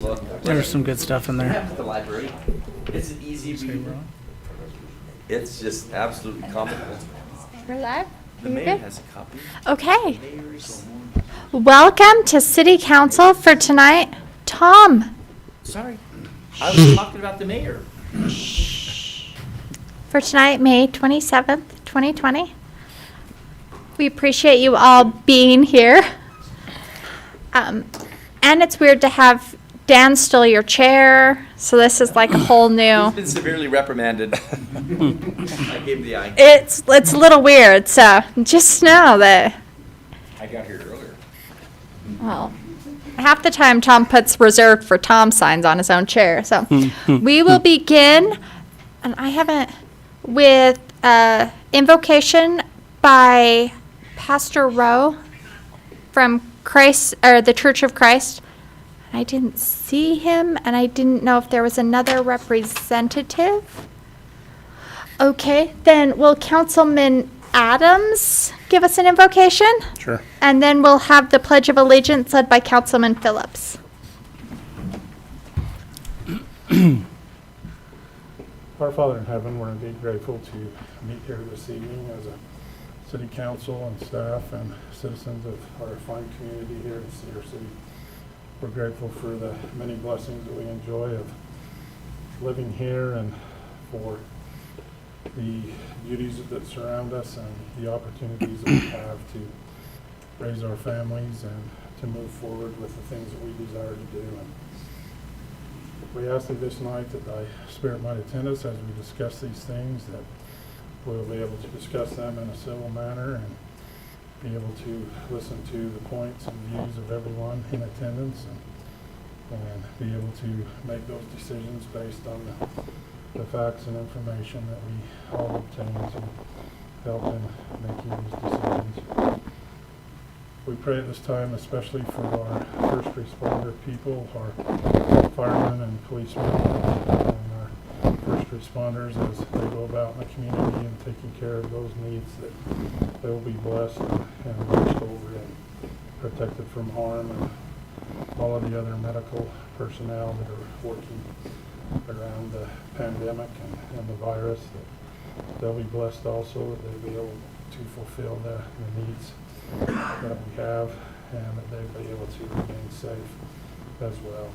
There's some good stuff in there. The library. It's an easy read. It's just absolutely comical. We're live? The mayor has a copy. Okay. Welcome to City Council for tonight. Tom, Sorry, I was talking about the mayor. for tonight, May 27th, 2020. We appreciate you all being here. And it's weird to have Dan steal your chair, so this is like a whole new. He's been severely reprimanded. I gave the eye. It's a little weird, so just know that. I got here earlier. Well, half the time Tom puts reserved for Tom signs on his own chair. So we will begin, and I haven't, with invocation by Pastor Rowe from Christ, or the Church of Christ. I didn't see him, and I didn't know if there was another representative. Okay, then will Councilman Adams give us an invocation? Sure. And then we'll have the Pledge of Allegiance led by Councilman Phillips. Our Father in heaven, we're indeed grateful to meet here this evening as a city council and staff and citizens of our fine community here in Cedar City. We're grateful for the many blessings that we enjoy of living here and for the beauties that surround us and the opportunities that we have to raise our families and to move forward with the things that we desire to do. And we ask thee this night that thy Spirit might attend us as we discuss these things, that we'll be able to discuss them in a civil manner and be able to listen to the points and views of everyone in attendance and be able to make those decisions based on the facts and information that we all obtain to help in making these decisions. We pray at this time especially for our first responder people, our firemen and policemen and our first responders as they go about in the community and taking care of those needs, that they will be blessed and watched over and protected from harm, and all of the other medical personnel that are working around the pandemic and the virus, that they'll be blessed also, that they'll be able to fulfill the needs that we have, and that they'll be able to remain safe as well.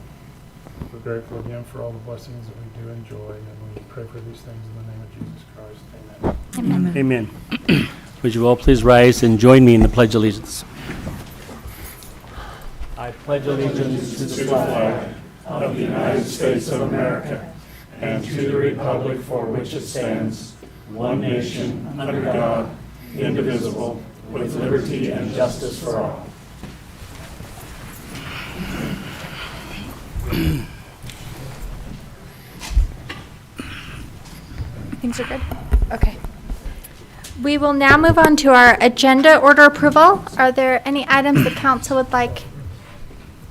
We're grateful again for all the blessings that we do enjoy, and we pray for these things in the name of Jesus Christ. Amen. Amen. Would you all please rise and join me in the Pledge of Allegiance? I pledge allegiance to the flag of the United States of America and to the republic for which it stands, one nation, under God, indivisible, with liberty and justice for all. Things are good? Okay. We will now move on to our agenda order approval. Are there any items the council would like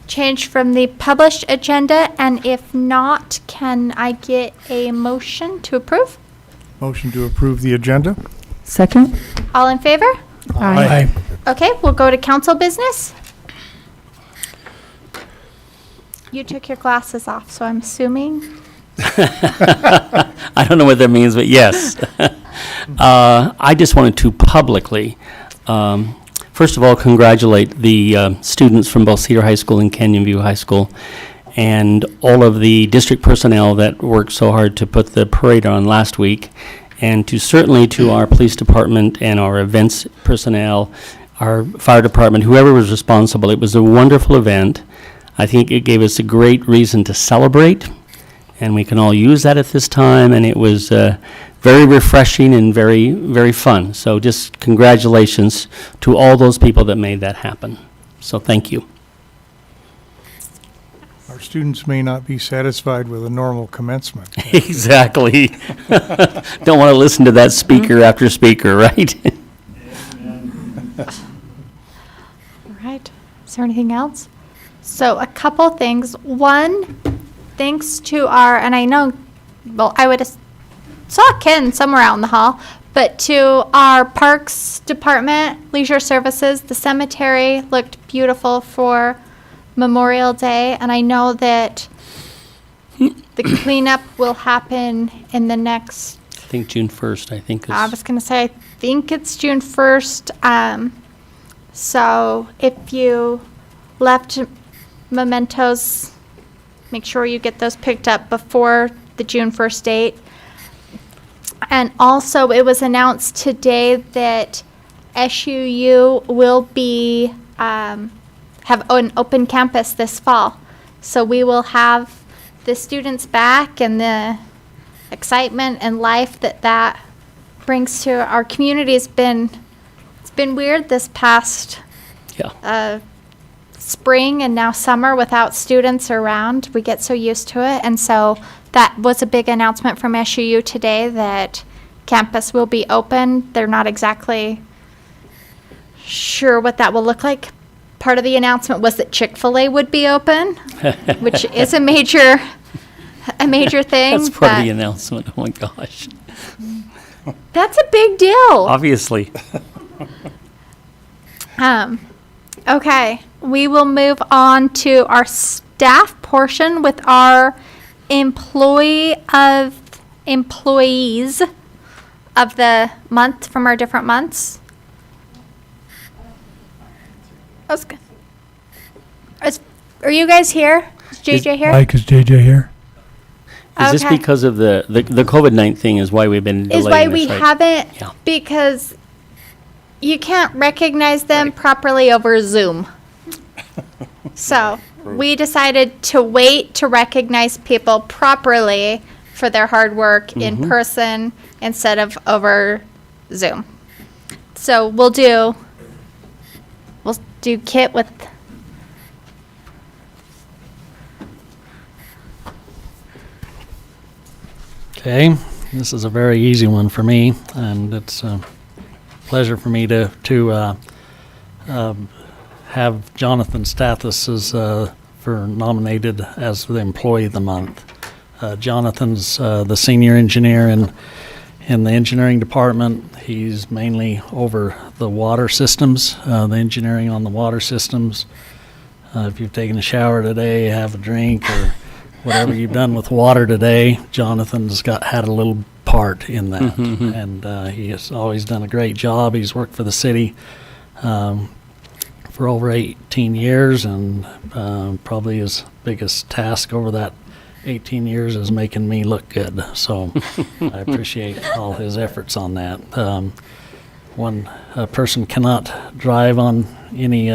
changed from the published agenda? And if not, can I get a motion to approve? Motion to approve the agenda. Second? All in favor? Aye. Okay, we'll go to council business. You took your glasses off, so I'm assuming. I don't know what that means, but yes. I just wanted to publicly, first of all, congratulate the students from both Cedar High School and Canyon View High School and all of the district personnel that worked so hard to put the parade on last week, and certainly to our police department and our events personnel, our fire department, whoever was responsible. It was a wonderful event. I think it gave us a great reason to celebrate, and we can all use that at this time, and it was very refreshing and very, very fun. So just congratulations to all those people that made that happen. So thank you. Our students may not be satisfied with a normal commencement. Exactly. Don't want to listen to that speaker after speaker, right? All right. Is there anything else? So a couple things. One, thanks to our, and I know, well, I would have saw Ken somewhere out in the hall, but to our parks department, leisure services, the cemetery looked beautiful for Memorial Day, and I know that the cleanup will happen in the next, I think June 1st, I think is. I was gonna say, I think it's June 1st. So if you left mementos, make sure you get those picked up before the June 1st date. And also, it was announced today that SUU will be, have an open campus this fall. So we will have the students back, and the excitement and life that brings to our community it's been weird this past Yeah. spring and now summer without students around. We get so used to it. And so that was a big announcement from SUU today that campus will be open. They're not exactly sure what that will look like. Part of the announcement was that Chick-fil-A would be open, which is a major thing. That's part of but the announcement. Oh my gosh. that's a big deal. Obviously. Okay, we will move on to our staff portion with our employees of the month from our different months. That's good. Are you guys here? Is JJ here? Mike, is JJ here? Is this Okay. because of the COVID-19 thing is why we've been delaying Is why this, we right? haven't, Yeah. because you can't recognize them properly over Zoom. So we decided to wait to recognize people properly for their hard work in person instead of over Zoom. So we'll do Kit with, Okay, this is a very easy one for me, and it's a pleasure for me to have Jonathan Stathis nominated as the Employee of the Month. Jonathan's the senior engineer in the engineering department. He's mainly over the water systems, the engineering on the water systems. If you've taken a shower today, have a drink, or whatever you've done with water today, Jonathan's had a little part in that, and he has always done a great job. He's worked for the city for over 18 years, and probably his biggest task over that 18 years is making me look good. So I appreciate all his efforts on that. One person cannot drive on any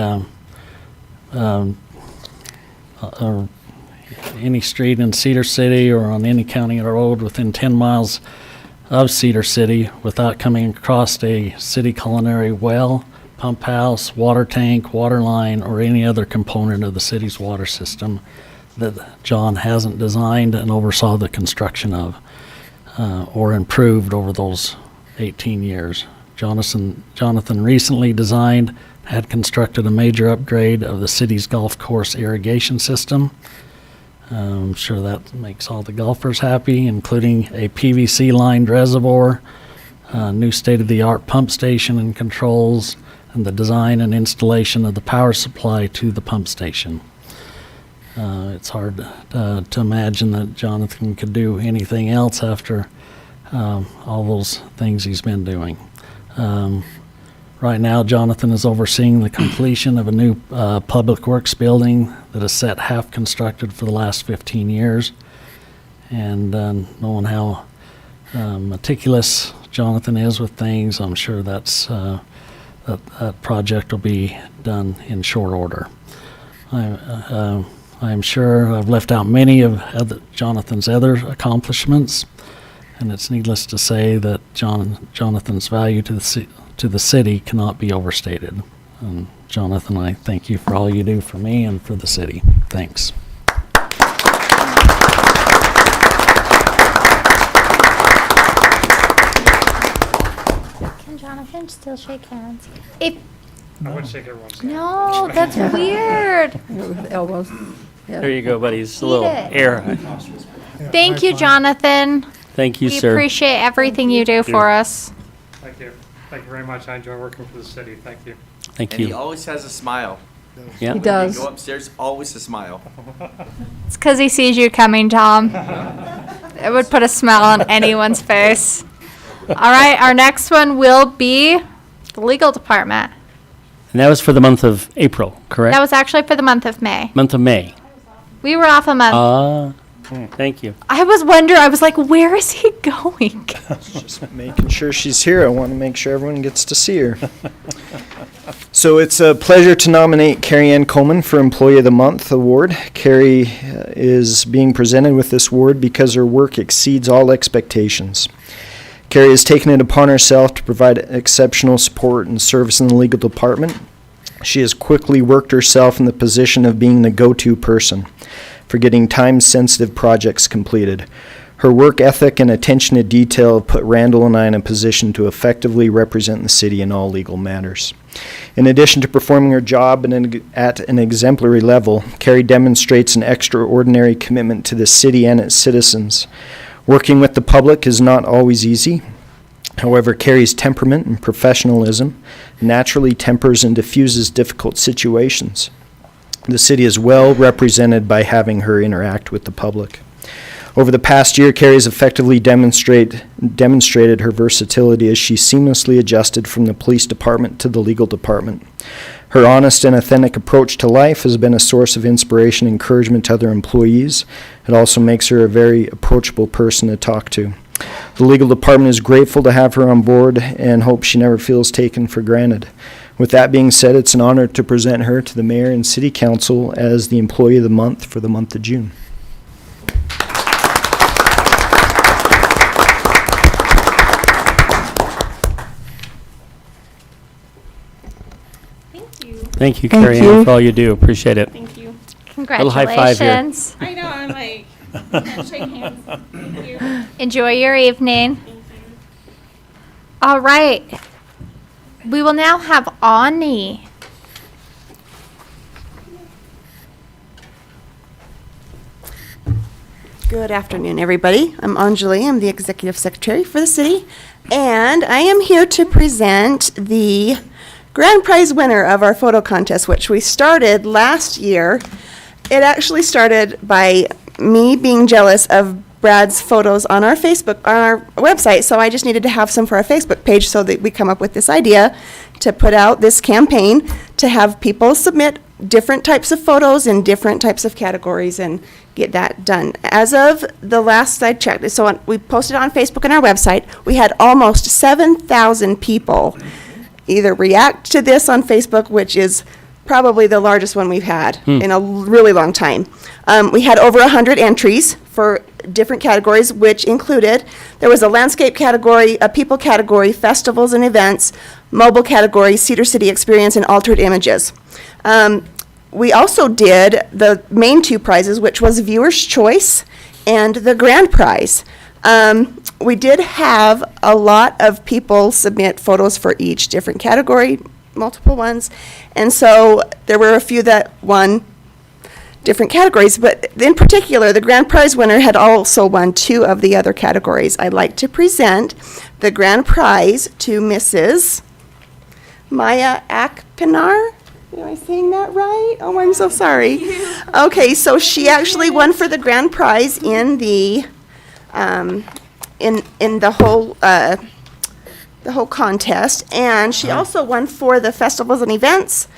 any street in Cedar City or on any county road within 10 miles of Cedar City without coming across a city culinary well, pump house, water tank, water line, or any other component of the city's water system that John hasn't designed and oversaw the construction of or improved over those 18 years. Jonathan recently designed, had constructed a major upgrade of the city's golf course irrigation system. I'm sure that makes all the golfers happy, including a PVC-lined reservoir, a new state-of-the-art pump station and controls, and the design and installation of the power supply to the pump station. It's hard to imagine that Jonathan could do anything else after all those things he's been doing. Right now, Jonathan is overseeing the completion of a new public works building that is set half constructed for the last 15 years. And knowing how meticulous Jonathan is with things, I'm sure that project will be done in short order. I'm sure I've left out many of Jonathan's other accomplishments, and it's needless to say that Jonathan's value to the city cannot be overstated. And Jonathan, I thank you for all you do for me and for the city. Thanks. can Jonathan still shake hands? I would shake everyone's hand. No, that's weird. With elbows. Yeah. There you go, buddy. It's a Eat little it. air. Thank you, Jonathan. Thank you, We sir. appreciate everything you do for us. Thank you. Thank you very much. I enjoy working for the city. Thank you. Thank And he you. always has a smile. Yeah. He does. Go upstairs, always a smile. It's because he sees you coming, Tom. It would put a smile on anyone's face. All right, our next one will be the legal department. And that was for the month of April, correct? That was actually for the month of May. Month of May. We were off a month. Thank you. I was wondering, I was like, where is he going? Just making sure she's here. I want to make sure everyone gets to see her. So it's a pleasure to nominate Carrie Ann Coleman for Employee of the Month award. Carrie is being presented with this award because her work exceeds all expectations. Carrie has taken it upon herself to provide exceptional support and service in the legal department. She has quickly worked herself in the position of being the go-to person for getting time-sensitive projects completed. Her work ethic and attention to detail have put Randall and I in a position to effectively represent the city in all legal matters. In addition to performing her job at an exemplary level, Carrie demonstrates an extraordinary commitment to the city and its citizens. Working with the public is not always easy. However, Carrie's temperament and professionalism naturally tempers and diffuses difficult situations. The city is well represented by having her interact with the public. Over the past year, Carrie has effectively demonstrated her versatility as she seamlessly adjusted from the police department to the legal department. Her honest and authentic approach to life has been a source of inspiration and encouragement to other employees. It also makes her a very approachable person to talk to. The legal department is grateful to have her on board and hopes she never feels taken for granted. With that being said, it's an honor to present her to the mayor and city council as the Employee of the Month for the month of June. Thank you, Carrie Ann, for all you do. Appreciate it. Thank you. Little high five here. Congratulations. I know, I'm like, can't shake hands. Thank you. Enjoy your evening. All right. We will now have Ani. Good afternoon, everybody. I'm Anjali. I'm the Executive Secretary for the city, and I am here to present the grand prize winner of our photo contest, which we started last year. It actually started by me being jealous of Brad's photos on our website, so I just needed to have some for our Facebook page, so that we come up with this idea to put out this campaign to have people submit different types of photos in different types of categories and get that done. As of the last I checked, so we posted on Facebook and our website, we had almost 7,000 people either react to this on Facebook, which is probably the largest one we've had in a really long time. We had over 100 entries for different categories, which included, there was a landscape category, a people category, festivals and events, mobile category, Cedar City experience, and altered images. We also did the main two prizes, which was Viewer's Choice and the grand prize. We did have a lot of people submit photos for each different category, multiple ones, and so there were a few that won different categories, but in particular, the grand prize winner had also won 2 of the other categories. I'd like to present the grand prize to Mrs. Maya Akpinar. Am I saying that right? Oh, I'm so sorry. Okay, so she actually won for the grand prize in the in the whole contest, and she also won for the festivals and events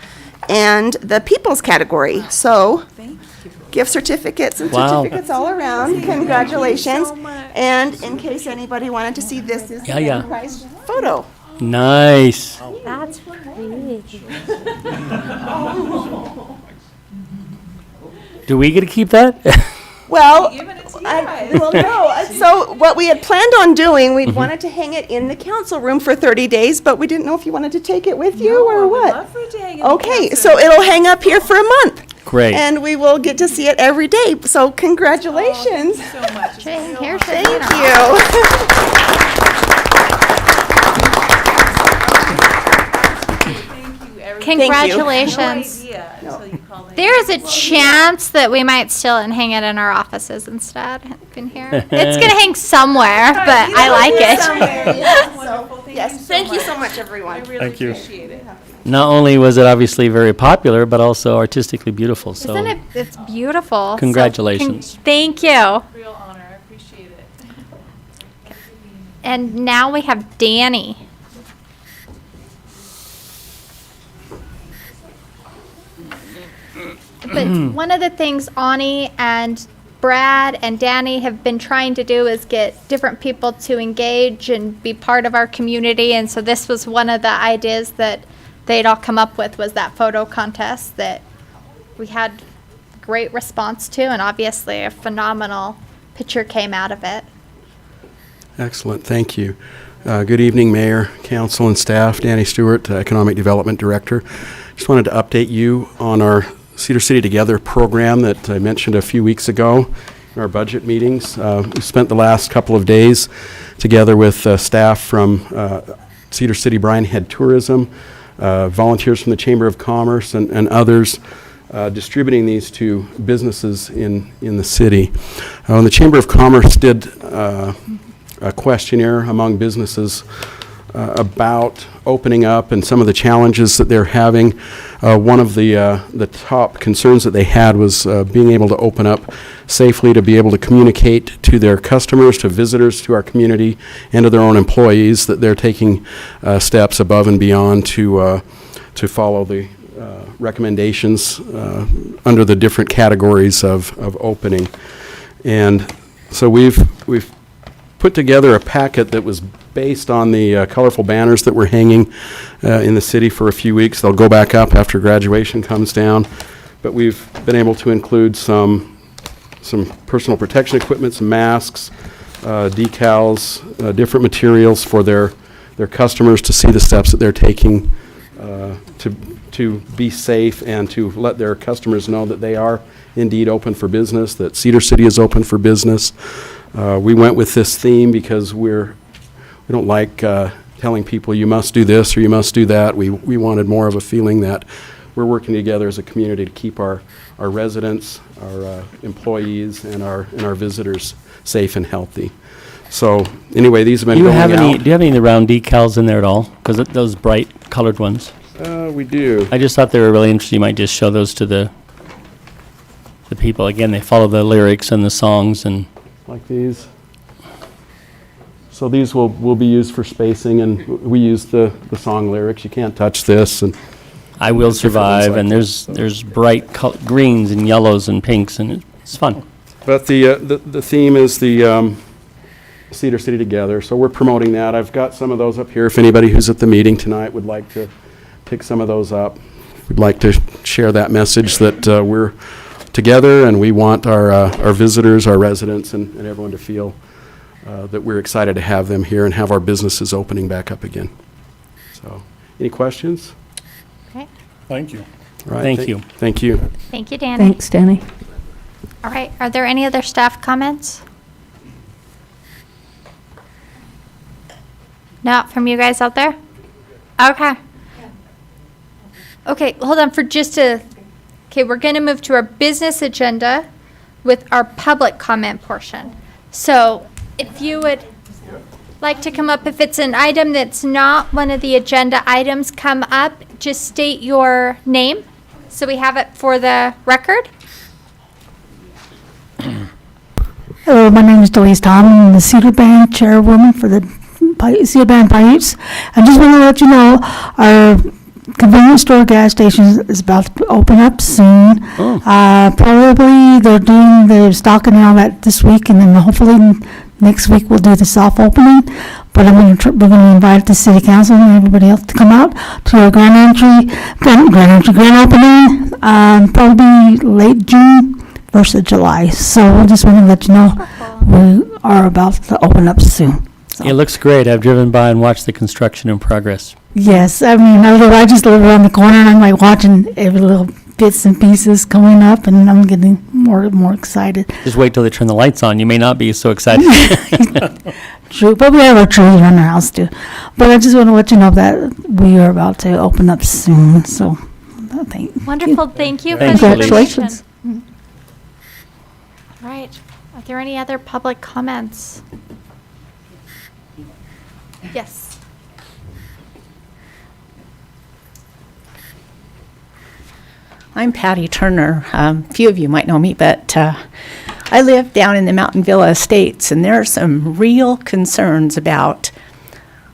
and the people's category. So, gift certificates and Wow. certificates all around. Congratulations! And in case anybody wanted to see, this is the Yeah. prize photo. Nice. That's pretty. Do we get to keep that? Well, no. So what we had planned on doing, we'd wanted to hang it in the council room for 30 days, but we didn't know if you wanted to take it with you or what. Okay, so it'll hang up here for a month. Great. And we will get to see it every day. So congratulations. So much. Here's Thank you. Congratulations. There is a chance that we might steal it and hang it in our offices instead. In here, it's gonna hang somewhere, but I like it. Yes, thank you so much, everyone. I really appreciate it. not only was it obviously very popular, but also artistically beautiful, so. Isn't it? It's beautiful. So, Congratulations. thank you. Real honor, I appreciate it. And now we have Danny. But one of the things Ani and Brad and Danny have been trying to do is get different people to engage and be part of our community. And so this was one of the ideas that they'd all come up with, was that photo contest that we had great response to, and obviously a phenomenal picture came out of it. Excellent, thank you. Good evening, Mayor, Council, and staff. Danny Stewart, Economic Development Director. Just wanted to update you on our Cedar City Together program that I mentioned a few weeks ago in our budget meetings. We spent the last couple of days together with staff from Cedar City Bryan Head Tourism, volunteers from the Chamber of Commerce, and others, distributing these to businesses in the city. The Chamber of Commerce did a questionnaire among businesses about opening up and some of the challenges that they're having. One of the top concerns that they had was being able to open up safely, to be able to communicate to their customers, to visitors to our community, and to their own employees that they're taking steps above and beyond to follow the recommendations under the different categories of opening. And so we've put together a packet that was based on the colorful banners that were hanging in the city for a few weeks. They'll go back up after graduation comes down. But we've been able to include some personal protection equipment, some masks, decals, different materials for their customers to see the steps that they're taking to be safe and to let their customers know that they are indeed open for business, that Cedar City is open for business. We went with this theme because we don't like telling people you must do this or you must do that. We wanted more of a feeling that we're working together as a community to keep our residents, our employees, and our visitors safe and healthy. So anyway, these have been going out. Do you have any of the round decals in there at all? Because those bright colored ones. We do. I just thought they were really interesting. You might just show those to the people. Again, they follow the lyrics and the songs and. Like these. So these will be used for spacing, and we use the song lyrics. You can't touch this, and I Will Survive, like and there's bright greens and yellows and pinks, and it's fun. But the theme is the Cedar City Together, so we're promoting that. I've got some of those up here. If anybody who's at the meeting tonight would like to pick some of those up, we'd like to share that message that we're together, and we want our visitors, our residents, and everyone to feel that we're excited to have them here and have our businesses opening back up again. So, any questions? Okay. Thank you. All right, Thank you. Thank you. Thank you, Danny. Thanks, Danny. All right. Are there any other staff comments? Not from you guys out there? Okay. Okay, hold on for just a... Okay, we're going to move to our business agenda with our public comment portion. So if you would like to come up, if it's an item that's not one of the agenda items, come up, just state your name so we have it for the record. Hello, my name is Delise Tom. I'm the Cedar Band chairwoman for the Cedar Band Paiutes. I just want to let you know our convenience store gas station is about to open up soon. Probably they're stocking and all that this week, and then hopefully next week we'll do the soft opening. But we're going to invite the city council and everybody else to come out to our grand opening, probably late June, 1st of July. So I just want to let you know we are about to open up soon. So. It looks great. I've driven by and watched the construction in progress. Yes, I mean, I just live around the corner, and I'm like watching every little bits and pieces coming up, and I'm getting more and more excited. Just wait till they turn the lights on. You may not be so excited. True, but we have our trees around our house too. But I just want to let you know that we are about to open up soon. So, Wonderful. Thank you for the Congratulations. information. All right. Are there any other public comments? Yes. I'm Patty Turner. A few of you might know me, but I live down in the Mountain Villa Estates, and there are some real concerns about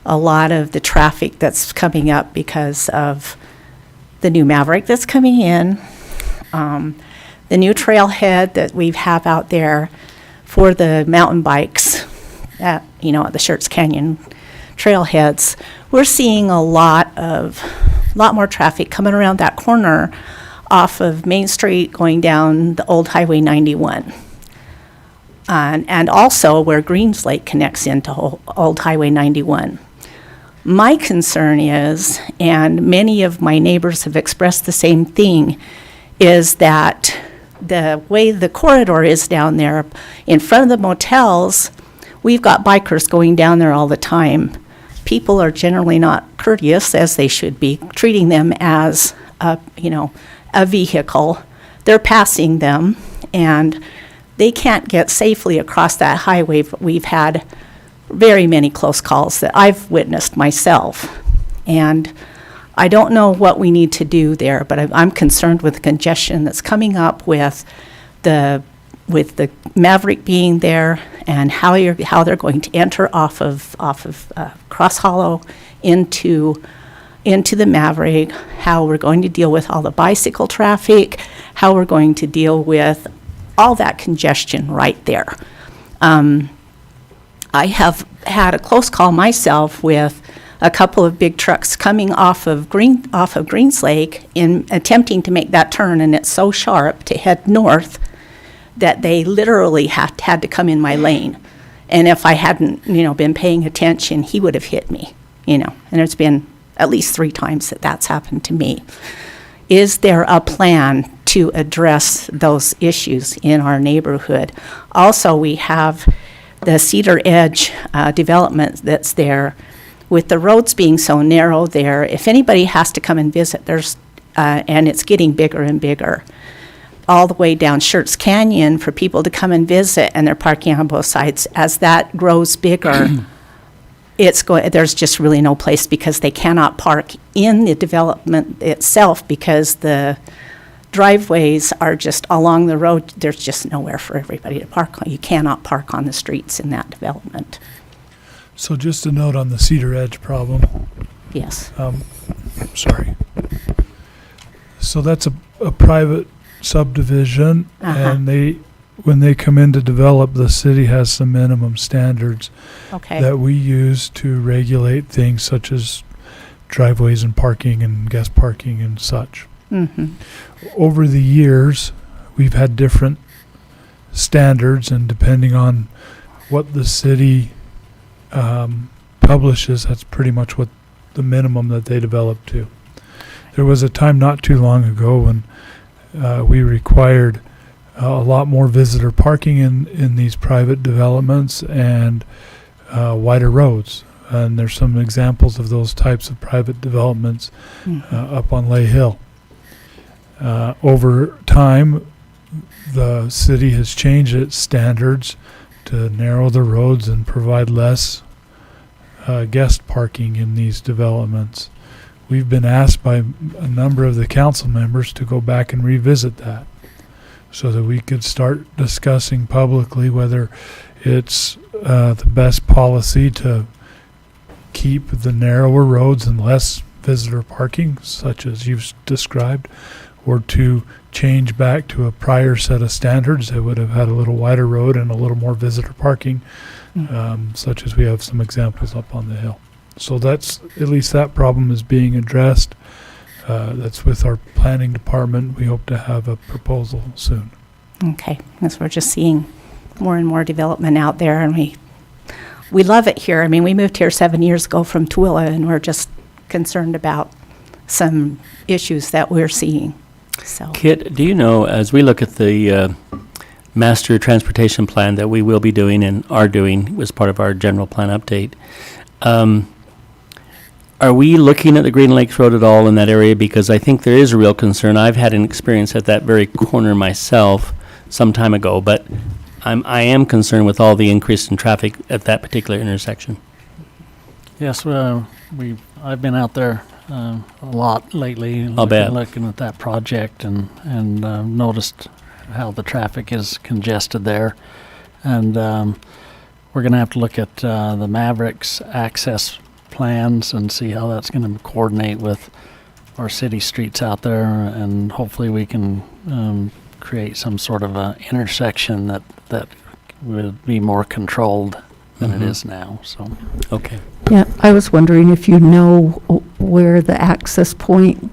a lot of the traffic that's coming up because of the new Maverick that's coming in, the new trailhead that we have out there for the mountain bikes at the Schertz Canyon trailheads. We're seeing a lot more traffic coming around that corner off of Main Street going down the old Highway 91. And also where Greens Lake connects into old Highway 91. My concern is, and many of my neighbors have expressed the same thing, is that the way the corridor is down there in front of the motels, we've got bikers going down there all the time. People are generally not courteous, as they should be, treating them as a vehicle. They're passing them, and they can't get safely across that highway. We've had very many close calls that I've witnessed myself. And I don't know what we need to do there, but I'm concerned with the congestion that's coming up with the Maverick being there, and how they're going to enter off of Cross Hollow into the Maverick, how we're going to deal with all the bicycle traffic, how we're going to deal with all that congestion right there. I have had a close call myself with a couple of big trucks coming off of Greens Lake in attempting to make that turn, and it's so sharp to head north that they literally had to come in my lane. And if I hadn't, been paying attention, he would have hit me, and there's been at least 3 times that's happened to me. Is there a plan to address those issues in our neighborhood? Also, we have the Cedar Edge development that's there. With the roads being so narrow there, if anybody has to come and visit, and it's getting bigger and bigger, all the way down Schertz Canyon for people to come and visit, and they're parking on both sides. As that grows bigger, there's just really no place, because they cannot park in the development itself, because the driveways are just along the road. There's just nowhere for everybody to park on. You cannot park on the streets in that development. So just a note on the Cedar Edge problem. Yes. Sorry. So that's a private subdivision, and when they come in to develop, the city has some minimum standards that we use to regulate things such as driveways and parking and guest parking and such. Mm-hmm. Over the years, we've had different standards, and depending on what the city publishes, that's pretty much what the minimum that they develop to. There was a time not too long ago when we required a lot more visitor parking in these private developments, and wider roads. And there's some examples of those types of private developments up on Lay Hill. Over time, the city has changed its standards to narrow the roads and provide less guest parking in these developments. We've been asked by a number of the council members to go back and revisit that, so that we could start discussing publicly whether it's the best policy to keep the narrower roads and less visitor parking, such as you've described, or to change back to a prior set of standards that would have had a little wider road and a little more visitor parking, such as we have some examples up on the hill. So that's, at least that problem is being addressed. That's with our planning department. We hope to have a proposal soon. Okay, because we're just seeing more and more development out there, and we love it here. I mean, we moved here 7 years ago from Tooele, and we're just concerned about some issues that we're seeing. So, Kit, do you know, as we look at the master transportation plan that we will be doing and are doing as part of our general plan update, are we looking at the Green Lakes Road at all in that area? Because I think there is a real concern. I've had an experience at that very corner myself some time ago, but I am concerned with all the increase in traffic at that particular intersection. Yes, I've been out there a lot lately. I'll bet. Looking at that project and noticed how the traffic is congested there. And we're going to have to look at the Mavericks access plans and see how that's going to coordinate with our city streets out there. And hopefully we can create some sort of a intersection that would be more controlled than it is now. So, Okay. Yeah, I was wondering if you know where the access point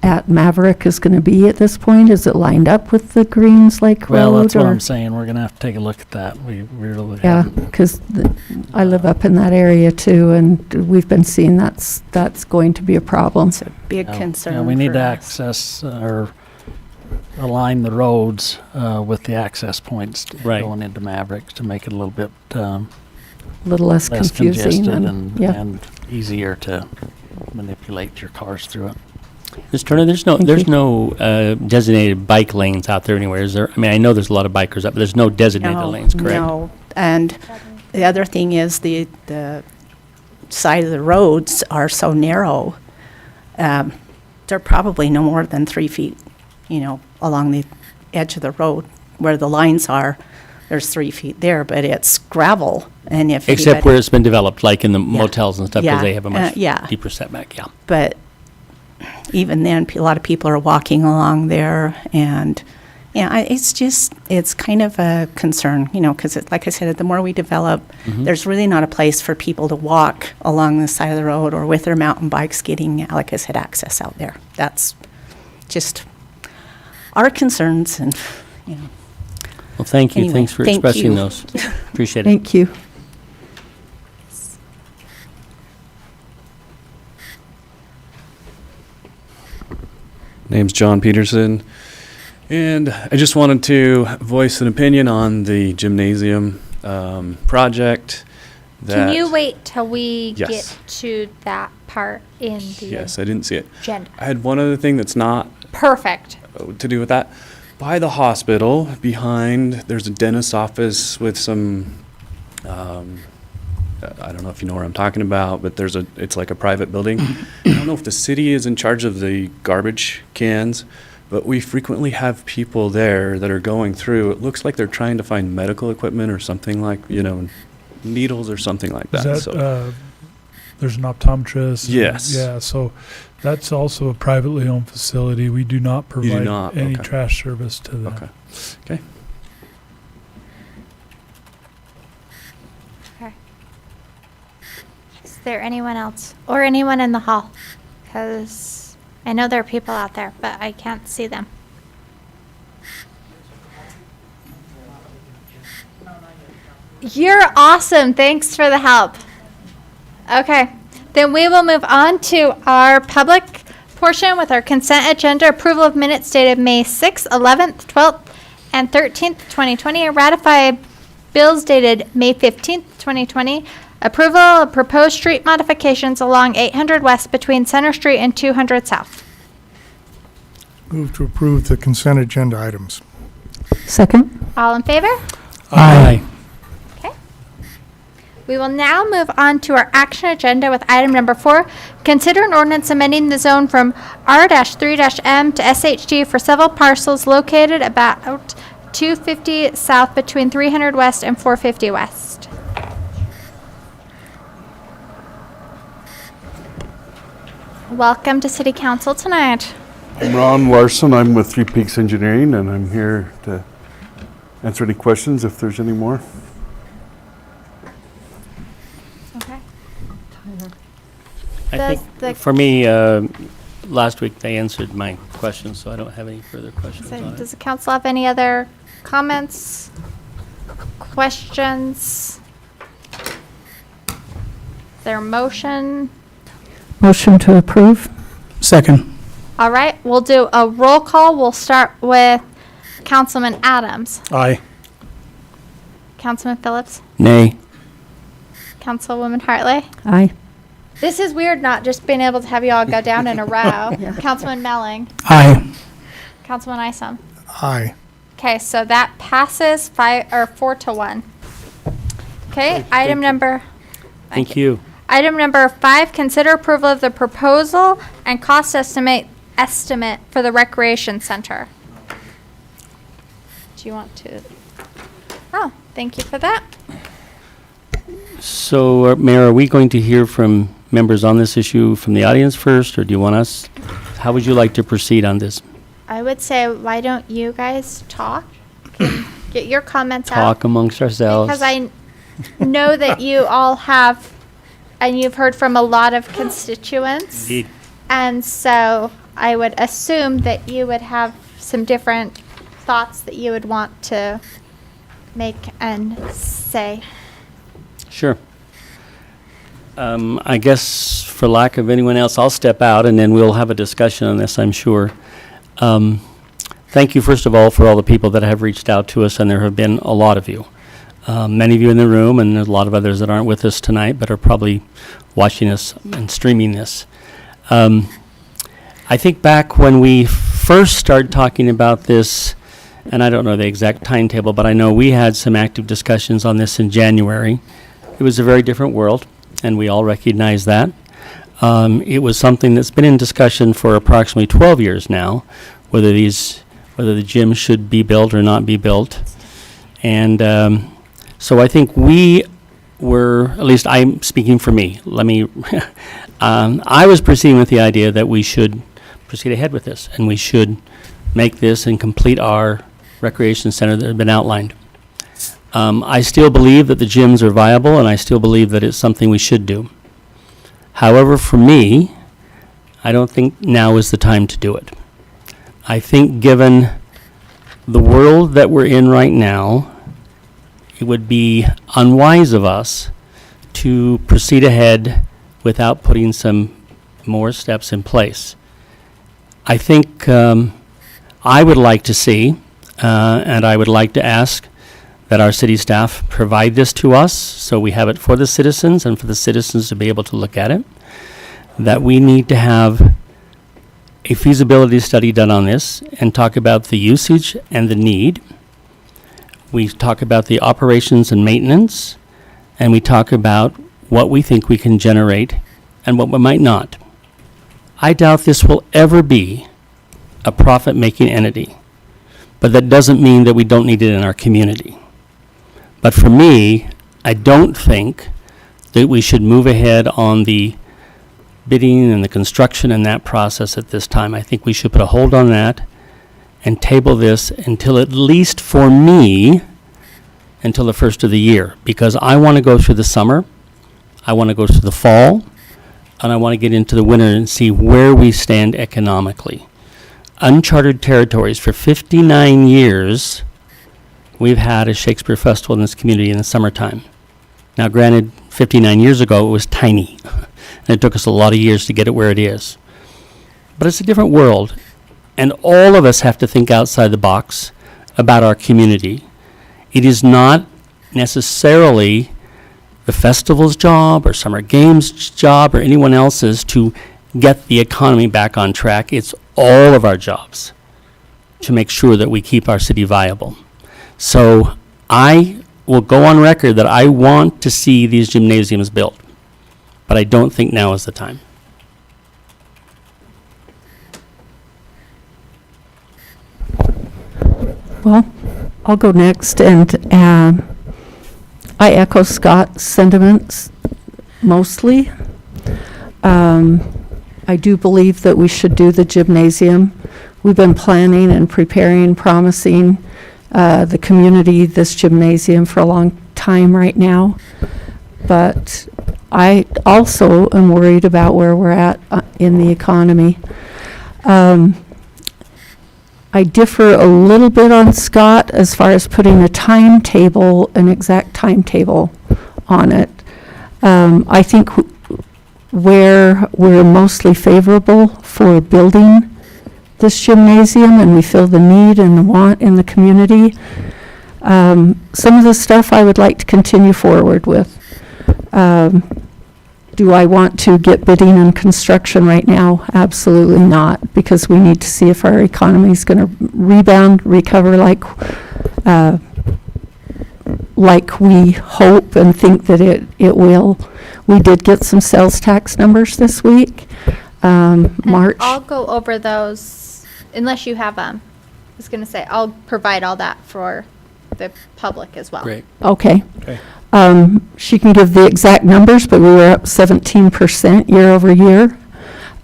at Maverick is going to be at this point? Is it lined up with the Greens Lake Road? well, that's what or- I'm saying. We're going to have to take a look at that. We really Yeah, haven't. because I live up in that area too, and we've been seeing that's going to be a problem. It's a big concern. Yeah, we need for to us. access or align the roads with the access points Right. going into Maverick to make it a little bit A little less less confusing. congested and, yeah. and easier to manipulate your cars through it. Ms. Turner, there's Thank no designated bike lanes out there anywhere, is there? I mean, I know there's a lot of bikers up, but there's no designated lanes, correct? No, and the other thing is the side of the roads are so narrow. They're probably no more than 3 feet, along the edge of the road where the lines are. There's 3 feet there, but it's gravel, and if Except anybody- where it's been developed, like in the motels and stuff, because Yeah, they have a much yeah. deeper setback, yeah. But even then, a lot of people are walking along there, and it's kind of a concern, because like I said, the more we develop, there's really not a place for people to walk along the side of the road or with their mountain bikes getting, like I said, access out there. That's just our concerns, and Well, thank you. Anyway, Thanks for thank expressing you. those. Appreciate it. Thank you. Name's John Peterson, and I just wanted to voice an opinion on the gymnasium project. Can you wait till we Yes. get to that part in the Yes, I didn't see it. agenda? I had one other thing that's not Perfect. to do with that. By the hospital, behind, there's a dentist's office with some, I don't know if you know where I'm talking about, but it's like a private building. I don't know if the city is in charge of the garbage cans, but we frequently have people there that are going through. It looks like they're trying to find medical equipment or something like, needles or something like that. Is So that, there's an optometrist? Yes. Yeah, so that's also a privately owned facility. We do not provide not? any Okay. trash service to them. Okay. Okay. Okay. Is there anyone else or anyone in the hall? Because I know there are people out there, but I can't see them. You're awesome. Thanks for the help. Okay. Then we will move on to our public portion with our consent agenda approval of minutes dated May 6th, 11th, 12th, and 13th, 2020, and ratify bills dated May 15th, 2020. Approval of proposed street modifications along 800 West between Center Street and 200 South. Move to approve the consent agenda items. Second? All in favor? Aye. Okay. We will now move on to our action agenda with item number 4. Consider an ordinance amending the zone from R-3-M to SHD for several parcels located about 250 south between 300 west and 450 west. Welcome to City Council tonight. I'm Ron Larson. I'm with Three Peaks Engineering, and I'm here to answer any questions if there's any more. Okay. I Does think, the- for me, last week they answered my questions, so I don't have any further questions So on it. does the council have any other comments, questions? Is there a motion? Motion to approve? Second. All right, we'll do a roll call. We'll start with Councilman Adams. Aye. Councilman Phillips. Nay. Councilwoman Hartley. Aye. This is weird not just being able to have you all go down in a row. Councilman Melling. Aye. Councilman Isom. Aye. Okay, so that passes 4 to 1. Okay, item number. Thank you. Item number 5, consider approval of the proposal and cost estimate for the recreation center. Do you want to? Oh, thank you for that. So, Mayor, are we going to hear from members on this issue from the audience first, or do you want us? How would you like to proceed on this? I would say, why don't you guys talk? Get your comments out. Talk amongst ourselves. Because I know that you all have, and you've heard from a lot of constituents. Indeed. And so I would assume that you would have some different thoughts that you would want to make and say. Sure. I guess for lack of anyone else, I'll step out and then we'll have a discussion on this, I'm sure. Thank you, first of all, for all the people that have reached out to us, and there have been a lot of you. Many of you in the room, and there's a lot of others that aren't with us tonight, but are probably watching us and streaming this. I think back when we first started talking about this, and I don't know the exact timetable, but I know we had some active discussions on this in January. It was a very different world, and we all recognize that. It was something that's been in discussion for approximately 12 years now, whether the gym should be built or not be built. And so I think we were, at least I'm speaking for me, I was proceeding with the idea that we should proceed ahead with this, and we should make this and complete our recreation center that had been outlined. I still believe that the gyms are viable, and I still believe that it's something we should do. However, for me, I don't think now is the time to do it. I think given the world that we're in right now, it would be unwise of us to proceed ahead without putting some more steps in place. I think I would like to see, and I would like to ask that our city staff provide this to us so we have it for the citizens and for the citizens to be able to look at it, that we need to have a feasibility study done on this and talk about the usage and the need. We talk about the operations and maintenance, and we talk about what we think we can generate and what we might not. I doubt this will ever be a profit-making entity, but that doesn't mean that we don't need it in our community. But for me, I don't think that we should move ahead on the bidding and the construction and that process at this time. I think we should put a hold on that and table this until, at least for me, until the first of the year, because I want to go through the summer, I want to go through the fall, and I want to get into the winter and see where we stand economically. Uncharted territories. For 59 years, we've had a Shakespeare festival in this community in the summertime. Now, granted, 59 years ago, it was tiny, and it took us a lot of years to get it where it is. But it's a different world, and all of us have to think outside the box about our community. It is not necessarily the festival's job or Summer Games' job or anyone else's to get the economy back on track. It's all of our jobs to make sure that we keep our city viable. So I will go on record that I want to see these gymnasiums built, but I don't think now is the time. Well, I'll go next, and I echo Scott's sentiments mostly. I do believe that we should do the gymnasium. We've been planning and preparing, promising the community this gymnasium for a long time right now. But I also am worried about where we're at in the economy. I differ a little bit on Scott as far as putting a timetable, an exact timetable on it. I think where we're mostly favorable for building this gymnasium, and we feel the need and the want in the community, some of the stuff I would like to continue forward with. Do I want to get bidding and construction right now? Absolutely not, because we need to see if our economy is going to rebound, recover like we hope and think that it will. We did get some sales tax numbers this week. And March. I'll go over those, unless you have them. I was gonna say, I'll provide all that for the public as well. Great. Okay. Okay. She can give the exact numbers, but we were up 17% year over year.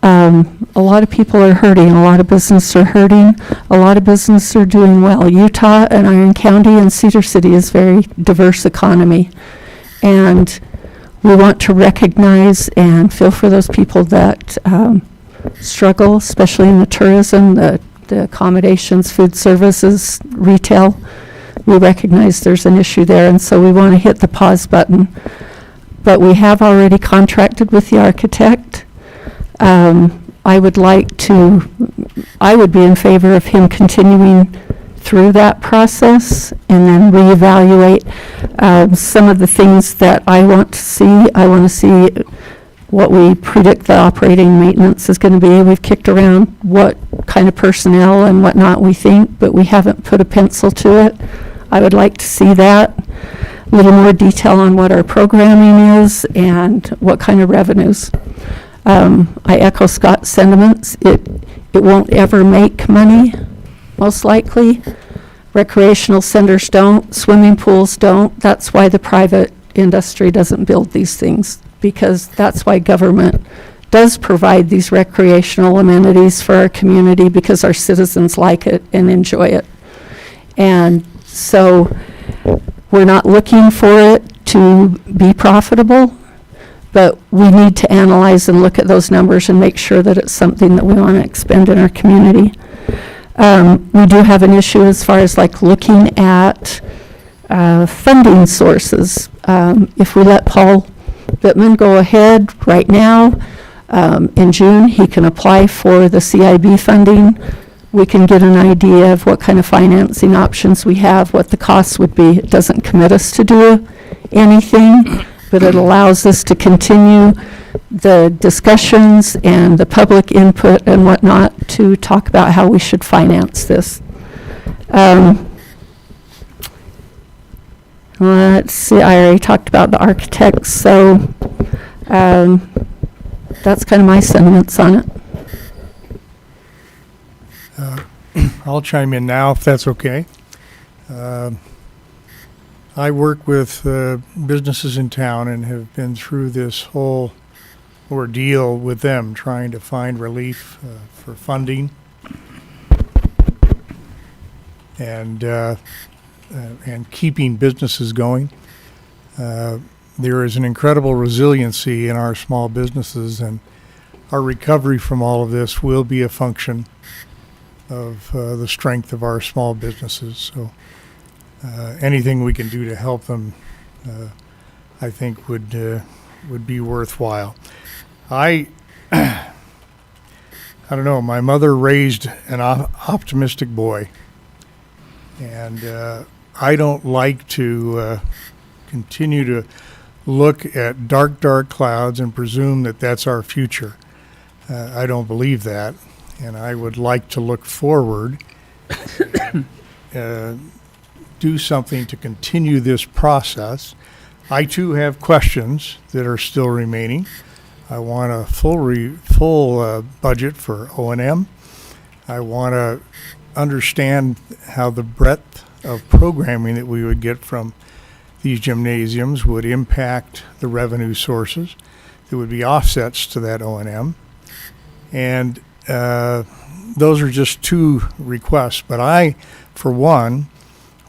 A lot of people are hurting. A lot of businesses are hurting. A lot of businesses are doing well. Utah and Iron County and Cedar City is very diverse economy. And we want to recognize and feel for those people that struggle, especially in the tourism, the accommodations, food services, retail. We recognize there's an issue there, and so we want to hit the pause button. But we have already contracted with the architect. I would be in favor of him continuing through that process and then reevaluate some of the things that I want to see. I want to see what we predict the operating maintenance is going to be. We've kicked around what kind of personnel and whatnot we think, but we haven't put a pencil to it. I would like to see that. A little more detail on what our programming is and what kind of revenues. I echo Scott's sentiments. It won't ever make money, most likely. Recreational centers don't, swimming pools don't. That's why the private industry doesn't build these things, because that's why government does provide these recreational amenities for our community, because our citizens like it and enjoy it. And so we're not looking for it to be profitable, but we need to analyze and look at those numbers and make sure that it's something that we want to expend in our community. We do have an issue as far as like looking at funding sources. If we let Paul Bittman go ahead right now, in June, he can apply for the CIB funding. We can get an idea of what kind of financing options we have, what the costs would be. It doesn't commit us to do anything, but it allows us to continue the discussions and the public input and whatnot to talk about how we should finance this. Let's see, I already talked about the architects, so that's kind of my sentiments on it. I'll chime in now if that's okay. I work with businesses in town and have been through this whole ordeal with them trying to find relief for funding and keeping businesses going. There is an incredible resiliency in our small businesses, and our recovery from all of this will be a function of the strength of our small businesses. So anything we can do to help them, I think would be worthwhile. I don't know, my mother raised an optimistic boy, and I don't like to continue to look at dark clouds and presume that that's our future. I don't believe that, and I would like to look forward, do something to continue this process. I too have questions that are still remaining. I want a full budget for O&M. I want to understand how the breadth of programming that we would get from these gymnasiums would impact the revenue sources. There would be offsets to that O&M. And those are just two requests. But I, for one,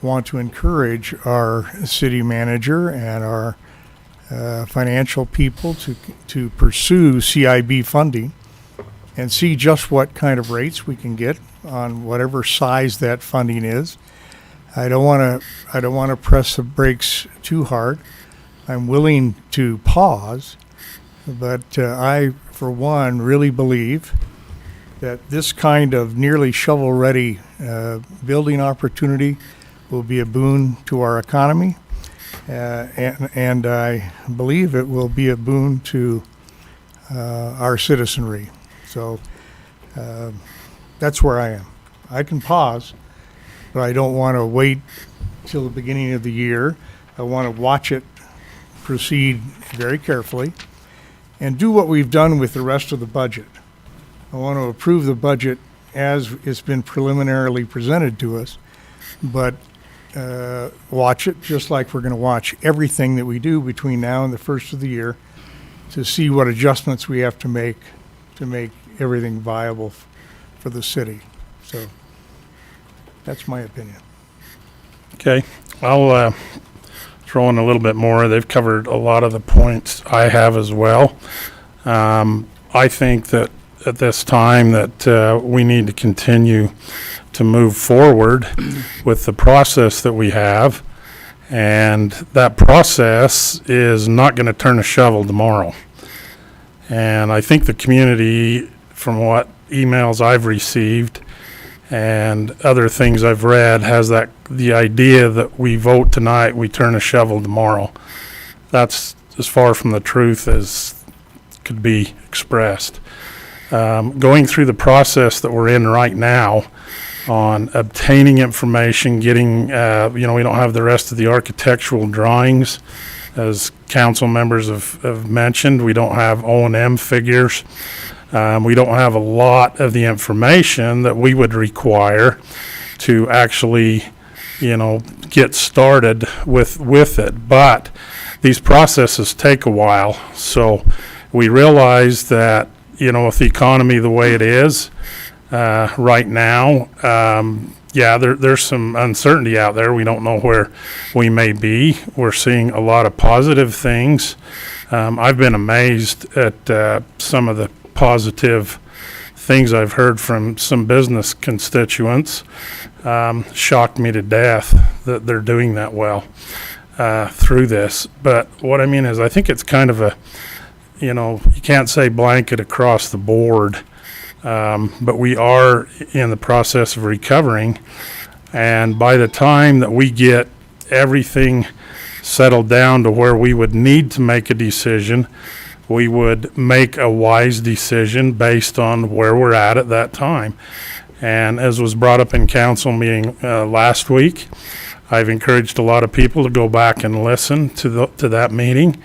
want to encourage our city manager and our financial people to pursue CIB funding and see just what kind of rates we can get on whatever size that funding is. I don't want to press the brakes too hard. I'm willing to pause, but I, for one, really believe that this kind of nearly shovel-ready building opportunity will be a boon to our economy, and I believe it will be a boon to our citizenry. So that's where I am. I can pause, but I don't want to wait till the beginning of the year. I want to watch it proceed very carefully and do what we've done with the rest of the budget. I want to approve the budget as it's been preliminarily presented to us, but watch it just like we're going to watch everything that we do between now and the first of the year to see what adjustments we have to make everything viable for the city. So that's my opinion. Okay, I'll throw in a little bit more. They've covered a lot of the points I have as well. I think that at this time that we need to continue to move forward with the process that we have, and that process is not going to turn a shovel tomorrow. And I think the community, from what emails I've received and other things I've read, has the idea that we vote tonight, we turn a shovel tomorrow. That's as far from the truth as could be expressed. Going through the process that we're in right now on obtaining information, getting, we don't have the rest of the architectural drawings, as council members have mentioned. We don't have O&M figures. We don't have a lot of the information that we would require to actually, get started with it. But these processes take a while. So we realize that, with the economy the way it is right now, there's some uncertainty out there. We don't know where we may be. We're seeing a lot of positive things. I've been amazed at some of the positive things I've heard from some business constituents. Shocked me to death that they're doing that well through this. But what I mean is, I think it's kind of a, you can't say blanket across the board, but we are in the process of recovering. And by the time that we get everything settled down to where we would need to make a decision, we would make a wise decision based on where we're at that time. And as was brought up in council meeting last week, I've encouraged a lot of people to go back and listen to that meeting.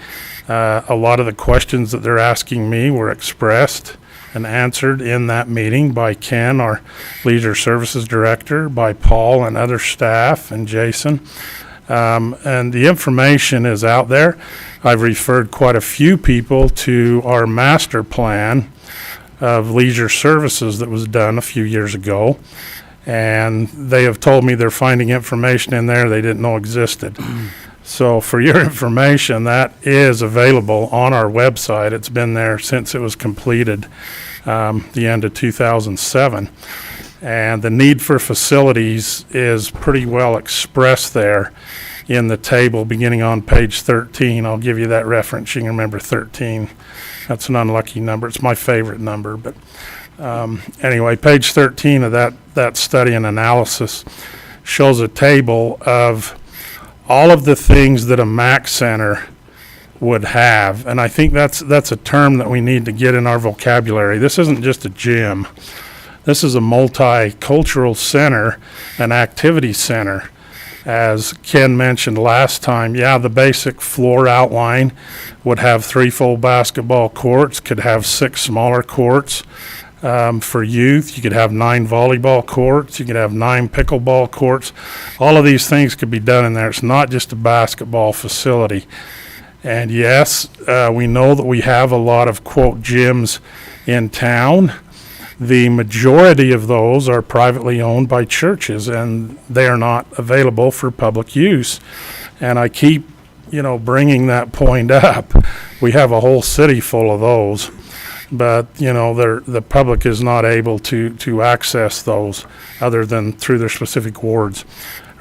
A lot of the questions that they're asking me were expressed and answered in that meeting by Ken, our Leisure Services Director, by Paul and other staff, and Jason. And the information is out there. I've referred quite a few people to our master plan of leisure services that was done a few years ago. And they have told me they're finding information in there they didn't know existed. So for your information, that is available on our website. It's been there since it was completed, the end of 2007. And the need for facilities is pretty well expressed there in the table beginning on page 13. I'll give you that reference. You can remember 13. That's an unlucky number. It's my favorite number. But anyway, page 13 of that study and analysis shows a table of all of the things that a MAC center would have. And I think that's a term that we need to get in our vocabulary. This isn't just a gym. This is a multicultural center, an activity center. As Ken mentioned last time, the basic floor outline would have 3 full basketball courts, could have 6 smaller courts. For youth, you could have 9 volleyball courts, you could have 9 pickleball courts. All of these things could be done in there. It's not just a basketball facility. And yes, we know that we have a lot of, quote, gyms in town. The majority of those are privately owned by churches, and they are not available for public use. And I keep, bringing that point up. We have a whole city full of those, but, the public is not able to access those other than through their specific wards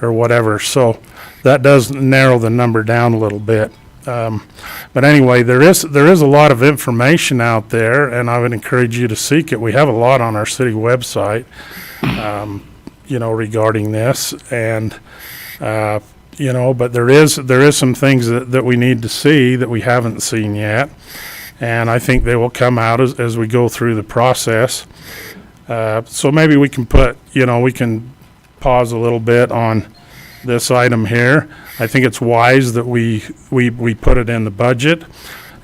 or whatever. So that does narrow the number down a little bit. But anyway, there is a lot of information out there, and I would encourage you to seek it. We have a lot on our city website, regarding this, and but there is some things that we need to see that we haven't seen yet, and I think they will come out as we go through the process. So maybe we can we can pause a little bit on this item here. I think it's wise that we put it in the budget.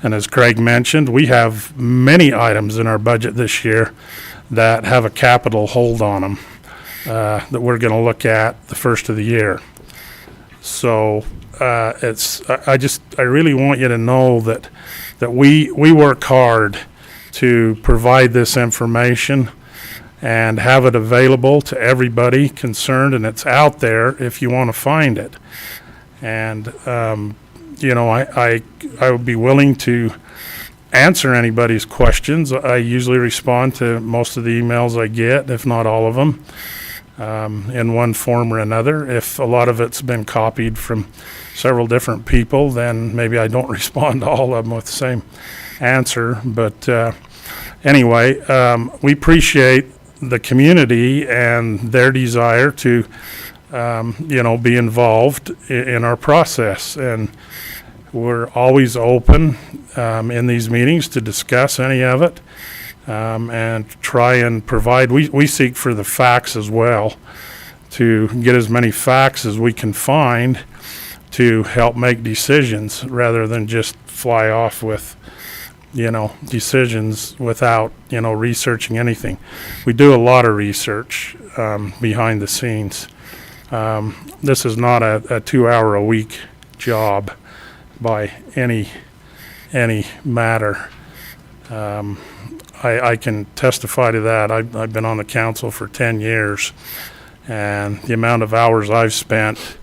And as Craig mentioned, we have many items in our budget this year that have a capital hold on them that we're going to look at the first of the year. So I really want you to know that we work hard to provide this information and have it available to everybody concerned, and it's out there if you want to find it. And I would be willing to answer anybody's questions. I usually respond to most of the emails I get, if not all of them, in one form or another. If a lot of it's been copied from several different people, then maybe I don't respond to all of them with the same answer. But anyway, we appreciate the community and their desire to be involved in our process. And we're always open in these meetings to discuss any of it and try and provide. We seek for the facts as well, to get as many facts as we can find to help make decisions rather than just fly off with decisions without researching anything. We do a lot of research behind the scenes. This is not a 2-hour-a-week job by any matter. I can testify to that. I've been on the council for 10 years, and the amount of hours I've spent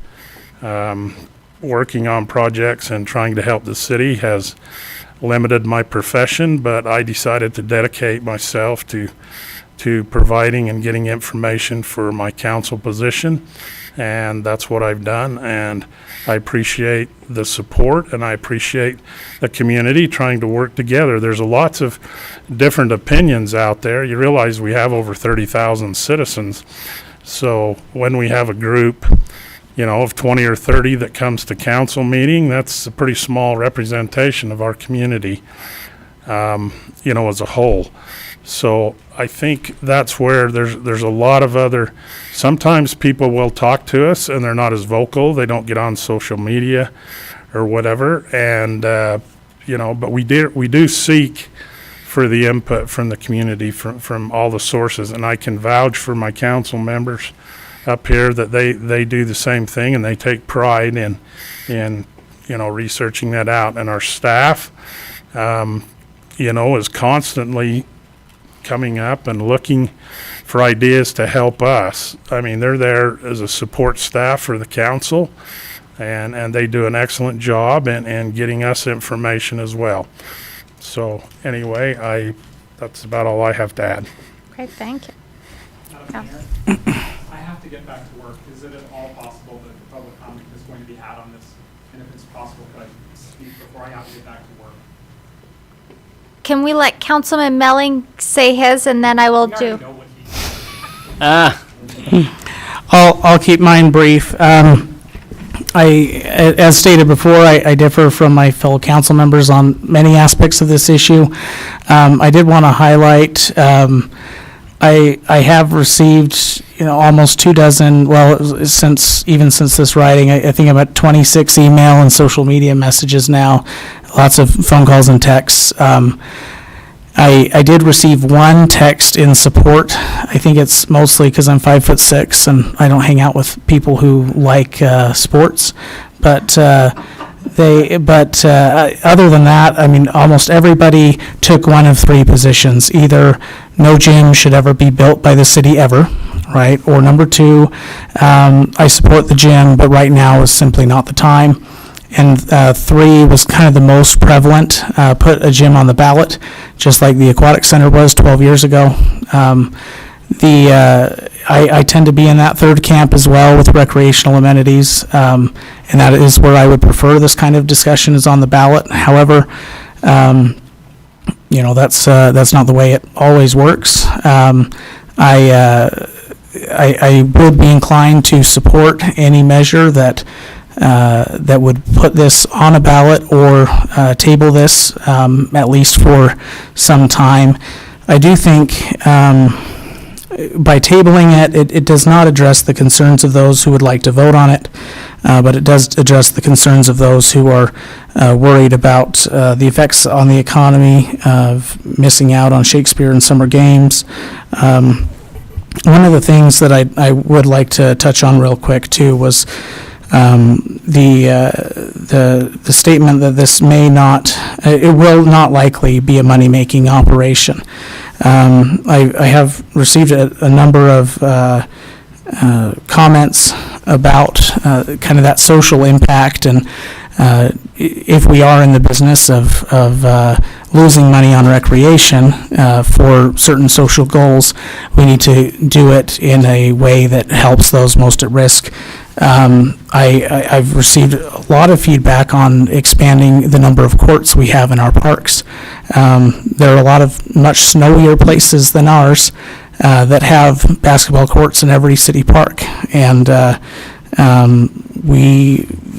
working on projects and trying to help the city has limited my profession, but I decided to dedicate myself to providing and getting information for my council position, and that's what I've done. And I appreciate the support, and I appreciate the community trying to work together. There's lots of different opinions out there. You realize we have over 30,000 citizens, so when we have a group of 20 or 30 that comes to council meeting, that's a pretty small representation of our community, as a whole. So I think that's where there's a lot of other, sometimes people will talk to us and they're not as vocal, they don't get on social media or whatever, and but we do seek for the input from the community, from all the sources, and I can vouch for my council members up here that they do the same thing, and they take pride in researching that out. And our staff is constantly coming up and looking for ideas to help us. I mean, they're there as a support staff for the council, and they do an excellent job in getting us information as well. So anyway, that's about all I have to add. Great, thank you. Yeah. I have to get back to work. Is it at all possible that the public comment is going to be had on this? And if it's possible, could I speak before I have to get back to work? Can we let Councilman Melling say his, and then I will We already do? know what he said. I'll keep mine brief. As stated before, I differ from my fellow council members on many aspects of this issue. I did want to highlight, I have received, almost 24, well, since this writing, I think I'm at 26 email and social media messages now, lots of phone calls and texts. I did receive one text in support. I think it's mostly because I'm 5'6" and I don't hang out with people who like sports. But other than that, I mean, almost everybody took one of three positions. Either no gym should ever be built by the city ever, right? Or number two, I support the gym, but right now is simply not the time. And three was kind of the most prevalent, put a gym on the ballot, just like the Aquatic Center was 12 years ago. I tend to be in that third camp as well with recreational amenities, and that is where I would prefer this kind of discussion is on the ballot. However, that's not the way it always works. I would be inclined to support any measure that would put this on a ballot or table this at least for some time. I do think by tabling it, it does not address the concerns of those who would like to vote on it. but it does address the concerns of those who are worried about the effects on the economy of missing out on Shakespeare and summer games. One of the things that I would like to touch on real quick too was the statement that this may not, it will not likely be a money-making operation. I have received a number of comments about kind of that social impact, and if we are in the business of losing money on recreation for certain social goals, we need to do it in a way that helps those most at risk. I've received a lot of feedback on expanding the number of courts we have in our parks. There are a lot of much snowier places than ours that have basketball courts in every city park, and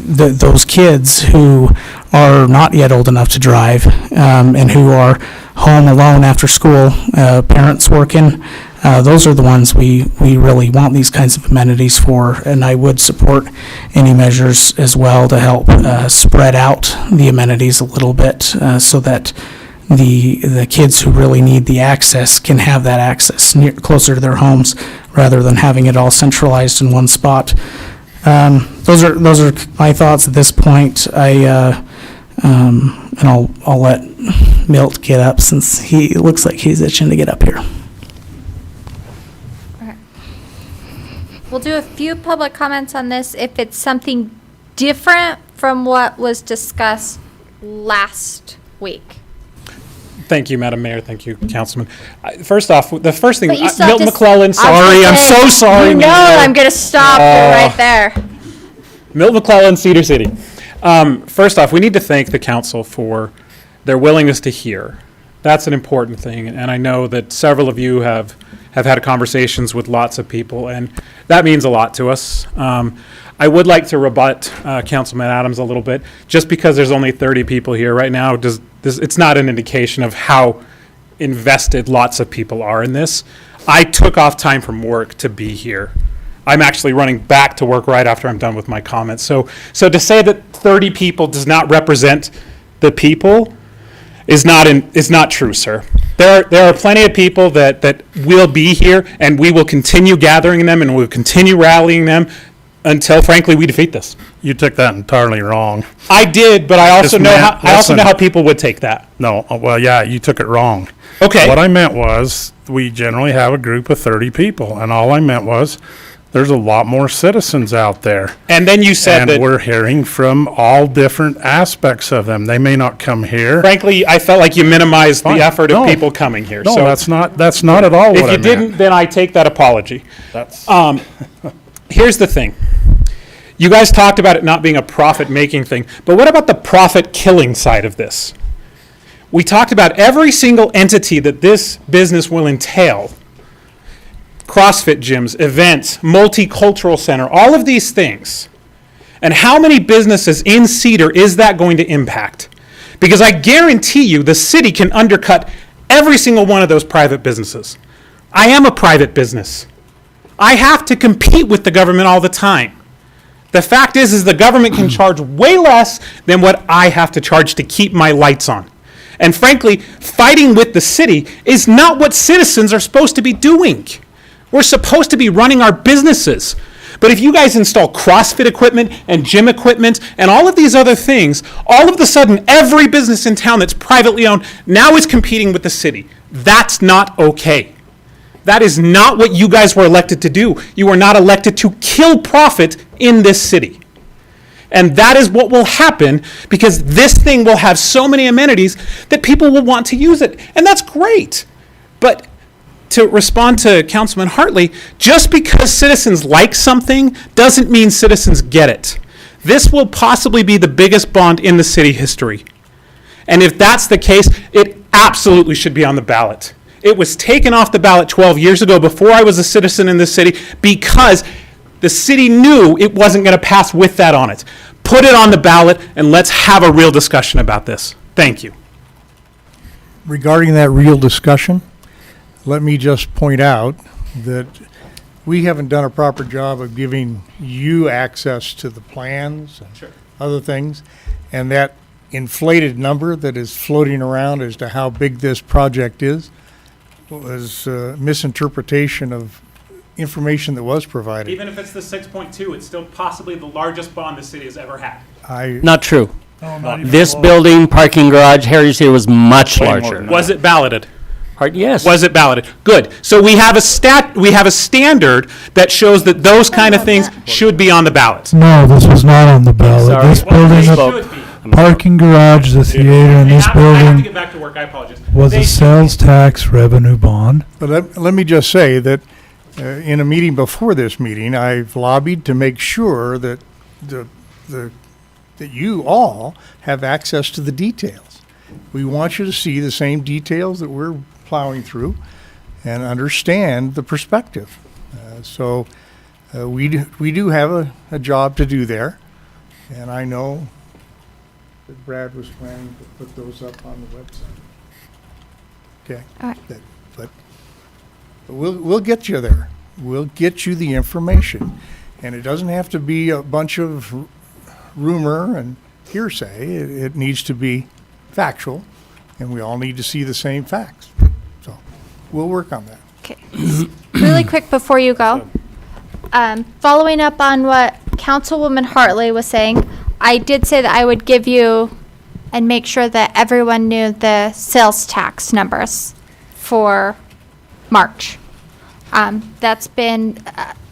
those kids who are not yet old enough to drive and who are home alone after school, parents working, those are the ones we really want these kinds of amenities for, and I would support any measures as well to help spread out the amenities a little bit so that the kids who really need the access can have that access closer to their homes rather than having it all centralized in one spot. Those are my thoughts at this point. And I'll let Milt get up since he looks like he's itching to get up here. We'll do a few public comments on this if it's something different from what was discussed last week. Thank you, Madam Mayor. Thank you, Councilman. First off, the first thing, But you still have Milton to McClellan, sorry, I'm so sorry. You know Mayor. I'm going to stop you right there. Milton McClellan, Cedar City. First off, we need to thank the council for their willingness to hear. That's an important thing, and I know that several of you have had conversations with lots of people, and that means a lot to us. I would like to rebut Councilman Adams a little bit. Just because there's only 30 people here right now, it's not an indication of how invested lots of people are in this. I took off time from work to be here. I'm actually running back to work right after I'm done with my comments. So to say that 30 people does not represent the people is not true, sir. There are plenty of people that will be here, and we will continue gathering them, and we'll continue rallying them until, frankly, we defeat this. You took that entirely wrong. I did, but I also know how people would take that. No, well, yeah, you took it wrong. Okay. What I meant was, we generally have a group of 30 people, and all I meant was, there's a lot more citizens out there. And then you said that... And we're hearing from all different aspects of them. They may not come here. Frankly, I felt like you minimized the effort of people coming here. No, so that's not at all what I meant. If you didn't, then I take that apology. Here's the thing. You guys talked about it not being a profit-making thing, but what about the profit-killing side of this? We talked about every single entity that this business will entail. CrossFit gyms, events, multicultural center, all of these things. And how many businesses in Cedar is that going to impact? Because I guarantee you the city can undercut every single one of those private businesses. I am a private business. I have to compete with the government all the time. The fact is the government can charge way less than what I have to charge to keep my lights on. And frankly, fighting with the city is not what citizens are supposed to be doing. We're supposed to be running our businesses. But if you guys install CrossFit equipment and gym equipment and all of these other things, all of a sudden every business in town that's privately owned now is competing with the city. That's not okay. That is not what you guys were elected to do. You were not elected to kill profit in this city. And that is what will happen because this thing will have so many amenities that people will want to use it. And that's great. But to respond to Councilman Hartley, just because citizens like something doesn't mean citizens get it. This will possibly be the biggest bond in the city history. And if that's the case, it absolutely should be on the ballot. It was taken off the ballot 12 years ago before I was a citizen in this city because the city knew it wasn't going to pass with that on it. Put it on the ballot and let's have a real discussion about this. Thank you. Regarding that real discussion, let me just point out that we haven't done a proper job of giving you access to the plans and other things. And that inflated number that is floating around as to how big this project is was misinterpretation of information that was provided. Even if it's the 6.2, it's still possibly the largest bond the city has ever had. Not true. No, not even This close. building, parking garage, Heritage Theater was much larger. Was it balloted? Yes. Was it balloted? Good. So we have a standard that shows that those kind of things should be on the ballot. No, this was not on the ballot. Sorry. This building, Should the be. parking garage, the theater, and this I have to building get back to work. I apologize. was They a should sales tax revenue bond. But let me just say that in a meeting before this meeting, I've lobbied to make sure that that you all have access to the details. We want you to see the same details that we're plowing through and understand the perspective. So we do have a job to do there, and I know that Brad was planning to put those up on the website. Okay. All right. But we'll get you there. We'll get you the information, and it doesn't have to be a bunch of rumor and hearsay. It needs to be factual, and we all need to see the same facts. So we'll work on that. Okay. Really quick before you go, following up on what Councilwoman Hartley was saying, I did say that I would give you and make sure that everyone knew the sales tax numbers for March. That's been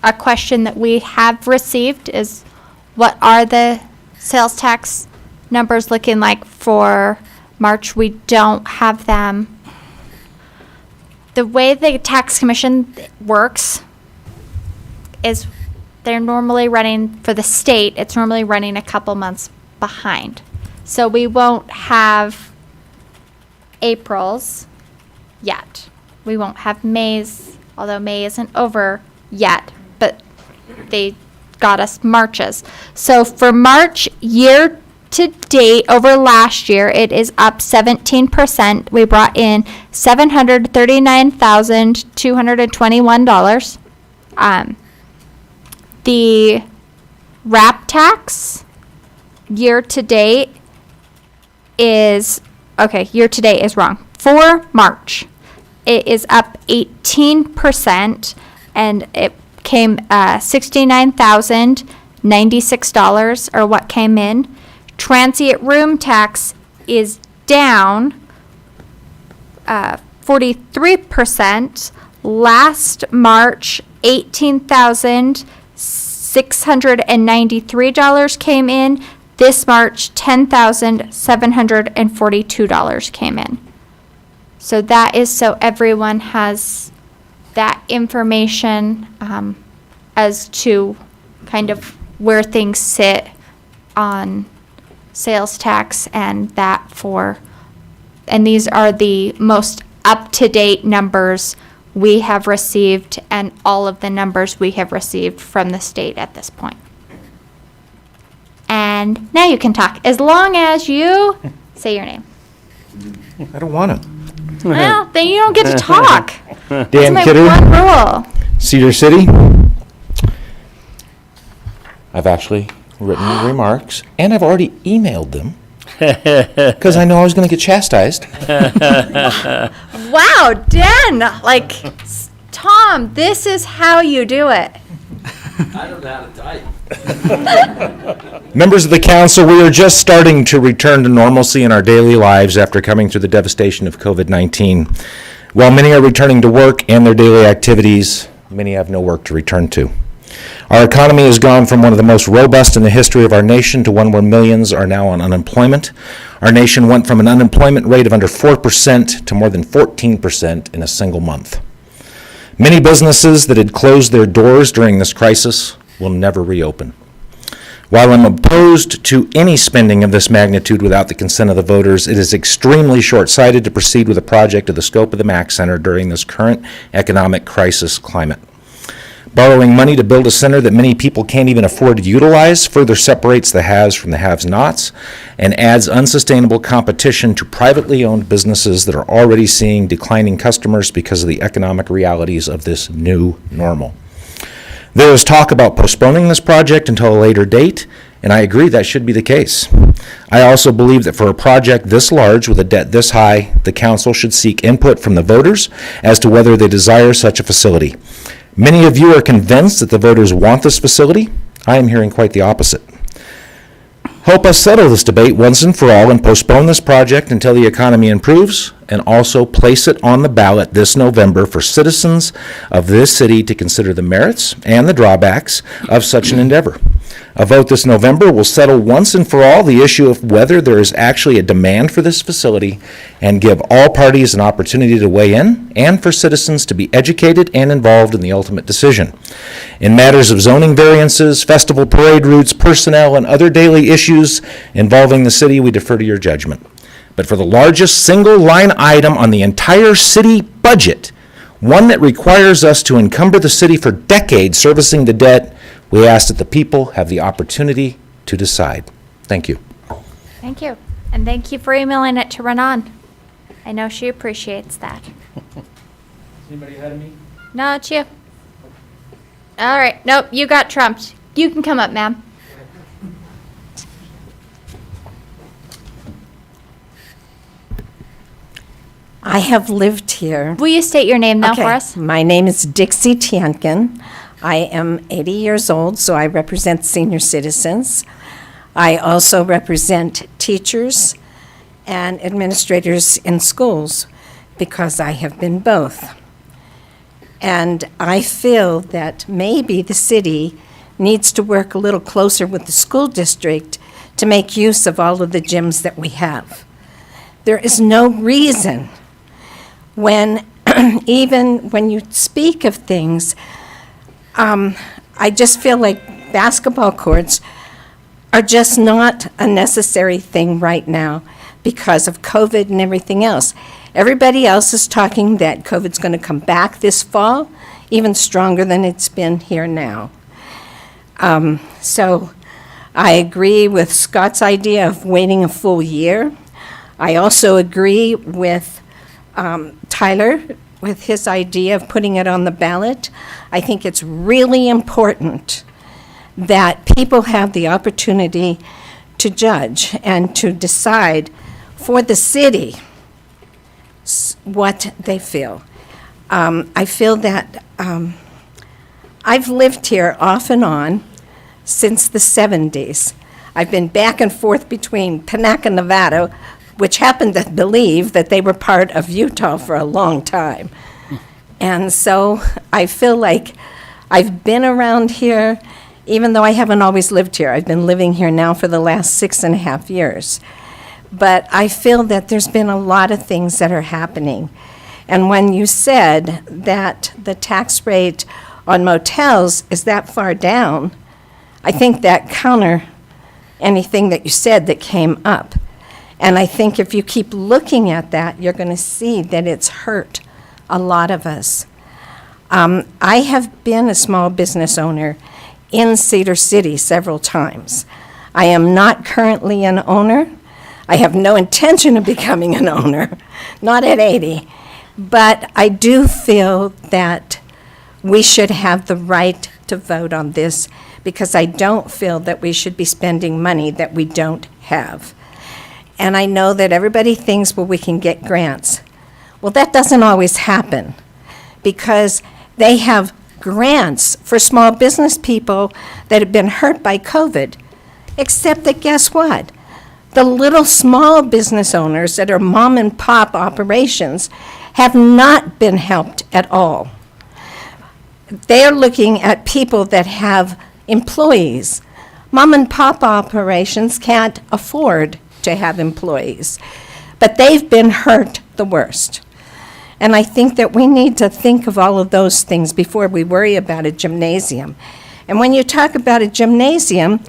a question that we have received, is what are the sales tax numbers looking like for March? We don't have them. The way the tax commission works is they're normally running, for the state, it's normally running a couple months behind. So we won't have April's yet. We won't have May's, although May isn't over yet, but they got us March's. So for March year to date over last year, it is up 17%. We brought in $739,221. The wrap tax year to date is, year to date is wrong. For March, it is up 18%, and it came $69,096 or what came in. Transient room tax is down 43%. Last March, $18,693 came in. This March, $10,742 came in. So that is so everyone has that information as to kind of where things sit on sales tax and that and these are the most up-to-date numbers we have received and all of the numbers we have received from the state at this point. And now you can talk, as long as you say your name. I don't want to. Well, then you don't get to talk. Dan That's my Kidder, one rule. Cedar City. I've actually written remarks, and I've already emailed them because I know I was going to get chastised. Wow, Dan, Tom, this is how you do it. I don't know how to type. Members of the council, we are just starting to return to normalcy in our daily lives after coming through the devastation of COVID-19. While many are returning to work and their daily activities, many have no work to return to. Our economy has gone from one of the most robust in the history of our nation to one where millions are now on unemployment. Our nation went from an unemployment rate of under 4% to more than 14% in a single month. Many businesses that had closed their doors during this crisis will never reopen. While I'm opposed to any spending of this magnitude without the consent of the voters, it is extremely short-sighted to proceed with a project of the scope of the Mack Center during this current economic crisis climate. Borrowing money to build a center that many people can't even afford to utilize further separates the haves from the have-nots and adds unsustainable competition to privately owned businesses that are already seeing declining customers because of the economic realities of this new normal. There is talk about postponing this project until a later date, and I agree that should be the case. I also believe that for a project this large with a debt this high, the council should seek input from the voters as to whether they desire such a facility. Many of you are convinced that the voters want this facility. I am hearing quite the opposite. Help us settle this debate once and for all and postpone this project until the economy improves, and also place it on the ballot this November for citizens of this city to consider the merits and the drawbacks of such an endeavor. A vote this November will settle once and for all the issue of whether there is actually a demand for this facility and give all parties an opportunity to weigh in and for citizens to be educated and involved in the ultimate decision. In matters of zoning variances, festival parade routes, personnel, and other daily issues involving the city, we defer to your judgment. But for the largest single line item on the entire city budget, one that requires us to encumber the city for decades servicing the debt, we ask that the people have the opportunity to decide. Thank you. Thank you. And thank you for emailing it to Renan. I know she appreciates that. Anybody ahead of me? No, it's you. All right. Nope, you got trumped. You can come up, ma'am. I have lived here. Will you state your name now Okay. for us? My name is Dixie Tiankin. I am 80 years old, so I represent senior citizens. I also represent teachers and administrators in schools because I have been both. And I feel that maybe the city needs to work a little closer with the school district to make use of all of the gyms that we have. There is no reason when, even when you speak of things, I just feel like basketball courts are just not a necessary thing right now because of COVID and everything else. Everybody else is talking that COVID's going to come back this fall, even stronger than it's been here now. So I agree with Scott's idea of waiting a full year. I also agree with Tyler with his idea of putting it on the ballot. I think it's really important that people have the opportunity to judge and to decide for the city what they feel. I feel that I've lived here off and on since the 70s. I've been back and forth between Panaca, Nevada, which happened to believe that they were part of Utah for a long time. And so I feel like I've been around here, even though I haven't always lived here. I've been living here now for the last 6.5 years. But I feel that there's been a lot of things that are happening. And when you said that the tax rate on motels is that far down, I think that counter anything that you said that came up. And I think if you keep looking at that, you're going to see that it's hurt a lot of us. I have been a small business owner in Cedar City several times. I am not currently an owner. I have no intention of becoming an owner, not at 80. But I do feel that we should have the right to vote on this because I don't feel that we should be spending money that we don't have. And I know that everybody thinks, well, we can get grants. Well, that doesn't always happen because they have grants for small business people that have been hurt by COVID, except that guess what? The little small business owners that are mom and pop operations have not been helped at all. They're looking at people that have employees. Mom and pop operations can't afford to have employees, but they've been hurt the worst. And I think that we need to think of all of those things before we worry about a gymnasium. And when you talk about a gymnasium,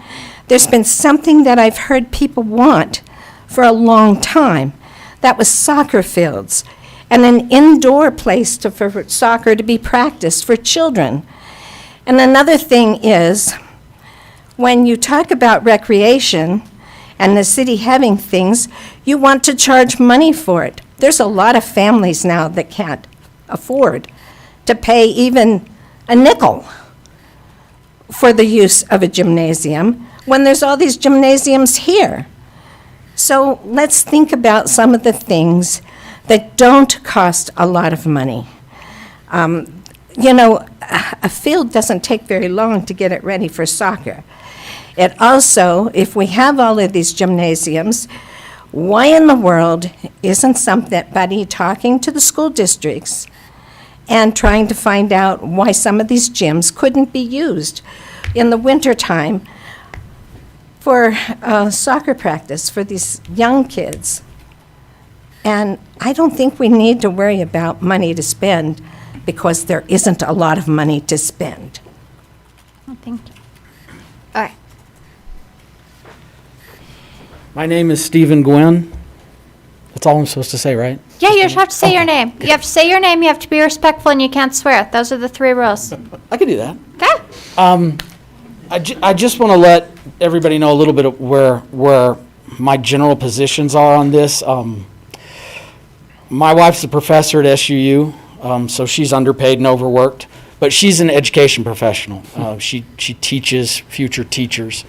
there's been something that I've heard people want for a long time. That was soccer fields and an indoor place for soccer to be practiced for children. And another thing is, when you talk about recreation and the city having things, you want to charge money for it. There's a lot of families now that can't afford to pay even a nickel for the use of a gymnasium when there's all these gymnasiums here? So let's think about some of the things that don't cost a lot of money. You know, a field doesn't take very long to get it ready for soccer. It also, if we have all of these gymnasiums, why in the world isn't somebody talking to the school districts and trying to find out why some of these gyms couldn't be used in the wintertime for soccer practice for these young kids? And I don't think we need to worry about money to spend because there isn't a lot of money to spend. Oh, thank you. All right. My name is Stephen Gwynn. That's all I'm supposed to say, right? Yeah, you just have to say your name. You have to say your name, you have to be respectful, and you can't swear. Those are the 3 rules. I could do that. Okay. I just want to let everybody know a little bit of where my general positions are on this. My wife's a professor at SUU, so she's underpaid and overworked, but she's an education professional. She teaches future teachers.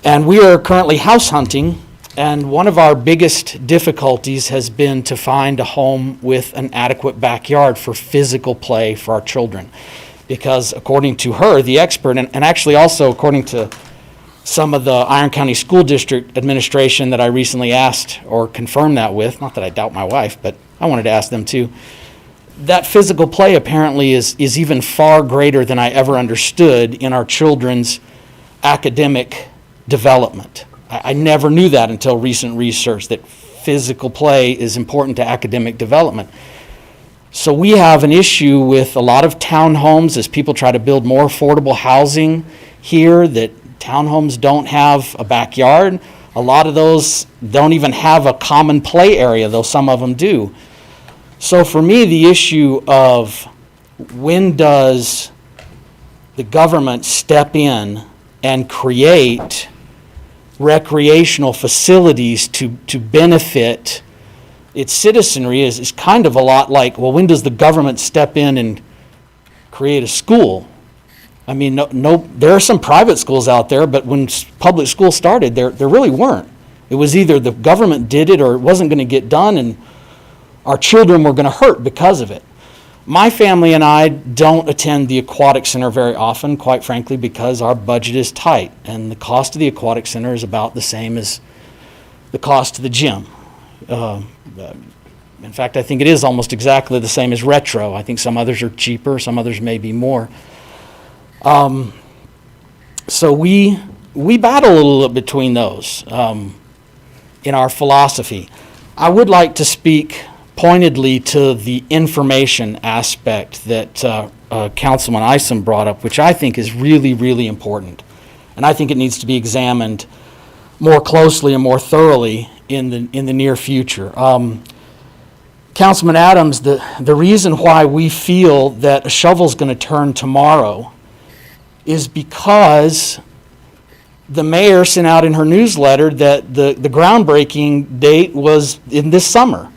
And we are currently house hunting, and one of our biggest difficulties has been to find a home with an adequate backyard for physical play for our children. Because according to her, the expert, and actually also according to some of the Iron County School District administration that I recently asked or confirmed that with, not that I doubt my wife, but I wanted to ask them too, that physical play apparently is even far greater than I ever understood in our children's academic development. I never knew that until recent research, that physical play is important to academic development. So we have an issue with a lot of townhomes as people try to build more affordable housing here, that townhomes don't have a backyard. A lot of those don't even have a common play area, though some of them do. So for me, the issue of when does the government step in and create recreational facilities to benefit its citizenry is kind of a lot like, well, when does the government step in and create a school? I mean, there are some private schools out there, but when public schools started, there really weren't. It was either the government did it or it wasn't going to get done, and our children were going to hurt because of it. My family and I don't attend the aquatic center very often, quite frankly, because our budget is tight, and the cost of the aquatic center is about the same as the cost of the gym. In fact, I think it is almost exactly the same as retro. I think some others are cheaper, some others may be more. So we battle a little bit between those in our philosophy. I would like to speak pointedly to the information aspect that Councilman Isom brought up, which I think is really, really important. And I think it needs to be examined more closely and more thoroughly in the near future. Councilman Adams, the reason why we feel that a shovel's going to turn tomorrow is because the mayor sent out in her newsletter that the groundbreaking date was in this summer.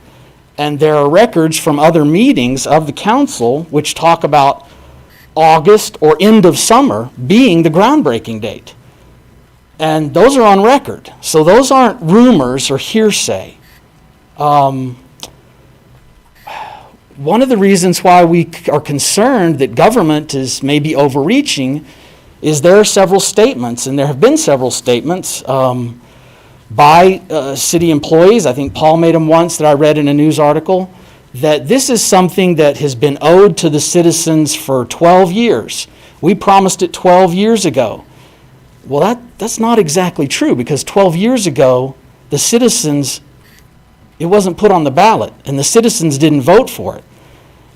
And there are records from other meetings of the council which talk about August or end of summer being the groundbreaking date. And those are on record. So those aren't rumors or hearsay. One of the reasons why we are concerned that government is maybe overreaching is there are several statements, and there have been several statements by city employees. I think Paul made them once that I read in a news article, that this is something that has been owed to the citizens for 12 years. We promised it 12 years ago. Well, that's not exactly true, because 12 years ago, the citizens, it wasn't put on the ballot, and the citizens didn't vote for it.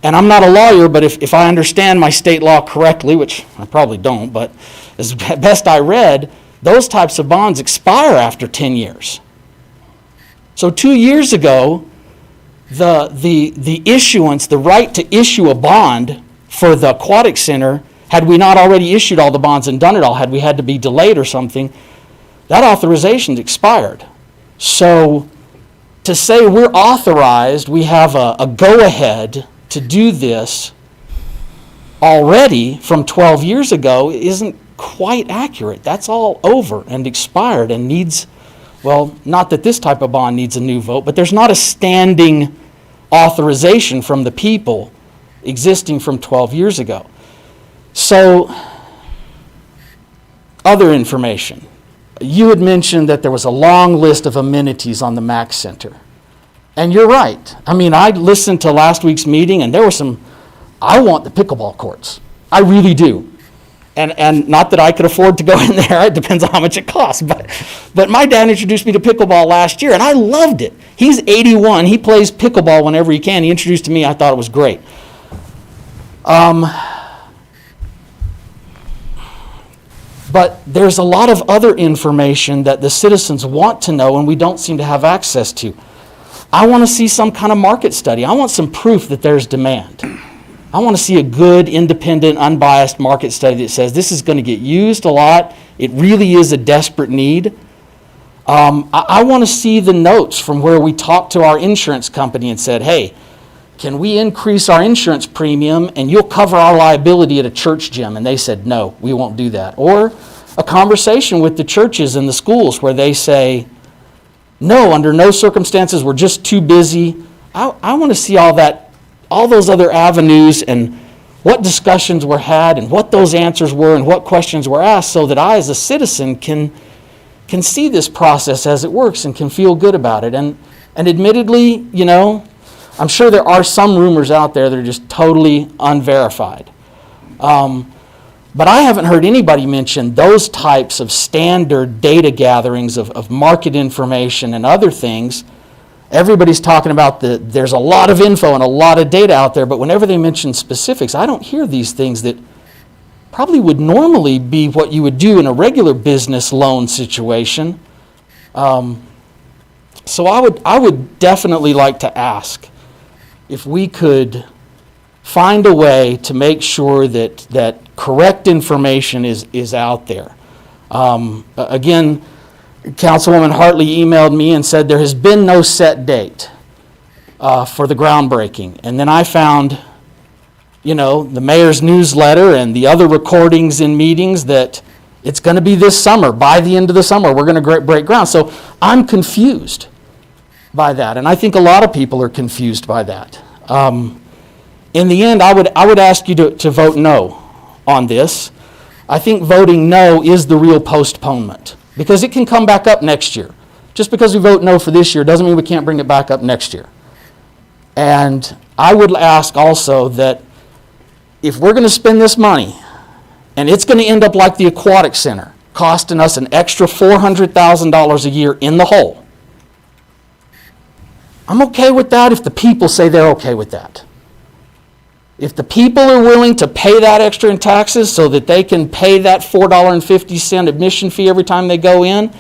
And I'm not a lawyer, but if I understand my state law correctly, which I probably don't, but as best I read, those types of bonds expire after 10 years. So 2 years ago, the issuance, the right to issue a bond for the aquatic center, had we not already issued all the bonds and done it all, had we had to be delayed or something, that authorization's expired. So to say we're authorized, we have a go-ahead to do this already from 12 years ago isn't quite accurate. That's all over and expired and needs, well, not that this type of bond needs a new vote, but there's not a standing authorization from the people existing from 12 years ago. So, other information. You had mentioned that there was a long list of amenities on the Mac Center. And you're right. I mean, I listened to last week's meeting, and there were some, I want the pickleball courts. I really do. And not that I could afford to go in there, it depends on how much it costs. But my dad introduced me to pickleball last year, and I loved it. He's 81, he plays pickleball whenever he can. He introduced it to me, I thought it was great. But there's a lot of other information that the citizens want to know and we don't seem to have access to. I want to see some kind of market study. I want some proof that there's demand. I want to see a good, independent, unbiased market study that says this is going to get used a lot. It really is a desperate need. I want to see the notes from where we talked to our insurance company and said, hey, can we increase our insurance premium and you'll cover our liability at a church gym? And they said, no, we won't do that. Or a conversation with the churches and the schools where they say, no, under no circumstances, we're just too busy. I want to see all that, all those other avenues and what discussions were had and what those answers were and what questions were asked so that I as a citizen can see this process as it works and can feel good about it. And admittedly, you know, I'm sure there are some rumors out there that are just totally unverified. But I haven't heard anybody mention those types of standard data gatherings of market information and other things. Everybody's talking about there's a lot of info and a lot of data out there, but whenever they mention specifics, I don't hear these things that probably would normally be what you would do in a regular business loan situation. So I would definitely like to ask if we could find a way to make sure that correct information is out there. Again, Councilwoman Hartley emailed me and said there has been no set date for the groundbreaking. And then I found, you know, the mayor's newsletter and the other recordings in meetings that it's going to be this summer. By the end of the summer, we're going to break ground. So I'm confused by that, and I think a lot of people are confused by that. In the end, I would ask you to vote no on this. I think voting no is the real postponement, because it can come back up next year. Just because we vote no for this year doesn't mean we can't bring it back up next year. And I would ask also that if we're going to spend this money, and it's going to end up like the Aquatic Center, costing us an extra $400,000 a year in the hole, I'm okay with that if the people say they're okay with that. If the people are willing to pay that extra in taxes so that they can pay that $4.50 admission fee every time they go in,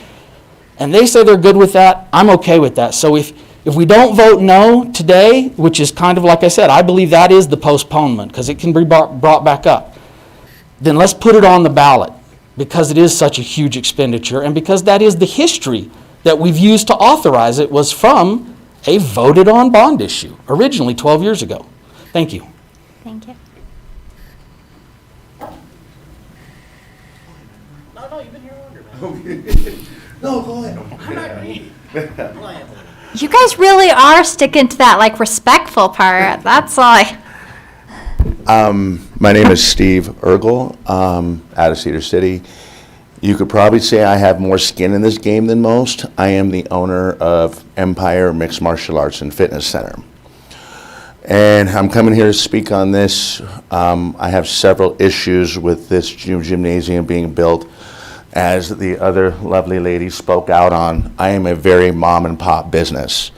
and they say they're good with that, I'm okay with that. So if we don't vote no today, which is kind of like I said, I believe that is the postponement because it can be brought back up, then let's put it on the ballot because it is such a huge expenditure and because that is the history that we've used to authorize it was from a voted on bond issue originally 12 years ago. Thank you. Thank you. No, you've been here longer, man. No, go ahead. I'm not greedy. You guys really are sticking to that like respectful part. That's like. My name is Steve Ergel, out of Cedar City. You could probably say I have more skin in this game than most. I am the owner of Empire Mixed Martial Arts and Fitness Center. And I'm coming here to speak on this. I have several issues with this gymnasium being built. As the other lovely lady spoke out on, I am a very mom and pop business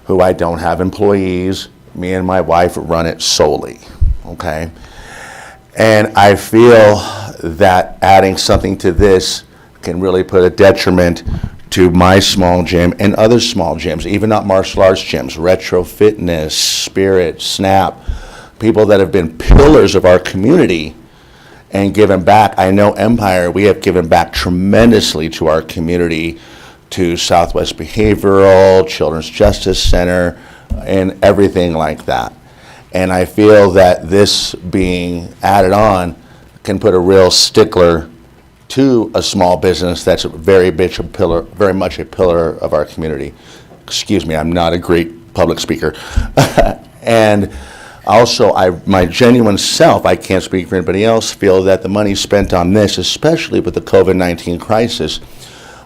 who I don't have employees. Me and my wife run it solely, okay? And I feel that adding something to this can really put a detriment to my small gym and other small gyms, even not martial arts gyms, Retro Fitness, Spirit, Snap, people that have been pillars of our community and given back. I know Empire, we have given back tremendously to our community, to Southwest Behavioral, Children's Justice Center, and everything like that. And I feel that this being added on can put a real stickler to a small business that's very much a pillar of our community. Excuse me, I'm not a great public speaker. And also, my genuine self, I can't speak for anybody else, feel that the money spent on this, especially with the COVID-19 crisis,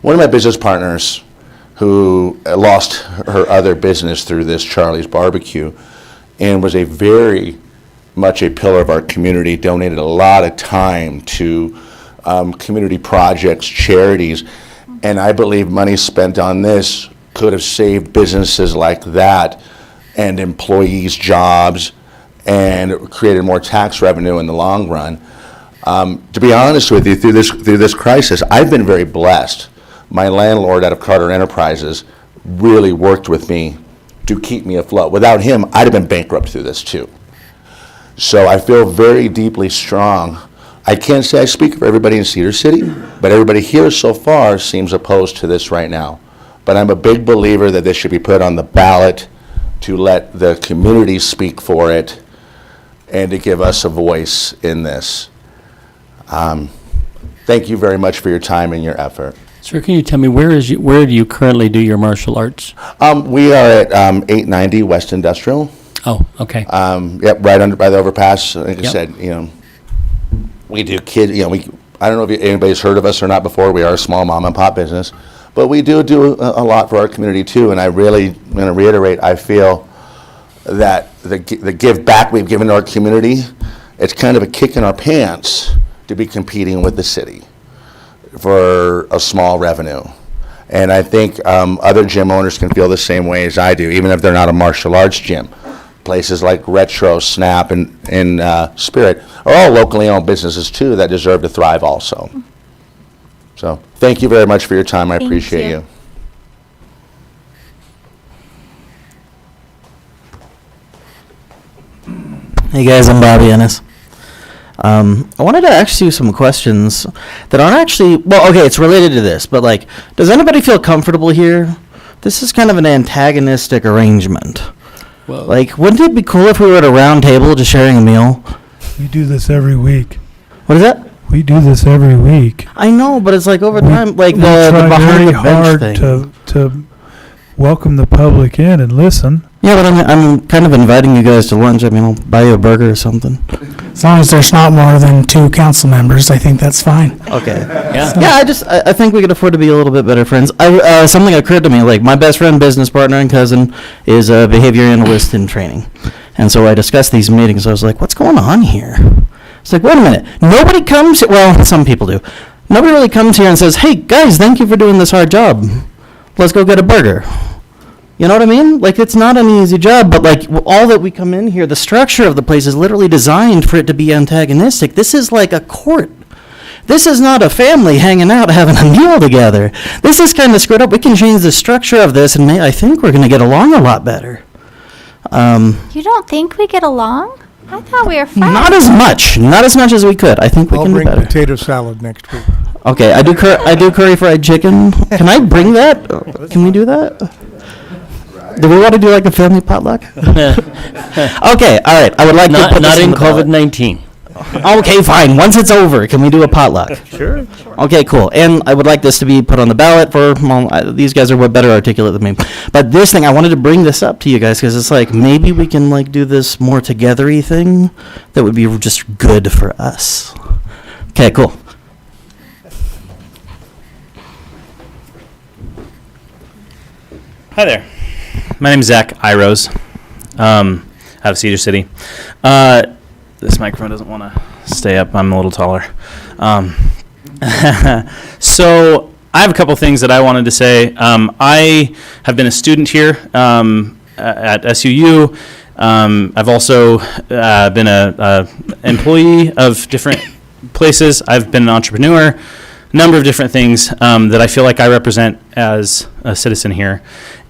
one of my business partners who lost her other business through this Charlie's Barbecue and was a very much a pillar of our community, donated a lot of time to community projects, charities, and I believe money spent on this could have saved businesses like that and employees' jobs and created more tax revenue in the long run. To be honest with you, through this crisis, I've been very blessed. My landlord out of Carter Enterprises really worked with me to keep me afloat. Without him, I'd have been bankrupt through this too. So I feel very deeply strong. I can't say I speak for everybody in Cedar City, but everybody here so far seems opposed to this right now. But I'm a big believer that this should be put on the ballot to let the community speak for it and to give us a voice in this. Thank you very much for your time and your effort. Sir, can you tell me where do you currently do your martial arts? We are at 890 West Industrial. Oh, okay. Yep, right under by the overpass. Like I Yep. said, we do I don't know if anybody's heard of us or not before. We are a small mom and pop business, but we do a lot for our community too. And I really want to reiterate, I feel that the give back we've given to our community, it's kind of a kick in our pants to be competing with the city for a small revenue. And I think other gym owners can feel the same way as I do, even if they're not a martial arts gym. Places like Retro, Snap, and Spirit are all locally owned businesses too that deserve to thrive also. So thank you very much for your time. I appreciate you. Hey guys, I'm Bobby Ennis. I wanted to ask you some questions that aren't actually, well, okay, it's related to this, but like, does anybody feel comfortable here? This is kind of an antagonistic arrangement. Well, like, wouldn't it be cool if we were at a round table just sharing a meal? We do this every week. What is that? We do this every week. I know, but it's like over time, like we the try behind very the bench hard thing. to welcome the public in and listen. Yeah, but I'm kind of inviting you guys to lunch. I mean, I'll buy you a burger or something. As long as there's not more than 2 council members, I think that's fine. Okay. Yeah. Yeah, I think we could afford to be a little bit better friends. Something occurred to me, like my best friend, business partner, and cousin is a behavior analyst in training. And so I discussed these meetings. I was like, what's going on here? It's like, wait a minute. Nobody comes, well, some people do. Nobody really comes here and says, hey, guys, thank you for doing this hard job. Let's go get a burger. You know what I mean? Like, it's not an easy job, but like all that we come in here, the structure of the place is literally designed for it to be antagonistic. This is like a court. This is not a family hanging out having a meal together. This is kind of screwed up. We can change the structure of this, and I think we're going to get along a lot better. You don't think we get along? I thought we were friends. Not as much as we could. I think we I'll can do bring better. potato salad next week. Okay, I do curry fried chicken. Can I bring that? Can we do that? Do we want to do like a family potluck? Okay, all right. I would like to put not this in the ballot. COVID-19. Okay, fine. Once it's over, can we do a potluck? Sure. Okay, cool. And I would like this to be put on the ballot for, well, these guys are better articulate than me. But this thing, I wanted to bring this up to you guys because it's like maybe we can like do this more together-y thing that would be just good for us. Okay, cool. Hi there. My name is Zach Irose, out of Cedar City. This microphone doesn't want to stay up. I'm a little taller. So I have a couple things that I wanted to say. I have been a student here at SUU. I've also been an employee of different places. I've been an entrepreneur, a number of different things that I feel like I represent as a citizen here.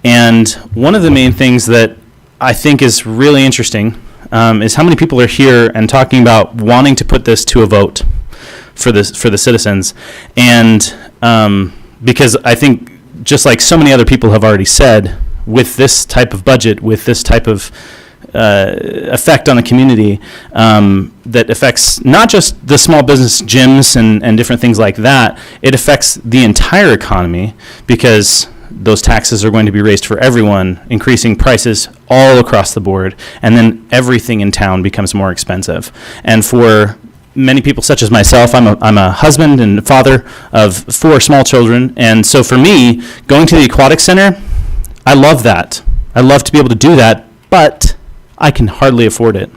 And one of the main things that I think is really interesting is how many people are here and talking about wanting to put this to a vote for the citizens. And because I think, just like so many other people have already said, with this type of budget, with this type of effect on the community that affects not just the small business gyms and different things like that. It affects the entire economy because those taxes are going to be raised for everyone, increasing prices all across the board, and then everything in town becomes more expensive. And for many people such as myself, I'm a husband and father of 4 small children, and so for me, going to the aquatic center, I love that. I love to be able to do that, but I can hardly afford it.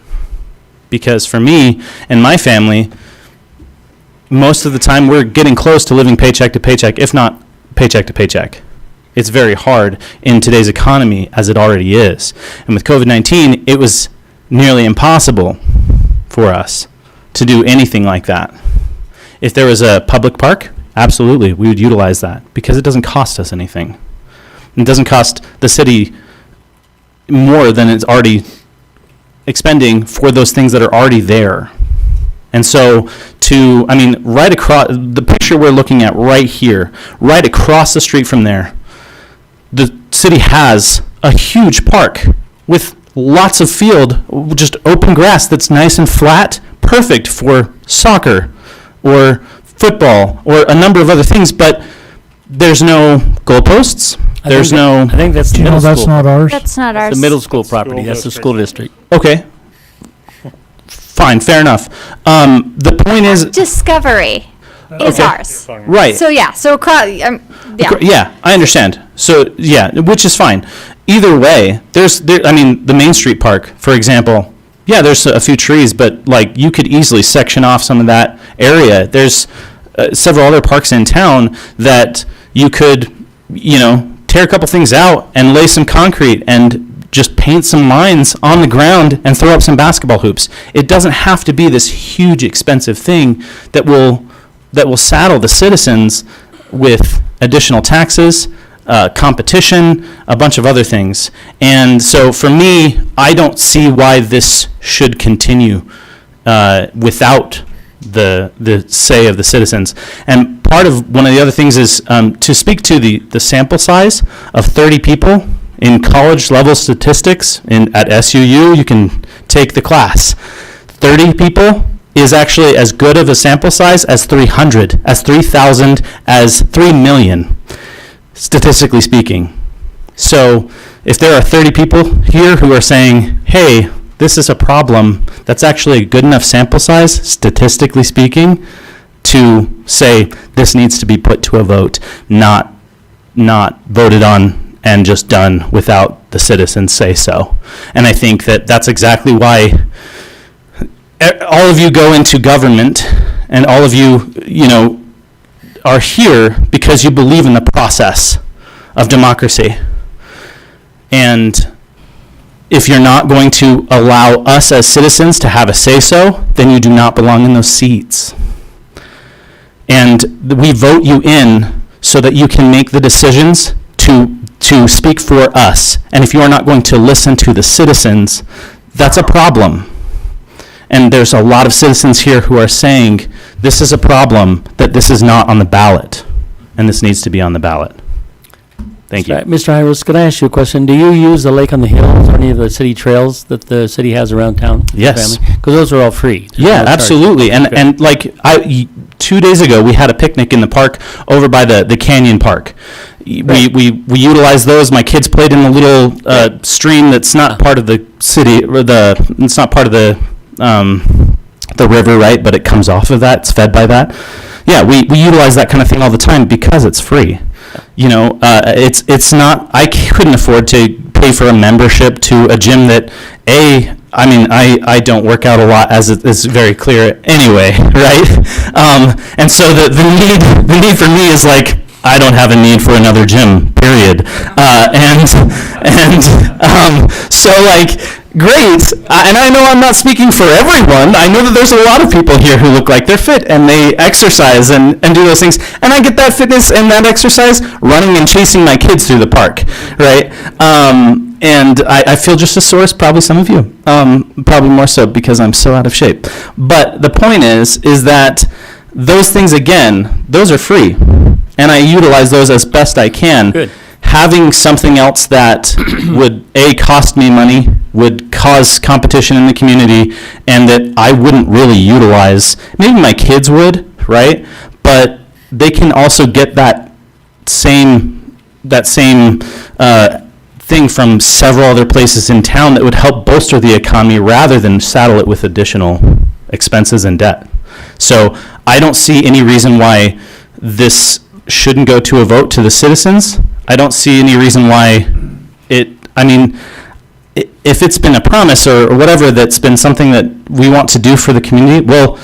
Because for me and my family, most of the time we're getting close to living paycheck to paycheck, if not paycheck to paycheck. It's very hard in today's economy as it already is. And with COVID-19, it was nearly impossible for us to do anything like that. If there was a public park, absolutely, we would utilize that because it doesn't cost us anything. It doesn't cost the city more than it's already expending for those things that are already there. And so right across, the picture we're looking at right here, right across the street from there, the city has a huge park with lots of field, just open grass that's nice and flat, perfect for soccer or football or a number of other things, but there's no goalposts. I think that's the No, middle that's school. not ours. That's not ours. The middle school property, that's the school district. Okay. Fine, fair enough. The point is, Discovery is Okay. ours. right. So yeah, so Yeah, I understand. So, yeah, which is fine. Either way, the Main Street Park, for example, yeah, there's a few trees, but like you could easily section off some of that area. There's several other parks in town that you could, tear a couple things out and lay some concrete and just paint some lines on the ground and throw up some basketball hoops. It doesn't have to be this huge expensive thing that will saddle the citizens with additional taxes, competition, a bunch of other things. And so for me, I don't see why this should continue without the say of the citizens. And one of the other things is to speak to the sample size of 30 people in college level statistics at SUU. You can take the class. 30 people is actually as good of a sample size as 300, as 3,000, as 3 million, statistically speaking. So if there are 30 people here who are saying, hey, this is a problem, that's actually a good enough sample size, statistically speaking, to say this needs to be put to a vote, not voted on and just done without the citizens say so. And I think that's exactly why all of you go into government, and all of you, are here because you believe in the process of democracy. And if you're not going to allow us as citizens to have a say-so, then you do not belong in those seats. And we vote you in so that you can make the decisions to speak for us. And if you are not going to listen to the citizens, that's a problem. And there's a lot of citizens here who are saying this is a problem, that this is not on the ballot, and this needs to be on the ballot. Thank you. Mr. Hyros, could I ask you a question? Do you use the Lake on the Hills or any of the city trails that the city has around town? Yes. Because those are all free. There's Yeah, no charge. absolutely. And Okay. and like 2 days ago, we had a picnic in the park over by the Canyon Park. We utilized those. My kids played in the little stream that's not part of the city, or it's not part of the river, right? But it comes off of that. It's fed by that. Yeah, we utilize that kind of thing all the time because it's free. It's not. I couldn't afford to pay for a membership to a gym that I don't work out a lot, as it is very clear anyway, right? And so the need for me is like, I don't have a need for another gym, period. So like, great. And I know I'm not speaking for everyone. I know that there's a lot of people here who look like they're fit and they exercise and do those things. And I get that fitness and that exercise running and chasing my kids through the park, right? And I feel just as sore as probably some of you, probably more so because I'm so out of shape. But the point is that those things, again, those are free. And I utilize those as best I can. Good. having something else that would, A, cost me money, would cause competition in the community, and that I wouldn't really utilize. Maybe my kids would, right? But they can also get that same thing from several other places in town that would help bolster the economy rather than saddle it with additional expenses and debt. So I don't see any reason why this shouldn't go to a vote to the citizens. I don't see any reason why if it's been a promise or whatever that's been something that we want to do for the community, well,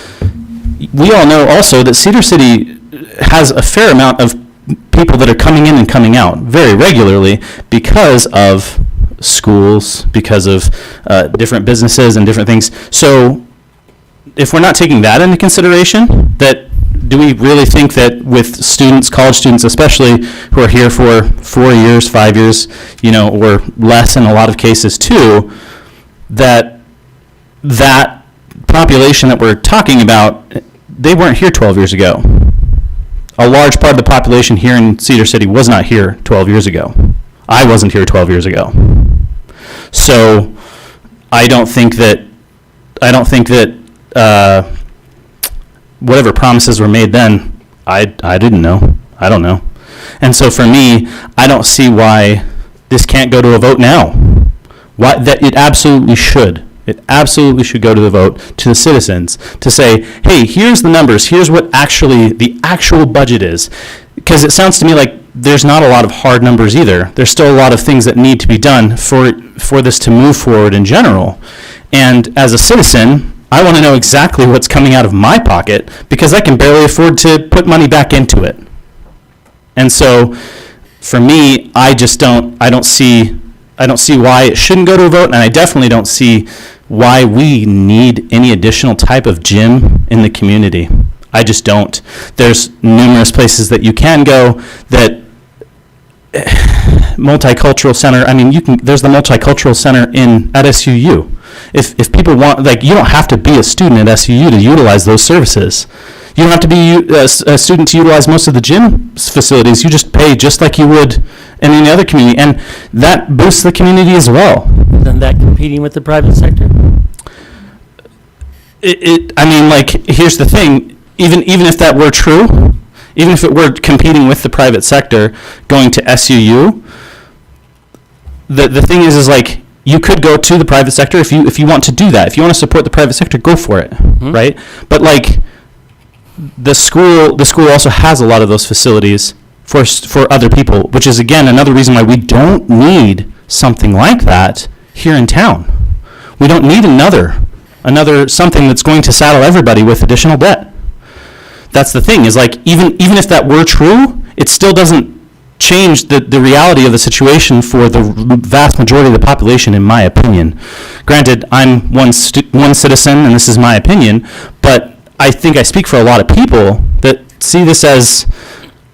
we all know also that Cedar City has a fair amount of people that are coming in and coming out very regularly because of schools, because of different businesses and different things. So if we're not taking that into consideration, do we really think that with students, college students especially, who are here for 4 years, 5 years, or less in a lot of cases too, that population that we're talking about, they weren't here 12 years ago. A large part of the population here in Cedar City was not here 12 years ago. I wasn't here 12 years ago. So I don't think that whatever promises were made then, I didn't know. I don't know. And so for me, I don't see why this can't go to a vote now. Why that it absolutely should. It absolutely should go to the vote to the citizens to say, hey, here's the numbers. Here's what actually the actual budget is. Because it sounds to me like there's not a lot of hard numbers either. There's still a lot of things that need to be done for this to move forward in general. And as a citizen, I want to know exactly what's coming out of my pocket because I can barely afford to put money back into it. And so for me, I don't see why it shouldn't go to a vote, and I definitely don't see why we need any additional type of gym in the community. I just don't. There's numerous places that you can go that multicultural center. I mean, there's the multicultural center at SUU. If people want, you don't have to be a student at SUU to utilize those services. You don't have to be a student to utilize most of the gym facilities. You just pay just like you would in any other community, and that boosts the community as well. Isn't that competing with the private sector? Here's the thing. Even if that were true, even if it were competing with the private sector going to SUU, the thing is you could go to the private sector if you want to do that. If you want to support the private sector, go for it, right? But the school also has a lot of those facilities for other people, which is again another reason why we don't need something like that here in town. We don't need another something that's going to saddle everybody with additional debt. That's the thing, is even if that were true, it still doesn't change the reality of the situation for the vast majority of the population, in my opinion. Granted, I'm one citizen, and this is my opinion, but I think I speak for a lot of people that see this as,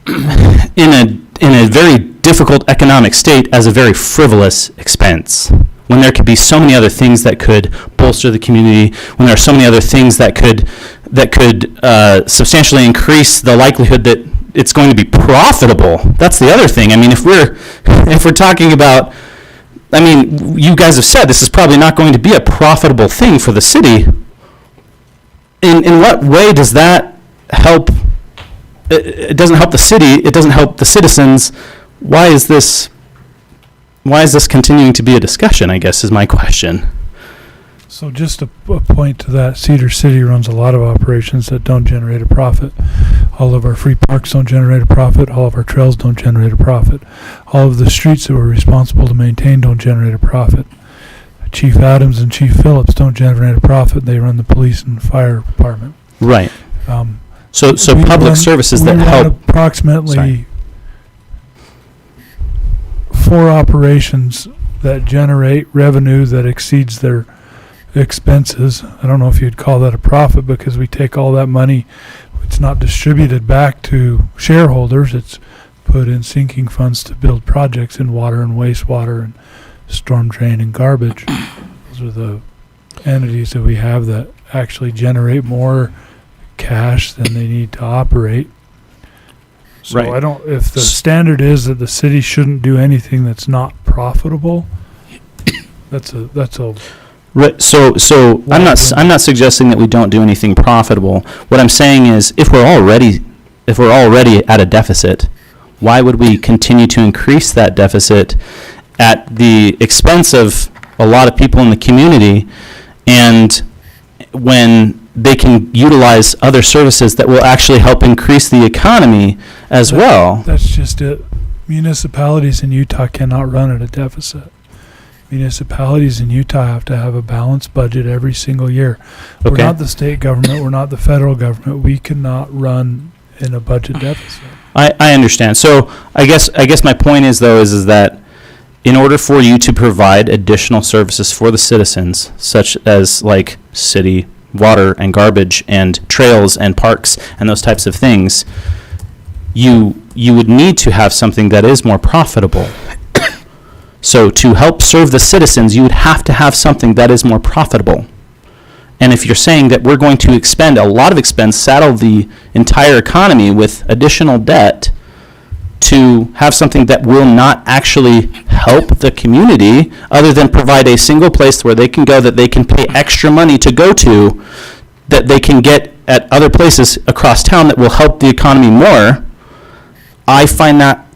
in a very difficult economic state, as a very frivolous expense, when there could be so many other things that could bolster the community, when there are so many other things that could substantially increase the likelihood that it's going to be profitable. That's the other thing. I mean, if we're talking about, you guys have said this is probably not going to be a profitable thing for the city. In what way does that help? It doesn't help the city. It doesn't help the citizens. Why is this continuing to be a discussion, I guess, is my question. So just a point to that, Cedar City runs a lot of operations that don't generate a profit. All of our free parks don't generate a profit. All of our trails don't generate a profit. All of the streets that we're responsible to maintain don't generate a profit. Chief Adams and Chief Phillips don't generate a profit. They run the police and fire department. Right. So public services that help. Approximately 4 operations that generate revenue that exceeds their expenses. I don't know if you'd call that a profit, because we take all that money, it's not distributed back to shareholders, it's put in sinking funds to build projects in water and wastewater and storm drain and garbage. Those are the entities that we have that actually generate more cash than they need to operate. So Right. I don't, if the standard is that the city shouldn't do anything that's not profitable, that's a, Right, so I'm not suggesting that we don't do anything profitable. What I'm saying is, if we're already at a deficit, why would we continue to increase that deficit at the expense of a lot of people in the community, and when they can utilize other services that will actually help increase the economy as well? that's just it. Municipalities in Utah cannot run at a deficit. Municipalities in Utah have to have a balanced budget every single year. We're Okay. not the state government, we're not the federal government. We cannot run in a budget deficit. I understand. So I guess my point is that in order for you to provide additional services for the citizens, such as like city water and garbage and trails and parks and those types of things, you would need to have something that is more profitable. So to help serve the citizens, you would have to have something that is more profitable. And if you're saying that we're going to expend a lot of expense, saddle the entire economy with additional debt to have something that will not actually help the community, other than provide a single place where they can go, that they can pay extra money to go to, that they can get at other places across town that will help the economy more, I find that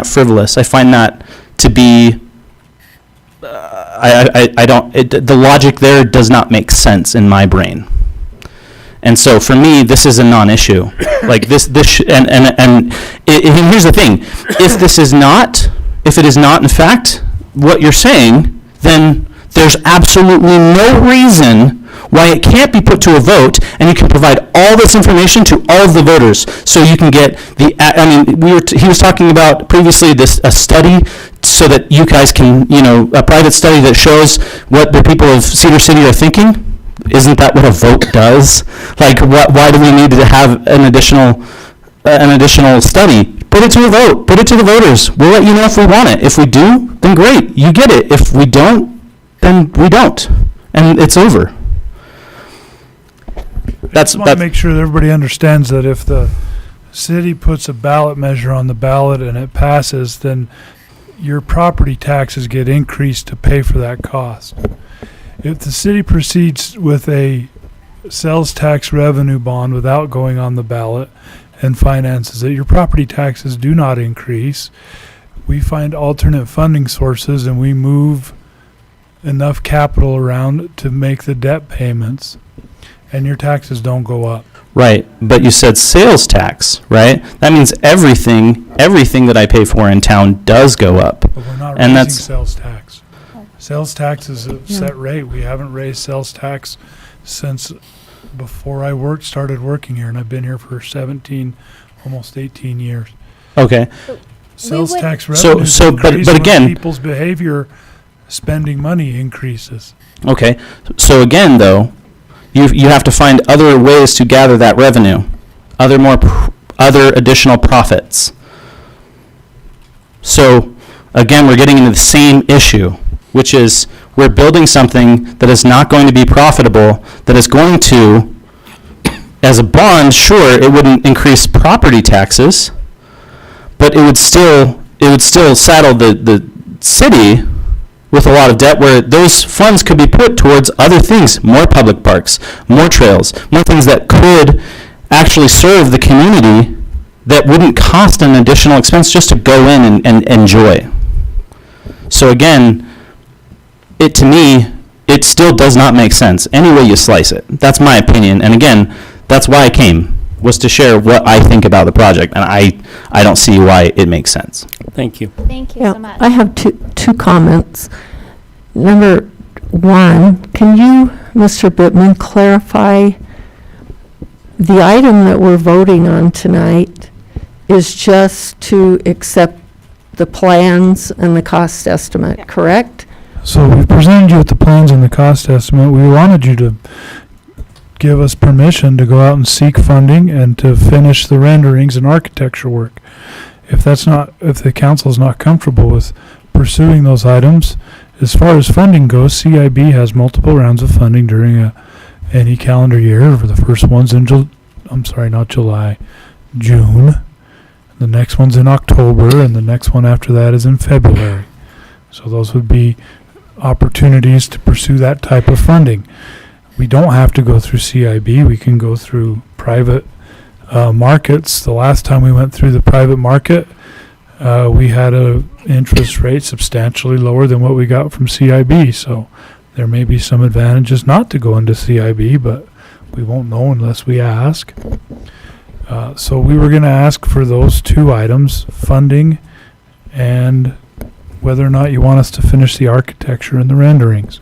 frivolous. I find that to be the logic there does not make sense in my brain. And so for me, this is a non-issue. Like and here's the thing: if it is not in fact what you're saying, then there's absolutely no reason why it can't be put to a vote, and you can provide all this information to all of the voters, so you can get the. He was talking about previously a study, so that you guys can, a private study that shows what the people of Cedar City are thinking. Isn't that what a vote does? Like, why do we need to have an additional study? Put it to a vote. Put it to the voters. We'll let you know if we want it. If we do, then great, you get it. If we don't, then we don't, and it's over. I want to make sure that everybody understands that if the city puts a ballot measure on the ballot and it passes, then your property taxes get increased to pay for that cost. If the city proceeds with a sales tax revenue bond without going on the ballot and finances it, your property taxes do not increase. We find alternate funding sources and we move enough capital around to make the debt payments, and your taxes don't go up. Right, but you said sales tax, right? That means everything that I pay for in town does go up. But we're not And raising that's sales tax. Sales tax is a set rate. We haven't raised sales tax since before I started working here, and I've been here for 17, almost 18 years. okay. Sales tax So- revenues so, but increase when again- people's behavior, spending money increases. Okay, so again, though, you have to find other ways to gather that revenue, other additional profits. So again, we're getting into the same issue, which is we're building something that is not going to be profitable, that is going to, as a bond, sure, it wouldn't increase property taxes, but it would still saddle the city with a lot of debt, where those funds could be put towards other things, more public parks, more trails, more things that could actually serve the community, that wouldn't cost an additional expense just to go in and enjoy. So again, to me, it still does not make sense, any way you slice it. That's my opinion, and again, that's why I came, was to share what I think about the project, and I don't see why it makes sense. Thank you. Thank you Yeah, so much. I have two comments. Number one, can you, Mr. Bittman, clarify the item that we're voting on tonight is just to accept the plans and the cost estimate, correct? So we presented you with the plans and the cost estimate. We wanted you to give us permission to go out and seek funding and to finish the renderings and architecture work. If the council is not comfortable with pursuing those items, as far as funding goes, CIB has multiple rounds of funding during any calendar year. For the first one's in June. The next one's in October, and the next one after that is in February. So those would be opportunities to pursue that type of funding. We don't have to go through CIB. We can go through private markets. The last time we went through the private market, we had a interest rate substantially lower than what we got from CIB. So there may be some advantages not to go into CIB, but we won't know unless we ask. So we were going to ask for those two items, funding and whether or not you want us to finish the architecture and the renderings.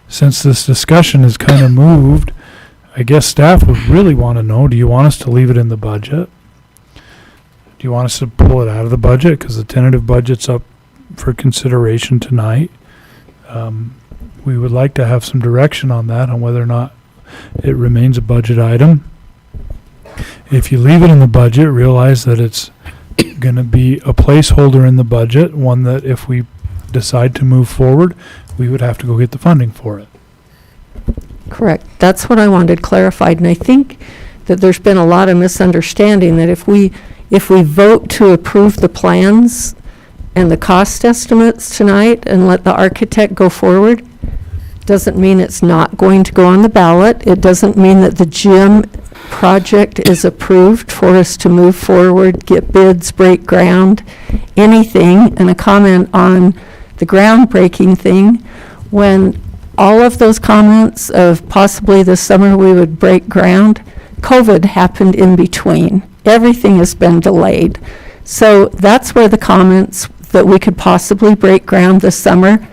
Since this discussion has kind of moved, I guess staff would really want to know, do you want us to leave it in the budget? Do you want us to pull it out of the budget? Because the tentative budget's up for consideration tonight. We would like to have some direction on that, on whether or not it remains a budget item. If you leave it in the budget, realize that it's going to be a placeholder in the budget, one that if we decide to move forward, we would have to go get the funding for it. Correct. That's what I wanted clarified, and I think that there's been a lot of misunderstanding that if we vote to approve the plans and the cost estimates tonight and let the architect go forward, doesn't mean it's not going to go on the ballot. It doesn't mean that the gym project is approved for us to move forward, get bids, break ground, anything. And a comment on the groundbreaking thing, when all of those comments of possibly this summer we would break ground, COVID happened in between. Everything has been delayed. So that's where the comments that we could possibly break ground this summer.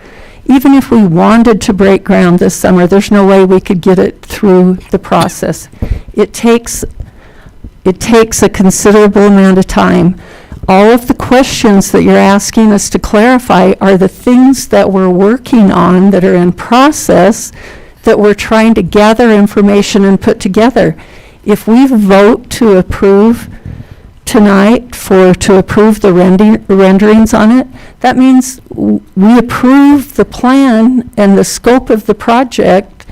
Even if we wanted to break ground this summer, there's no way we could get it through the process. It takes a considerable amount of time. All of the questions that you're asking us to clarify are the things that we're working on that are in process, that we're trying to gather information and put together. If we vote to approve tonight to approve the renderings on it, that means we approve the plan and the scope of the project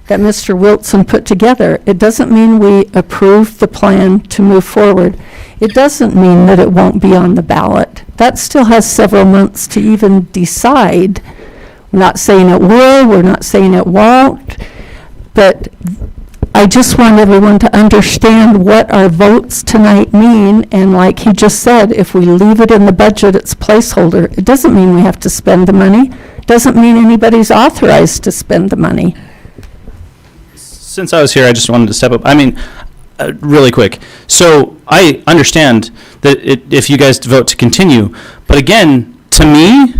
that Mr. Wilson put together. It doesn't mean we approve the plan to move forward. It doesn't mean that it won't be on the ballot. That still has several months to even decide. We're not saying it will, we're not saying it won't, but I just want everyone to understand what our votes tonight mean, and like he just said, if we leave it in the budget, it's placeholder. It doesn't mean we have to spend the money. It doesn't mean anybody's authorized to spend the money. Since I was here, I just wanted to step up. I mean, really quick. So I understand that if you guys vote to continue, but again, to me,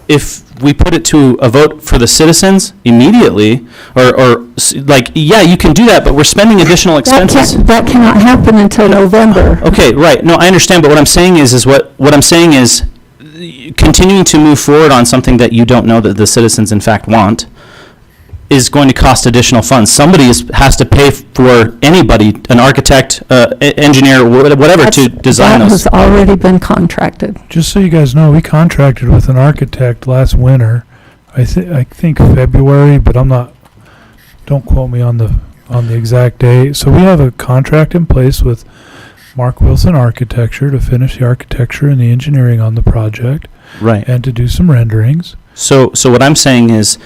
if we put it to a vote for the citizens immediately, or like, yeah, you can do that, but we're spending additional expenses. That cannot happen until November. Okay, right. No, I understand, but what I'm saying is what I'm saying is continuing to move forward on something that you don't know that the citizens in fact want is going to cost additional funds. Somebody has to pay for anybody, an architect, engineer, whatever, to design That those. has already been contracted. Just so you guys know, we contracted with an architect last winter. I think February, but don't quote me on the exact date. So we have a contract in place with Mark Wilson Architecture to finish the architecture and the engineering on the project. Right. And to do some renderings. So what I'm saying is,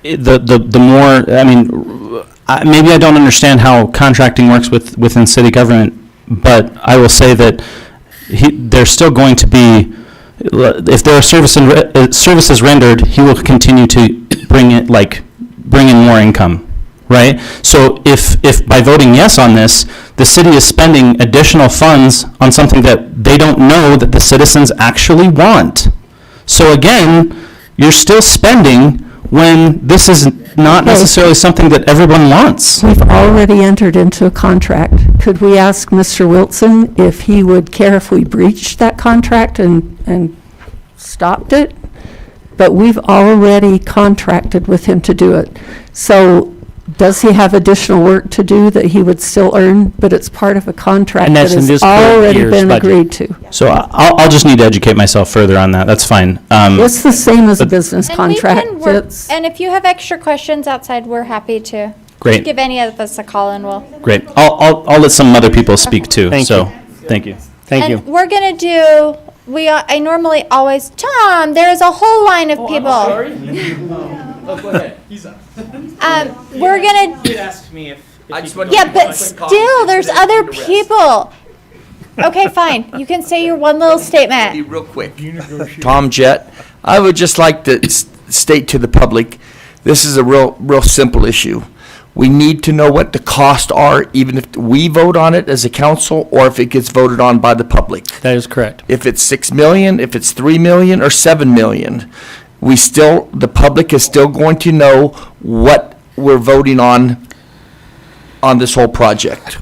the more, I mean, maybe I don't understand how contracting works within city government, but I will say that there's still going to be, if there are services rendered, he will continue to bring in more income, right? So if by voting yes on this, the city is spending additional funds on something that they don't know that the citizens actually want. So again, you're still spending when this is not necessarily something that everyone wants. We've already entered into a contract. Could we ask Mr. Wilson if he would care if we breached that contract and stopped it? But we've already contracted with him to do it. So does he have additional work to do that he would still earn? But it's part of a contract And that that's in has this current already year's been budget. agreed to. So I'll just need to educate myself further on that. That's fine. It's the same as a business And we contract. can work, It's- and if you have extra questions outside, we're happy to Great. Give any of us a call and we'll. Great. I'll let some other people speak too. Thank so, you. thank you. Thank And you. we're gonna do, I normally always, Tom, there's a whole line of people. Oh, go ahead. He's up. We're gonna, He asked me if yeah, but still, there's other people. Okay, fine. You can say your one little Be statement. real quick. Tom Jett, I would just like to state to the public, this is a real simple issue. We need to know what the costs are, even if we vote on it as a council, or if it gets voted on by the public. That is correct. If it's 6 million, if it's 3 million, or 7 million, the public is still going to know what we're voting on this whole project.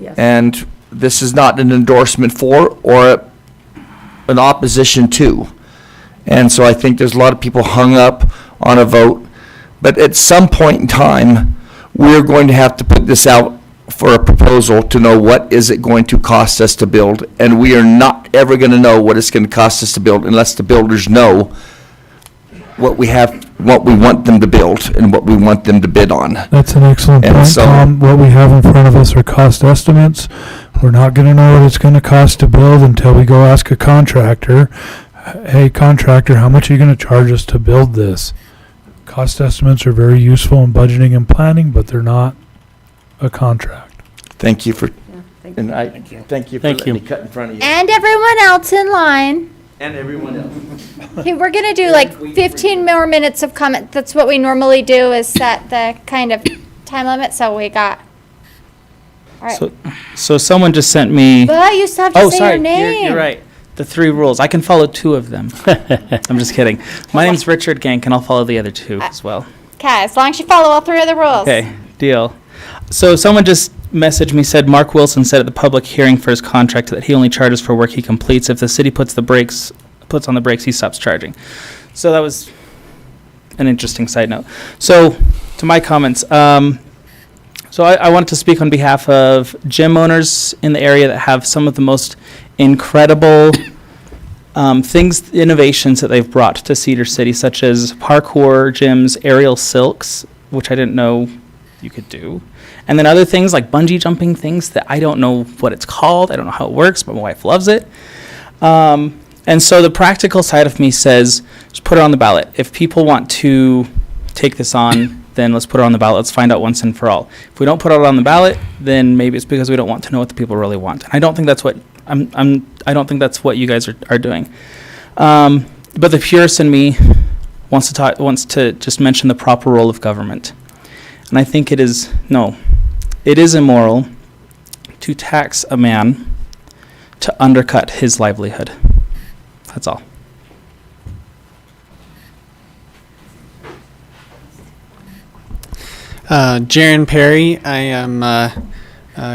Yes. And this is not an endorsement for or an opposition to. And so I think there's a lot of people hung up on a vote. But at some point in time, we're going to have to put this out for a proposal to know what is it going to cost us to build. And we are not ever going to know what it's going to cost us to build unless the builders know what we have, what we want them to build and what we want them to bid on. That's an excellent And point, so- Tom. What we have in front of us are cost estimates. We're not going to know what it's going to cost to build until we go ask a contractor, hey, contractor, how much are you going to charge us to build this? Cost estimates are very useful in budgeting and planning, but they're not a contract. Thank you for, thank and I, thank you for Thank letting you. me cut in front of you. And everyone else in line. And everyone else. Okay, we're gonna do like 15 more minutes of comment. That's what we normally do, is set the kind of time limit, so we got. All right. So someone just sent me. But you still have to Oh, say sorry. your name. You're right. The 3 rules. I can follow 2 of them. I'm just kidding. My name's Richard Gank, and I'll follow the other 2 as well. Okay, as long as you follow all 3 of the rules. Okay, deal. So someone just messaged me, said Mark Wilson said at the public hearing for his contract that he only charges for work he completes. If the city puts on the brakes, he stops charging. So that was an interesting side note. So to my comments, so I wanted to speak on behalf of gym owners in the area that have some of the most incredible innovations that they've brought to Cedar City, such as parkour gyms, aerial silks, which I didn't know you could do. And then other things like bungee jumping things that I don't know what it's called. I don't know how it works, but my wife loves it. And so the practical side of me says, just put it on the ballot. If people want to take this on, then let's put it on the ballot. Let's find out once and for all. If we don't put it on the ballot, then maybe it's because we don't want to know what the people really want. And I don't think that's what I don't think that's what you guys are doing. But the purist in me wants to just mention the proper role of government. And I think it is immoral to tax a man to undercut his livelihood. That's all. Jaron Perry. I am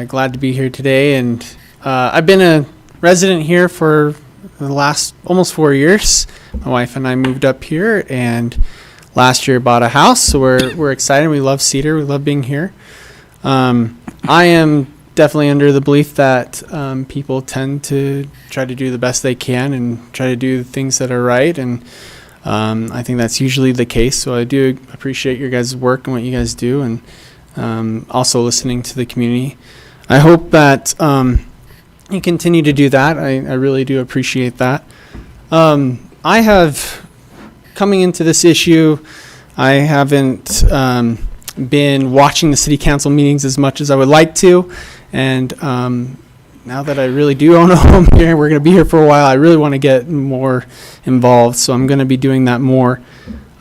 glad to be here today, and I've been a resident here for the last almost 4 years. My wife and I moved up here, and last year bought a house, so we're excited. We love Cedar. We love being here. I am definitely under the belief that people tend to try to do the best they can and try to do things that are right, and I think that's usually the case. So I do appreciate your guys' work and what you guys do, and also listening to the community. I hope that you continue to do that. I really do appreciate that. I have, coming into this issue, I haven't been watching the city council meetings as much as I would like to, and now that I really do own a home here, we're going to be here for a while, I really want to get more involved, so I'm going to be doing that more.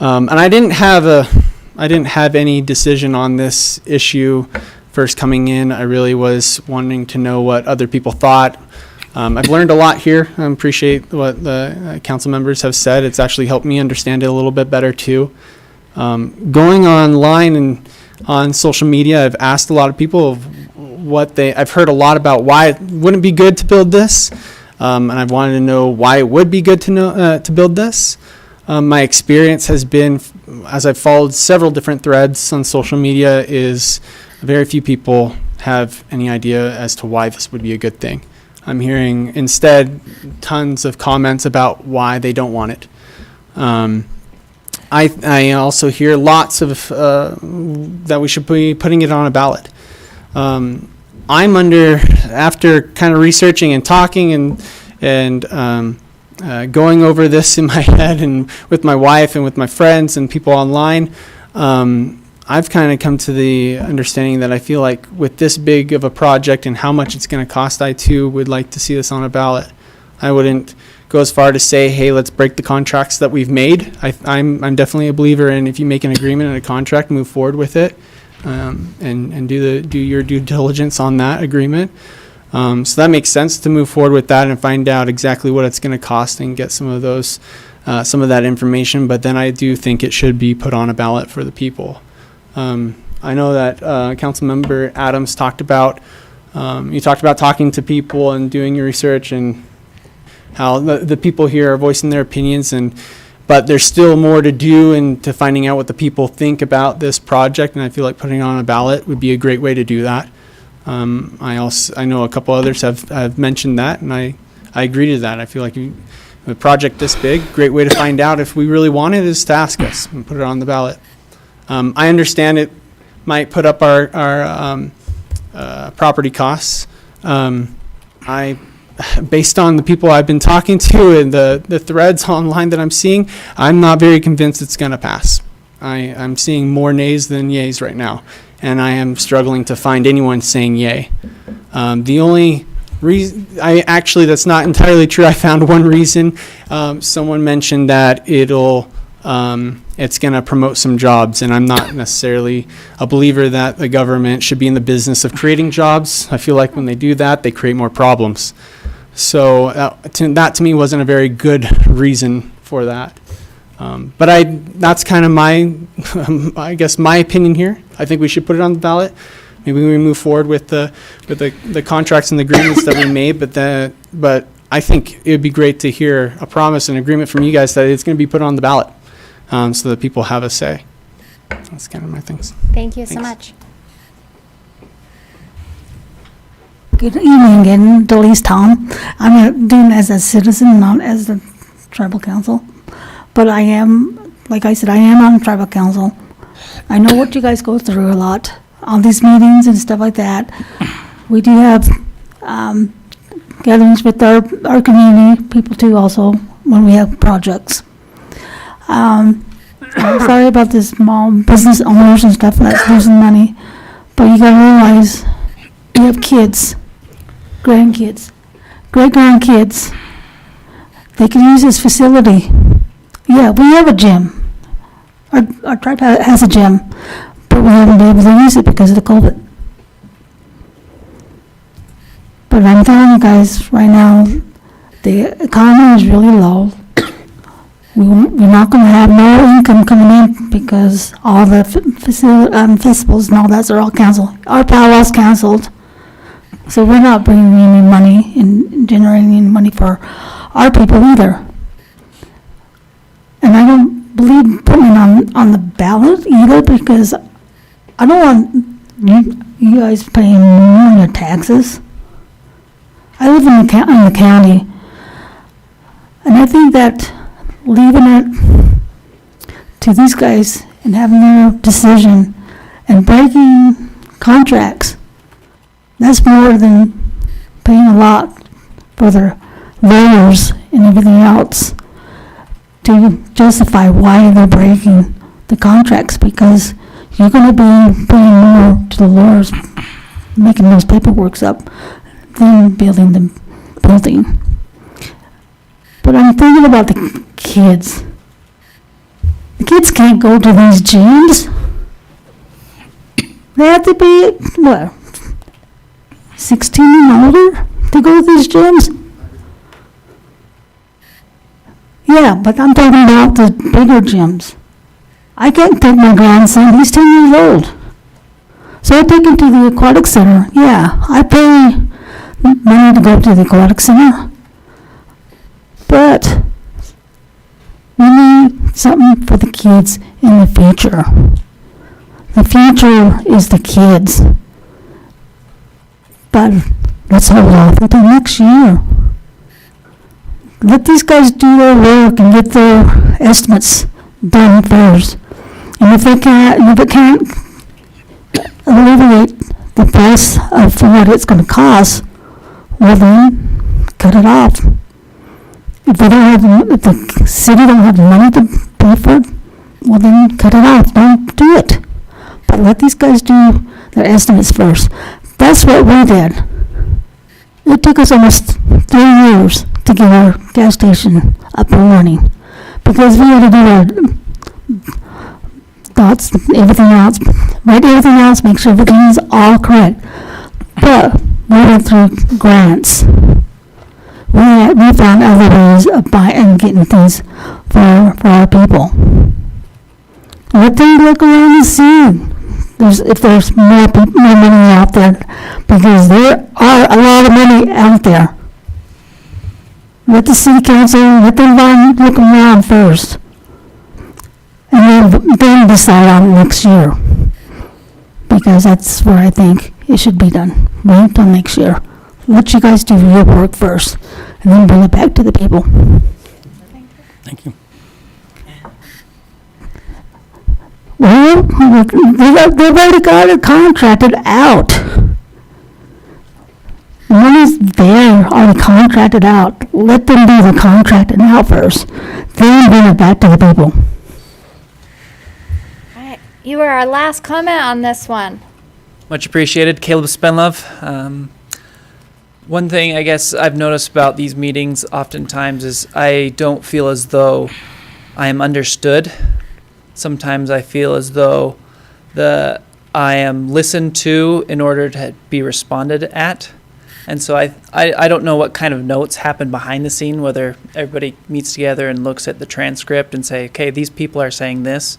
And I didn't have any decision on this issue first coming in. I really was wanting to know what other people thought. I've learned a lot here. I appreciate what the council members have said. It's actually helped me understand it a little bit better too. Going online and on social media, I've asked a lot of people of I've heard a lot about why it wouldn't be good to build this, and I've wanted to know why it would be good to build this. My experience has been, as I've followed several different threads on social media, is very few people have any idea as to why this would be a good thing. I'm hearing instead tons of comments about why they don't want it. I also hear lots of that we should be putting it on a ballot. After kind of researching and talking and going over this in my head and with my wife and with my friends and people online, I've kind of come to the understanding that I feel like with this big of a project and how much it's going to cost, I too would like to see this on a ballot. I wouldn't go as far to say, hey, let's break the contracts that we've made. I'm definitely a believer in if you make an agreement and a contract, move forward with it, and do your due diligence on that agreement. So that makes sense to move forward with that and find out exactly what it's going to cost and get some of that information. But then I do think it should be put on a ballot for the people. I know that Councilmember Adams talked about talking to people and doing your research and how the people here are voicing their opinions, but there's still more to do and to finding out what the people think about this project, and I feel like putting it on a ballot would be a great way to do that. I know a couple others have mentioned that, and I agree to that. I feel like a project this big, great way to find out if we really want it is to ask us and put it on the ballot. I understand it might put up our property costs. Based on the people I've been talking to and the threads online that I'm seeing, I'm not very convinced it's going to pass. I'm seeing more nays than yays right now, and I am struggling to find anyone saying yay. The only reason, that's not entirely true. I found one reason. Someone mentioned that it's going to promote some jobs, and I'm not necessarily a believer that the government should be in the business of creating jobs. I feel like when they do that, they create more problems. So that to me wasn't a very good reason for that. But that's kind of I guess my opinion here. I think we should put it on the ballot. Maybe we move forward with the contracts and the agreements that we made, but I think it would be great to hear a promise and agreement from you guys that it's going to be put on the ballot, so that people have a say. That's kind of my things. Thank you so much. Good evening again, Delise Tom. I'm doing as a citizen, not as the tribal council. But I am, like I said, I am on tribal council. I know what you guys go through a lot on these meetings and stuff like that. We do have gatherings with our community, people too also, when we have projects. I'm sorry about the small business owners and stuff that's losing money, but you gotta realize you have kids, grandkids, great-grandkids. They can use this facility. Yeah, we have a gym. Our tribe has a gym, but we haven't been able to use it because of the COVID. But I'm telling you guys right now, the economy is really low. We're not going to have no income coming in because all the festivals and all that are all canceled. Our powwow's canceled. So we're not bringing any money and generating any money for our people either. And I don't believe putting it on the ballot either, because I don't want you guys paying more on your taxes. I live in the county, and I think that leaving it to these guys and having their decision and breaking contracts, that's more than paying a lot for their lawyers and everything else to justify why they're breaking the contracts, because you're going to be paying more to the lawyers making those paperworks up than building the building. But I'm thinking about the kids. The kids can't go to these gyms. They have to be, 16 and older to go to these gyms? Yeah, but I'm talking about the bigger gyms. I can't take my grandson, he's 10 years old. So I take him to the aquatic center. Yeah, I pay money to go to the aquatic center. But we need something for the kids in the future. The future is the kids. But let's hold off until next year. Let these guys do their work and get their estimates done first. And if it can't alleviate the price of what it's gonna cost, well then, cut it off. If the city don't have the money to pay for it, well then, cut it off, don't do it. But let these guys do their estimates first. That's what we did. It took us almost 3 years to get our gas station up and running, because we had to do our thoughts, everything else, write everything else, make sure everything is all correct. But we went through grants. We found other ways of buying and getting things for our people. Let them look around and see if there's more money out there, because there are a lot of money out there. Let the city council, let them look around first, and then decide on next year, because that's where I think it should be done. Wait until next year. Let you guys do your work first, and then bring it back to the people. Thank you. Well, they've already got it contracted out. The money's there, already contracted out. Let them do the contracting out first, then bring it back to the people. All right, you were our last comment on this one. Much appreciated, Caleb Spenlove. One thing I guess I've noticed about these meetings oftentimes is I don't feel as though I am understood. Sometimes I feel as though I am listened to in order to be responded at. And so I don't know what kind of notes happen behind the scene, whether everybody meets together and looks at the transcript and say, okay, these people are saying this.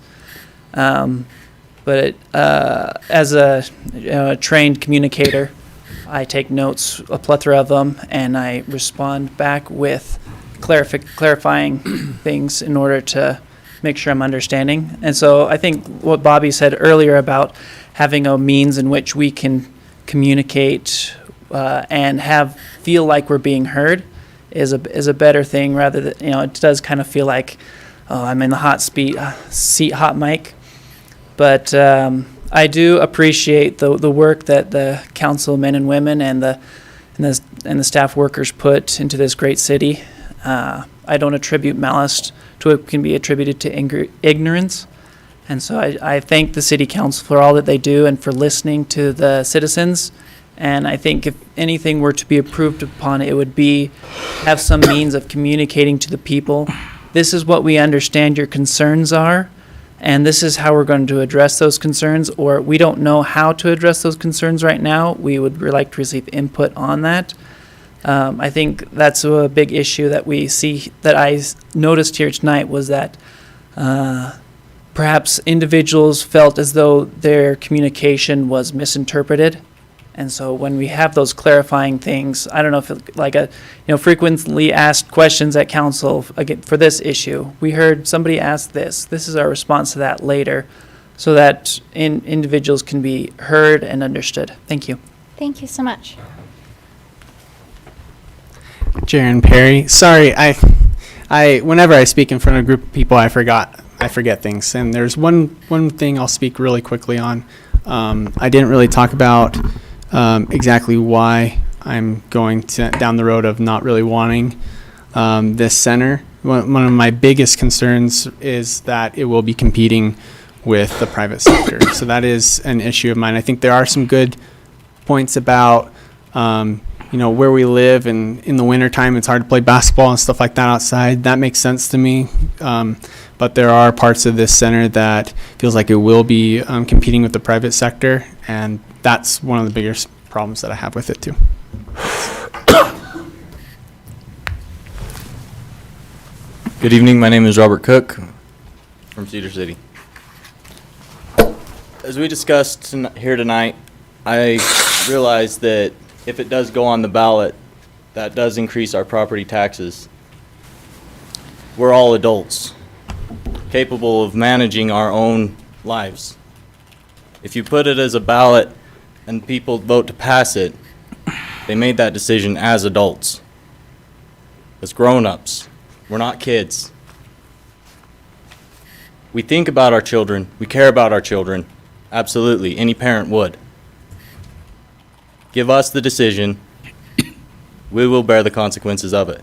But as a trained communicator, I take notes, a plethora of them, and I respond back with clarifying things in order to make sure I'm understanding. And so I think what Bobby said earlier about having a means in which we can communicate and feel like we're being heard is a better thing, rather than, it does kind of feel like, oh, I'm in the hot seat, hot mic. But I do appreciate the work that the councilmen and women and the staff workers put into this great city. I don't attribute malice to it, can be attributed to ignorance. And so I thank the city council for all that they do and for listening to the citizens. And I think if anything were to be approved upon, it would be have some means of communicating to the people. This is what we understand your concerns are, and this is how we're going to address those concerns, or we don't know how to address those concerns right now. We would like to receive input on that. I think that's a big issue that we see, that I noticed here tonight, was that perhaps individuals felt as though their communication was misinterpreted. And so when we have those clarifying things, I don't know if it, like frequently asked questions at council, again, for this issue, we heard somebody ask this is our response to that later, so that individuals can be heard and understood. Thank you. Thank you so much. Jaron Perry. Sorry, I whenever I speak in front of a group of people, I forget things. And there's one thing I'll speak really quickly on. I didn't really talk about exactly why I'm going down the road of not really wanting this center. One of my biggest concerns is that it will be competing with the private sector. So that is an issue of mine. I think there are some good points about where we live, and in the wintertime it's hard to play basketball and stuff like that outside. That makes sense to me. But there are parts of this center that feels like it will be competing with the private sector, and that's one of the biggest problems that I have with it too. Good evening, my name is Robert Cook from Cedar City. As we discussed here tonight, I realize that if it does go on the ballot, that does increase our property taxes. We're all adults, capable of managing our own lives. If you put it as a ballot and people vote to pass it, they made that decision as adults, as grown-ups. We're not kids. We think about our children. We care about our children. Absolutely. Any parent would. Give us the decision. We will bear the consequences of it.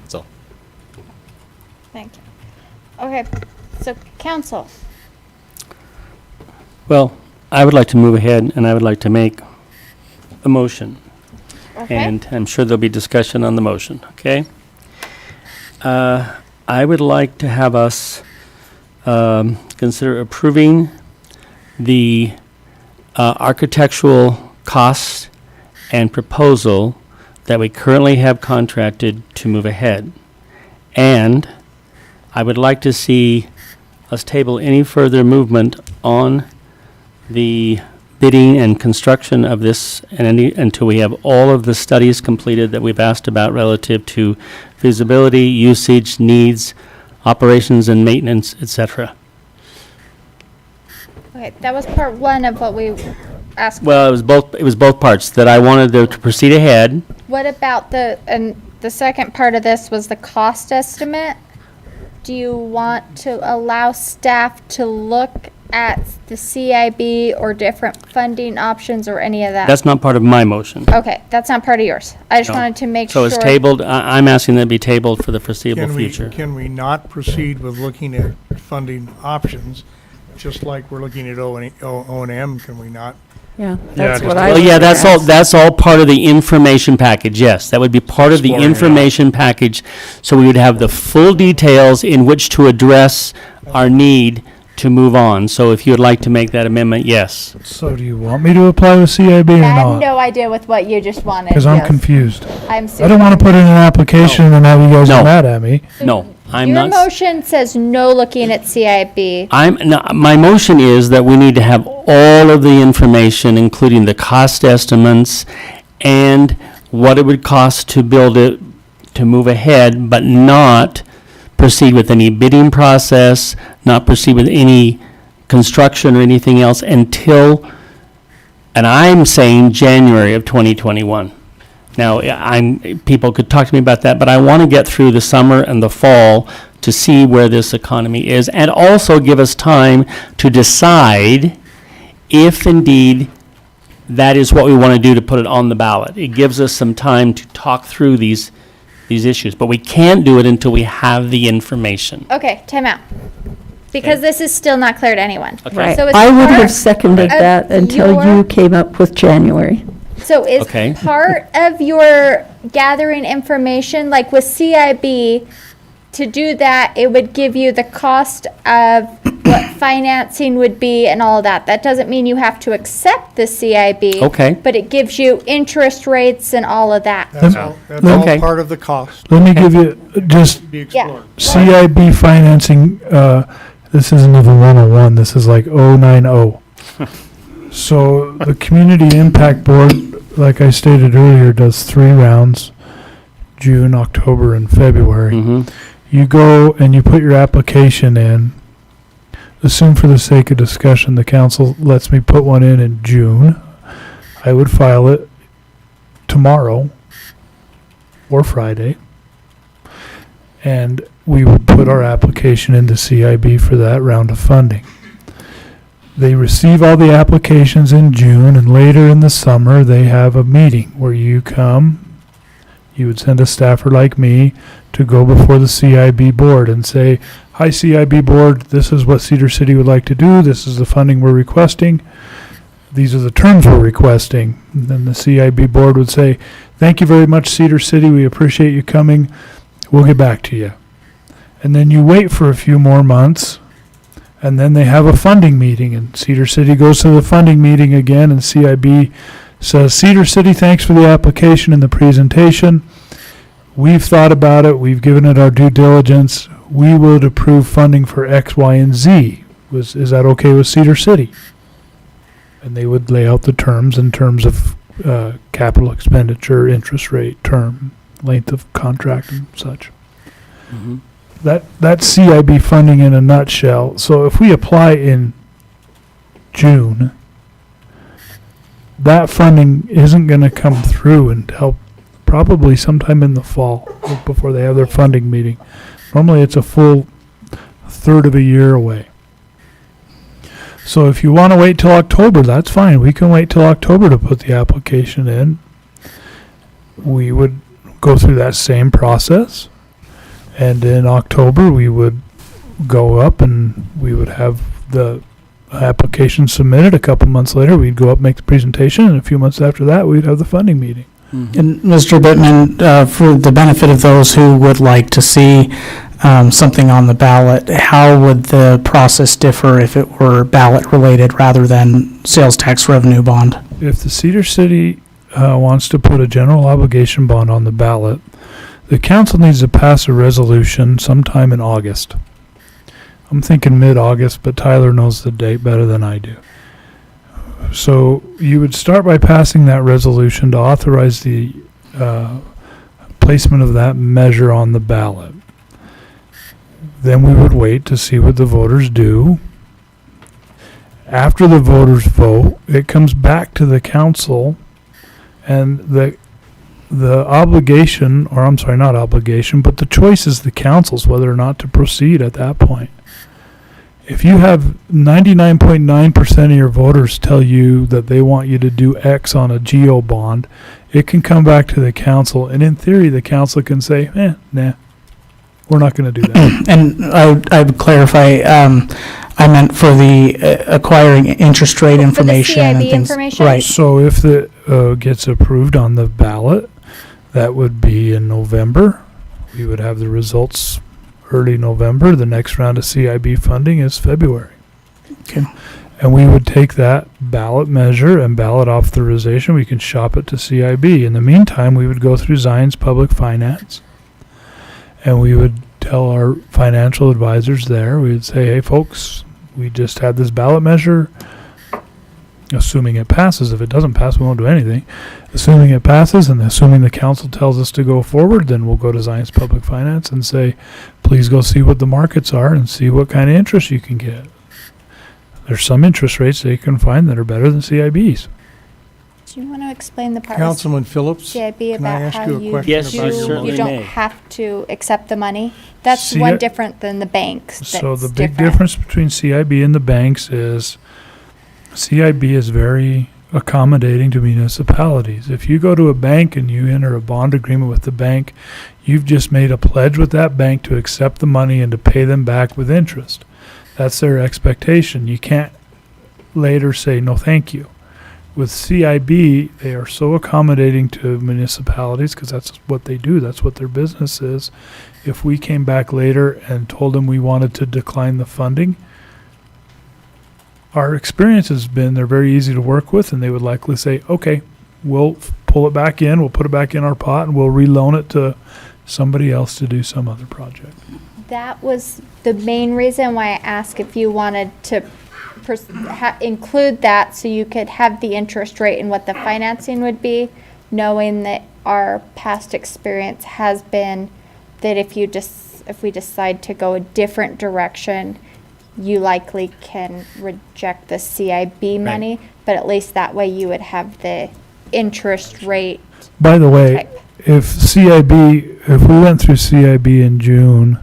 That's all. Thank you. Okay, so council. Well, I would like to move ahead, and I would like to make a motion. Okay. And I'm sure there'll be discussion on the motion, okay? I would like to have us consider approving the architectural cost and proposal that we currently have contracted to move ahead. And I would like to see us table any further movement on the bidding and construction of this until we have all of the studies completed that we've asked about relative to feasibility, usage, needs, operations and maintenance, etc. Okay, that was part one of what we asked. Well, it was both parts, that I wanted to proceed ahead. What about the second part of this was the cost estimate? Do you want to allow staff to look at the CIB or different funding options or any of that? That's not part of my motion. Okay, that's not part of yours. I just No. wanted to make So sure. it's tabled, I'm asking that it be tabled for the foreseeable future. Can we not proceed with looking at funding options, just like we're looking at O&M, can we not? Yeah, that's what I. Well, yeah, was that's all part of the information package, yes. That would be part of the Exploring it. information package, so we would have the full details in which to address our need to move on. So if you would like to make that amendment, yes. So do you want me to apply with CIB or I have not? no idea with what you just wanted. Because I'm yes. confused. I'm I don't want to put in an application and have you guys No. get mad at me. No, I'm Your not. motion says no looking at CIB. My motion is that we need to have all of the information, including the cost estimates and what it would cost to build it, to move ahead, but not proceed with any bidding process, not proceed with any construction or anything else until, and I'm saying January of 2021. Now, people could talk to me about that, but I want to get through the summer and the fall to see where this economy is, and also give us time to decide if indeed that is what we want to do to put it on the ballot. It gives us some time to talk through these issues, but we can't do it until we have the information. Okay, time out. Because this is still not clear to anyone. Okay. Right. So it's I would part have seconded of that until your- you came up with January. So is Okay. part of your gathering information, like with CIB, to do that, it would give you the cost of what financing would be and all that. That doesn't mean you have to accept the CIB. Okay. But it gives you interest rates and all of that. That's all Okay. part of the cost. Let me give you just Be Yeah. explored. CIB financing, this isn't even 101, this is like 090. So the Community Impact Board, like I stated earlier, does 3 rounds, June, October, and February. Mm-hmm. You go and you put your application in. Assume for the sake of discussion, the council lets me put one in June. I would file it tomorrow or Friday. And we would put our application into CIB for that round of funding. They receive all the applications in June, and later in the summer, they have a meeting where you come. You would send a staffer like me to go before the CIB board and say, "Hi, CIB board, this is what Cedar City would like to do. This is the funding we're requesting. These are the terms we're requesting." And then the CIB board would say, "Thank you very much, Cedar City. We appreciate you coming. We'll get back to you." And then you wait for a few more months, and then they have a funding meeting, and Cedar City goes to the funding meeting again, and CIB says, "Cedar City, thanks for the application and the presentation. We've thought about it. We've given it our due diligence. We would approve funding for X, Y, and Z. Is that okay with Cedar City?" And they would lay out the terms in terms of capital expenditure, interest rate, term, length of contract, and such. Mm-hmm. That's CIB funding in a nutshell. So if we apply in June, that funding isn't going to come through until probably sometime in the fall before they have their funding meeting. Normally it's a full a third of a year away. So if you want to wait till October, that's fine. We can wait till October to put the application in. We would go through that same process. And in October, we would go up and we would have the application submitted. A couple months later, we'd go up, make the presentation, and a few months after that, we'd have the funding meeting. And Mr. Bittman, for the benefit of those who would like to see something on the ballot, how would the process differ if it were ballot related rather than sales tax revenue bond? If the Cedar City wants to put a general obligation bond on the ballot, the council needs to pass a resolution sometime in August. I'm thinking mid-August, but Tyler knows the date better than I do. So you would start by passing that resolution to authorize the placement of that measure on the ballot. Then we would wait to see what the voters do. After the voters vote, it comes back to the council, and the obligation, or I'm sorry, not obligation, but the choice is the council's whether or not to proceed at that point. If you have 99.9% of your voters tell you that they want you to do X on a GO bond, it can come back to the council, and in theory, the council can say, nah, we're not going to do that. And I would clarify, I meant for the acquiring interest rate information and CIB things. information? Right. So if it gets approved on the ballot, that would be in November. We would have the results early November. The next round of CIB funding is February. Okay. And we would take that ballot measure and ballot authorization. We can shop it to CIB. In the meantime, we would go through Zion's Public Finance, and we would tell our financial advisors there, we would say, hey, folks, we just had this ballot measure. Assuming it passes. If it doesn't pass, we won't do anything. Assuming it passes, and assuming the council tells us to go forward, then we'll go to Zion's Public Finance and say, please go see what the markets are and see what kind of interest you can get. There's some interest rates they can find that are better than CIBs. Do you want to explain the part Councilman Phillips, CIB can I about ask how you a you question Yes, about you your certainly you motion? don't may. have to accept the money? That's See, one different than the banks. So the That's big different. difference between CIB and the banks is CIB is very accommodating to municipalities. If you go to a bank and you enter a bond agreement with the bank, you've just made a pledge with that bank to accept the money and to pay them back with interest. That's their expectation. You can't later say, no, thank you. With CIB, they are so accommodating to municipalities because that's what they do. That's what their business is. If we came back later and told them we wanted to decline the funding, our experience has been they're very easy to work with, and they would likely say, okay, we'll pull it back in, we'll put it back in our pot, and we'll reloan it to somebody else to do some other project. That was the main reason why I asked if you wanted to include that so you could have the interest rate and what the financing would be, knowing that our past experience has been that if we decide to go a different direction, you likely can reject the CIB money, but at least that way you would have the interest rate. By the way, type. if we went through CIB in June,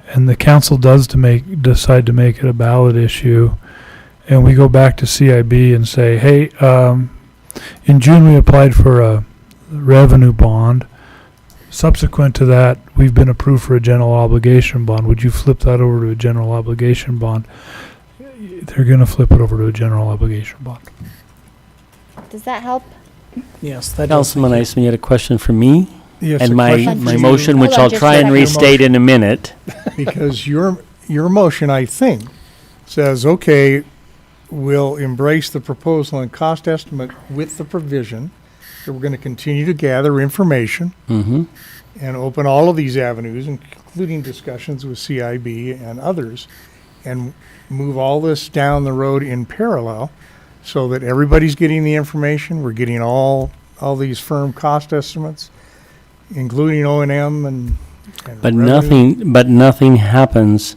and the council decide to make it a ballot issue, and we go back to CIB and say, hey, in June we applied for a revenue bond. Subsequent to that, we've been approved for a general obligation bond. Would you flip that over to a general obligation bond? They're going to flip it over to a general obligation bond. Does that help? Yes, that does. Councilman Iceman, you had a question for me? Yes, And a my question to you. motion, which Hold on I'll just try a and second. restate in a minute. Because your motion, I think, says, okay, we'll embrace the proposal and cost estimate with the provision that we're going to continue to gather information Mm-hmm. and open all of these avenues, including discussions with CIB and others, and move all this down the road in parallel so that everybody's getting the information. We're getting all these firm cost estimates, including O&M and But revenue. nothing happens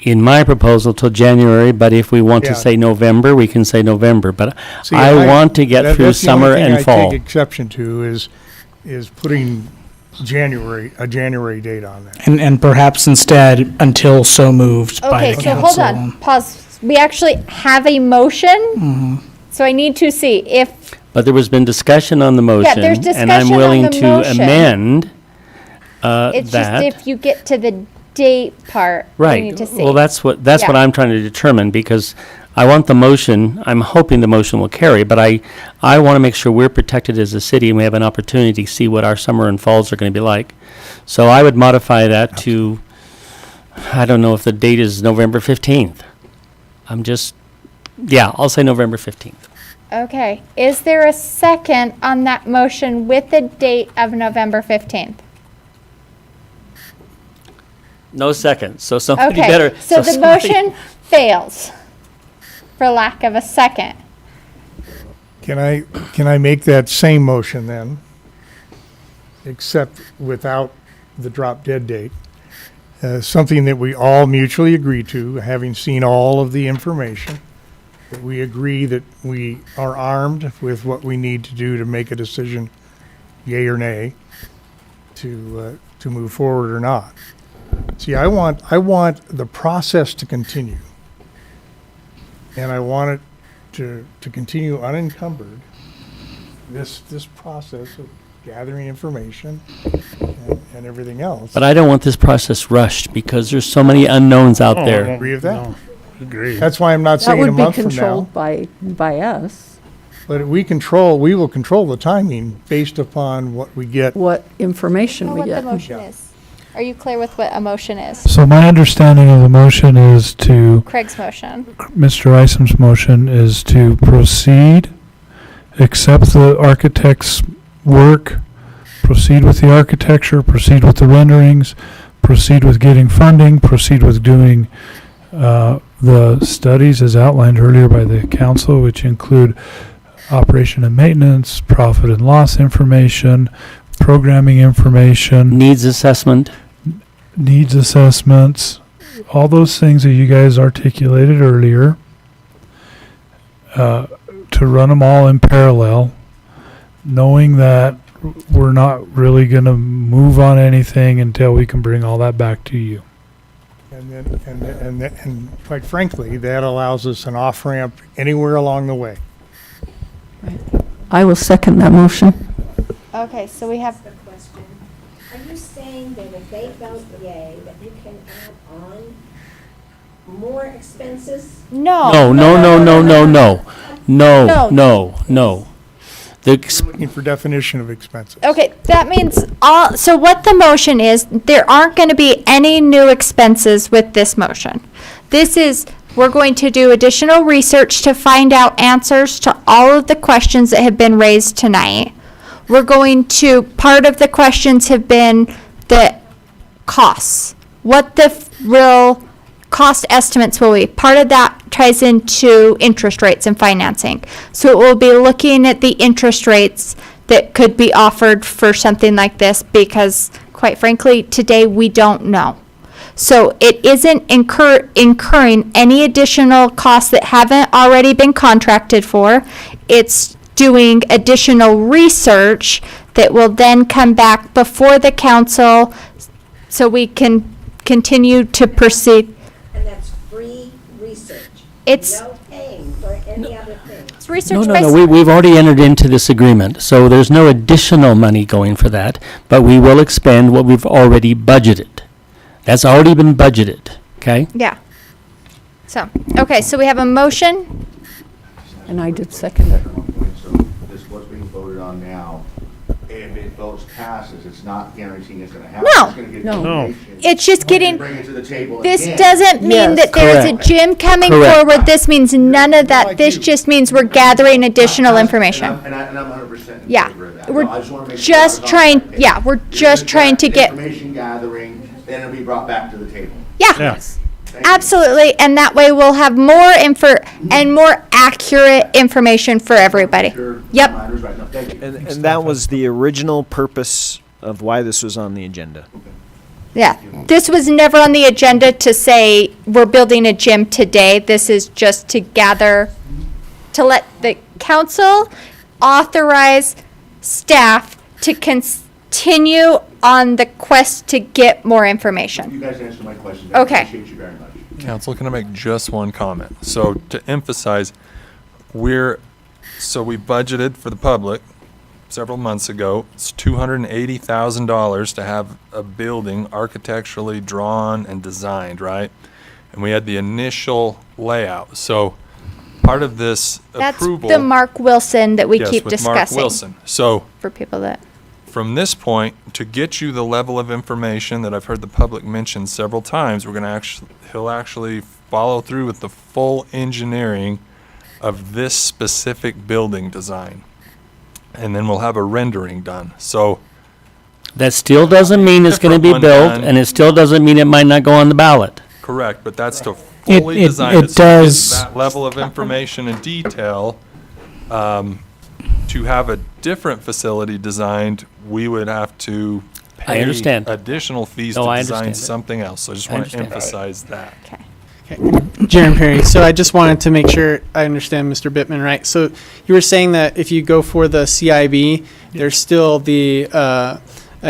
in my proposal till January, but if we want Yeah. to say November, we can say November. But See, I want to get through that's the only summer thing and I fall. take exception to is putting a January date on that. And perhaps instead, until so moved by Okay, the so council. hold on, pause. We actually have a motion, so I need to see if, But there has been discussion on the motion. there's And I'm discussion on willing the to motion. amend it's just that. if you get to the date part, we Right. need to see. Well, that's what Yeah. I'm trying to determine, because I want the motion, I'm hoping the motion will carry, but I want to make sure we're protected as a city and we have an opportunity to see what our summer and falls are going to be like. So I would modify that to, I don't know if the date is November 15th. I'll say November 15th. Okay, is there a second on that motion with the date of November 15th? No second, so somebody Okay, better. so the somebody- motion fails for lack of a second. Can I make that same motion then, except without the drop dead date? Something that we all mutually agree to, having seen all of the information, that we agree that we are armed with what we need to do to make a decision, yay or nay, to move forward or not. See, I want the process to continue. And I want it to continue unencumbered, this process of gathering information and everything else. But I don't want this process rushed, because there's so many unknowns out there. Agree with that? No, agree. That's why I'm not That saying a would be month from now. controlled by us, But we will control the timing based upon what we get. what information we What the get. motion is. Are you clear with what a motion is? So my understanding of the motion is to, Craig's motion. Mr. Isom's motion is to proceed, accept the architect's work, proceed with the architecture, proceed with the renderings, proceed with getting funding, proceed with doing the studies as outlined earlier by the council, which include operation and maintenance, profit and loss information, programming information, Needs assessment. needs assessments, all those things that you guys articulated earlier, to run them all in parallel, knowing that we're not really going to move on anything until we can bring all that back to you. And quite frankly, that allows us an off-ramp anywhere along the way. I will second that motion. Okay, so we have, The question, are you saying that if they vote yay, that you can add on more expenses? no. No. Looking for definition of expenses. Okay, that means so what the motion is, there aren't going to be any new expenses with this motion. We're going to do additional research to find out answers to all of the questions that have been raised tonight. Part of the questions have been the costs, what the real cost estimates will be. Part of that ties into interest rates and financing. So it will be looking at the interest rates that could be offered for something like this, because quite frankly, today we don't know. So it isn't incurring any additional costs that haven't already been contracted for. It's doing additional research that will then come back before the council so we can continue to proceed. And that's free research. It's No paying for any other thing. it's research No, by we've already entered into this agreement, so there's no additional money going for that, but we will expend what we've already budgeted. That's already been budgeted, okay? Yeah. So, okay, so we have a motion. And I did second it. So this is what's being voted on now. If it votes passes, it's not guaranteeing it's going to happen. No. It's going to get No. information. It's just getting, Bring it to the table this again. doesn't mean Yes. that there's a Correct. gym coming Correct. forward. This means none of that. This just means we're gathering additional information. And I'm 100% in Yeah. favor of that. We're No, I just wanna make sure I was just on trying, that page. yeah, we're just trying to get, Information gathering, then it'll be brought back to the table. yeah. Thank you. Absolutely, and that way we'll have more and more accurate information for everybody. Sure, Yep. my mind was right. No, thank you. And that was the original purpose of why this was on the agenda. Yeah, this was never on the agenda to say we're building a gym today. This is just to to let the council authorize staff continue on the quest to get more information. You guys answered my question. Okay. Appreciate you very much. Council, can I make just one comment? So to emphasize, we budgeted for the public several months ago. It's $280,000 to have a building architecturally drawn and designed, right? And we had the initial layout. So part of this approval. That's the Mark Wilson that we yes, keep with discussing. Mark Wilson. So for people that. from this point, to get you the level of information that I've heard the public mention several times, he'll actually follow through with the full engineering of this specific building design. And then we'll have a rendering done. So That still doesn't mean it's going to be Different built, one done. and it still doesn't mean it might not go on the ballot. correct, but that's to fully it design it. So does- that level of information and detail, to have a different facility designed, we would have to I understand. pay additional fees No, to I design understand it. something else. So I just I want to understand. emphasize that. Jeremy Perry, so I just wanted to make sure I understand Mr. Bittman right. So you were saying that if you go for the CIB, there's still the,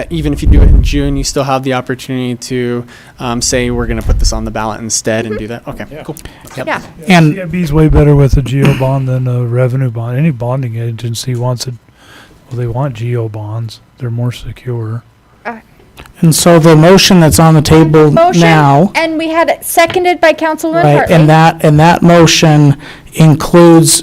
even if you do it in June, you still have the opportunity to say, we're going to put this on the ballot instead and do that? Okay, cool. Yeah. And CIB's way better with a geo bond than a revenue bond. Any bonding agency wants it, well, they want geo bonds. They're more secure. And so the motion that's on the table Motion, now, and we had it seconded by Councilwoman right, Hartley. and that motion includes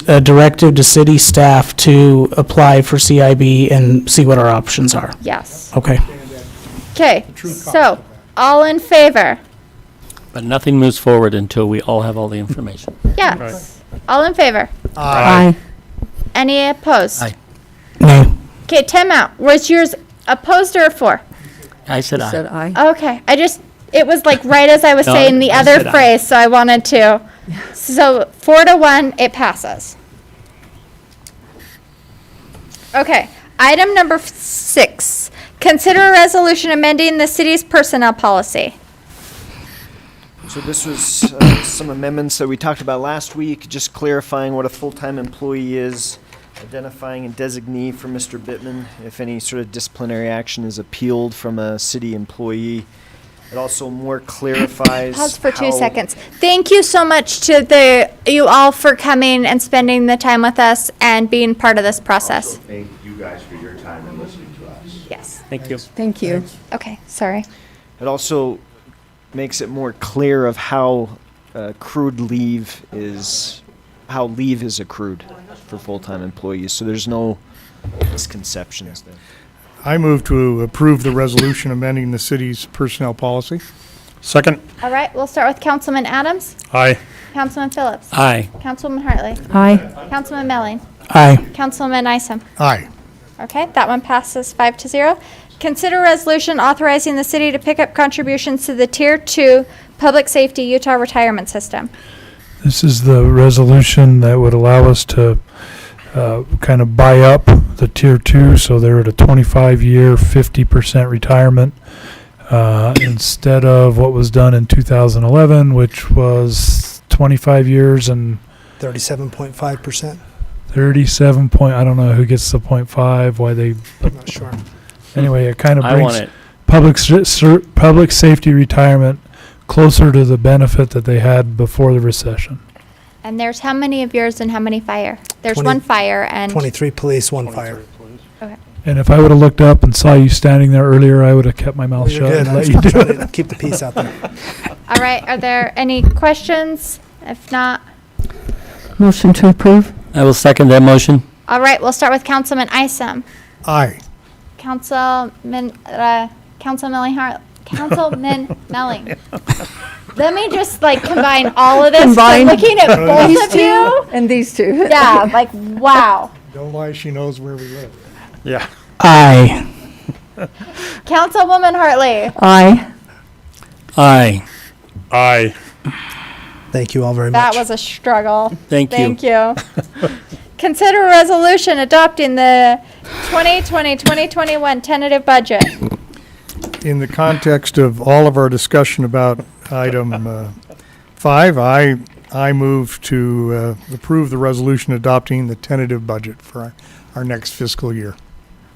a directive to city staff to apply for CIB and see what our options are. Yes. Okay. Okay, so, all in favor? But nothing moves forward until we all have all the information. Yes. All in favor? Aye. Any opposed? Aye. No. Okay, time out. Was yours opposed or for? I said You aye. said aye. Okay, it was like right as I was No, saying the I other said aye. phrase, so I wanted to. So 4-1, it passes. Okay, item number 6. Consider a resolution amending the city's personnel policy. So this was some amendments that we talked about last week, just clarifying what a full-time employee is, identifying a designee for Mr. Bittman if any sort of disciplinary action is appealed from a city employee. It also more clarifies. Pause for 2 how- seconds. Thank you so much to you all for coming and spending the time with us and being part of this process. Also, thank you guys for your time and listening to us. Yes. Thank you. Thank you. Okay, sorry. It also makes it more clear of how accrued leave is, how leave is accrued for full-time employees, so there's no misconceptions there. I move to approve the resolution amending the city's personnel policy. Second. All right, we'll start with Councilman Adams, Aye. Councilman Phillips, Aye. Councilwoman Hartley, Aye. Councilman Melling, Aye. Councilman Isom. Aye. Okay, that one passes 5-0. Consider resolution authorizing the city to pick up contributions to the Tier 2 Public Safety Utah Retirement System. This is the resolution that would allow us to kind of buy up the Tier 2, so they're at a 25-year, 50% retirement, instead of what was done in 2011, which was 25 years and 37.5%. 37 point, I don't know who gets the 0.5, why they, I'm not sure. anyway, it kind of I want brings it. public safety retirement closer to the benefit that they had before the recession. And there's how many of yours and how many fire? There's 20 one fire and. 23 police, 1 fire. Okay. And if I would have looked up and saw you standing there earlier, I would have kept my mouth You're shut good. and I'm let just you do trying it. to keep the peace out there. All right, are there any questions? If not, Motion to approve? I will second that motion. all right, we'll start with Councilman Isom. Aye. Councilman Melling. Let me just like combine all of this. Combine I'm looking at both these of two you. and these two. Yeah, like wow. Don't lie, she knows where we live. Yeah. Aye. Councilwoman Hartley. Aye. Aye. Aye. Thank you all very That much. was a struggle. Thank you. Thank you. Consider a resolution adopting the 2020-2021 tentative budget. In the context of all of our discussion about item 5, I move to approve the resolution adopting the tentative budget for our next fiscal year.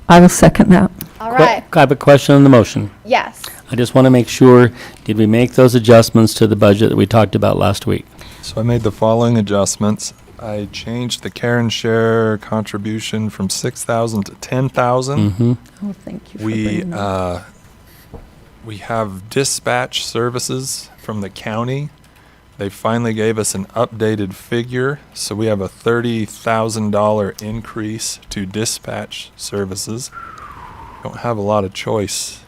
I will second that. All right. I have a question on the motion. Yes. I just want to make sure, did we make those adjustments to the budget that we talked about last week? So I made the following adjustments. I changed the Karen share contribution from 6,000 to 10,000. Mm-hmm. Oh, thank you for We, bringing that. we have dispatch services from the county. They finally gave us an updated figure, so we have a $30,000 increase to dispatch services. Don't have a lot of choice.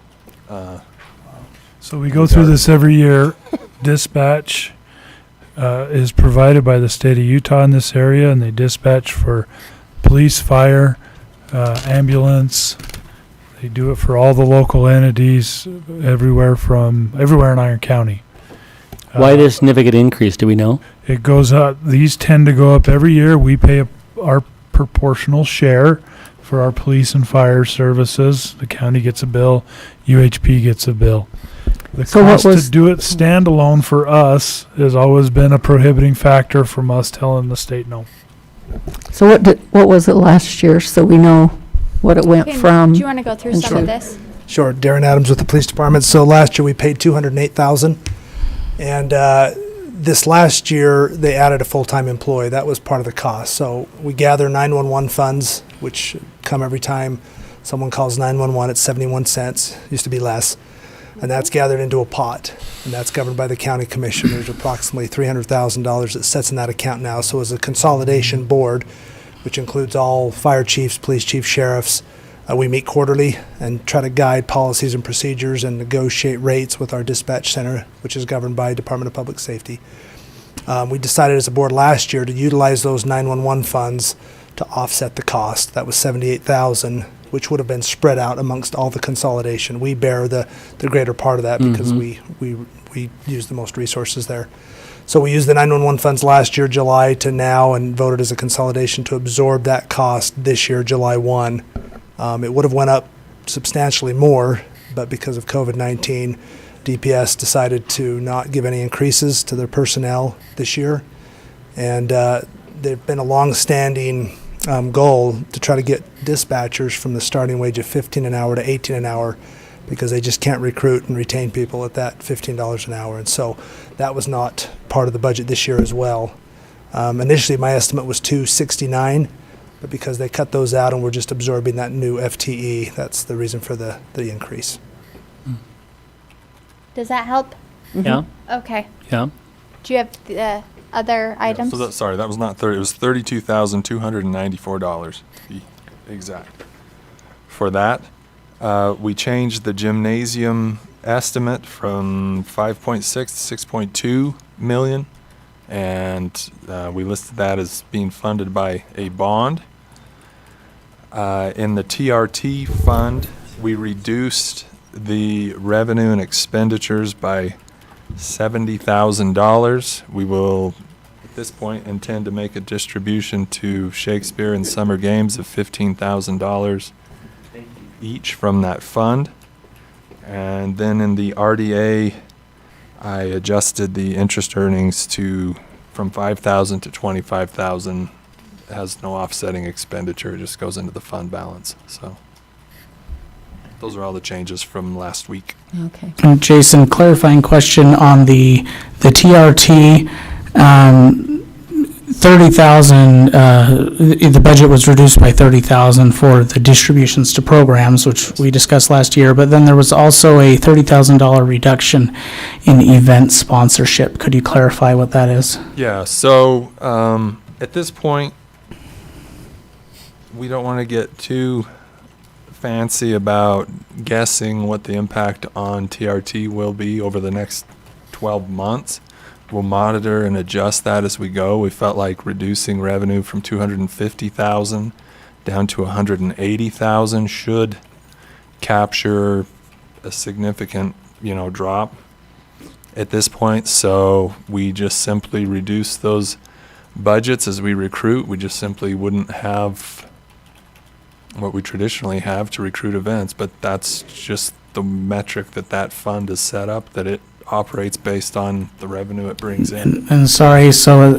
So we go through this every year. Dispatch is provided by the state of Utah in this area, and they dispatch for police, fire, ambulance. They do it for all the local entities everywhere in Iron County. Why this significant increase, do we know? It goes up. These tend to go up every year. We pay our proportional share for our police and fire services. The county gets a bill. UHP gets a bill. The So what cost was- to do it standalone for us has always been a prohibiting factor from us telling the state no. So what was it last year, so we know what it went from? Do you want to go through some Sure. of this? Sure. Darren Adams with the police department. So last year we paid $208,000, and this last year they added a full-time employee. That was part of the cost. So we gather 911 funds, which come every time someone calls 911. It's 71 cents. Used to be less. And that's gathered into a pot, and that's governed by the county commission. There's approximately $300,000 that sits in that account now. So as a consolidation board, which includes all fire chiefs, police chiefs, sheriffs, we meet quarterly and try to guide policies and procedures and negotiate rates with our dispatch center, which is governed by Department of Public Safety. We decided as a board last year to utilize those 911 funds to offset the cost. That was $78,000, which would have been spread out amongst all the consolidation. We bear the greater part of that because we use the most resources there. So we used the 911 funds last year, July to now, and voted as a consolidation to absorb that cost this year, July 1. It would have went up substantially more, but because of COVID-19, DPS decided to not give any increases to their personnel this year. And they've been a long-standing goal to try to get dispatchers from the starting wage of $15 an hour to $18 an hour, because they just can't recruit and retain people at that $15 an hour. And so that was not part of the budget this year as well. Initially, my estimate was $269, but because they cut those out and we're just absorbing that new FTE, that's the reason for the increase. Does that help? Yeah, Okay. yeah. Do you have the other items? So sorry, that was not 30, it was $32,294 to be exact. For that, we changed the gymnasium estimate from 5.6 to 6.2 million, and we listed that as being funded by a bond. In the TRT fund, we reduced the revenue and expenditures by $70,000. We will, at this point, intend to make a distribution to Shakespeare and Summer Games of $15,000 each from that fund. And then in the RDA, I adjusted the interest earnings from $5,000 to $25,000. It has no offsetting expenditure, it just goes into the fund balance. So those are all the changes from last week. Okay. Jason, clarifying question on the TRT, 30,000, the budget was reduced by 30,000 for the distributions to programs, which we discussed last year, but then there was also a $30,000 reduction in event sponsorship. Could you clarify what that is? Yeah, so at this point, we don't want to get too fancy about guessing what the impact on TRT will be over the next 12 months. We'll monitor and adjust that as we go. We felt like reducing revenue from $250,000 down to $180,000 should capture a significant, drop at this point. So we just simply reduce those budgets as we recruit. We just simply wouldn't have what we traditionally have to recruit events, but that's just the metric that fund is set up, that it operates based on the revenue it brings in. And sorry, so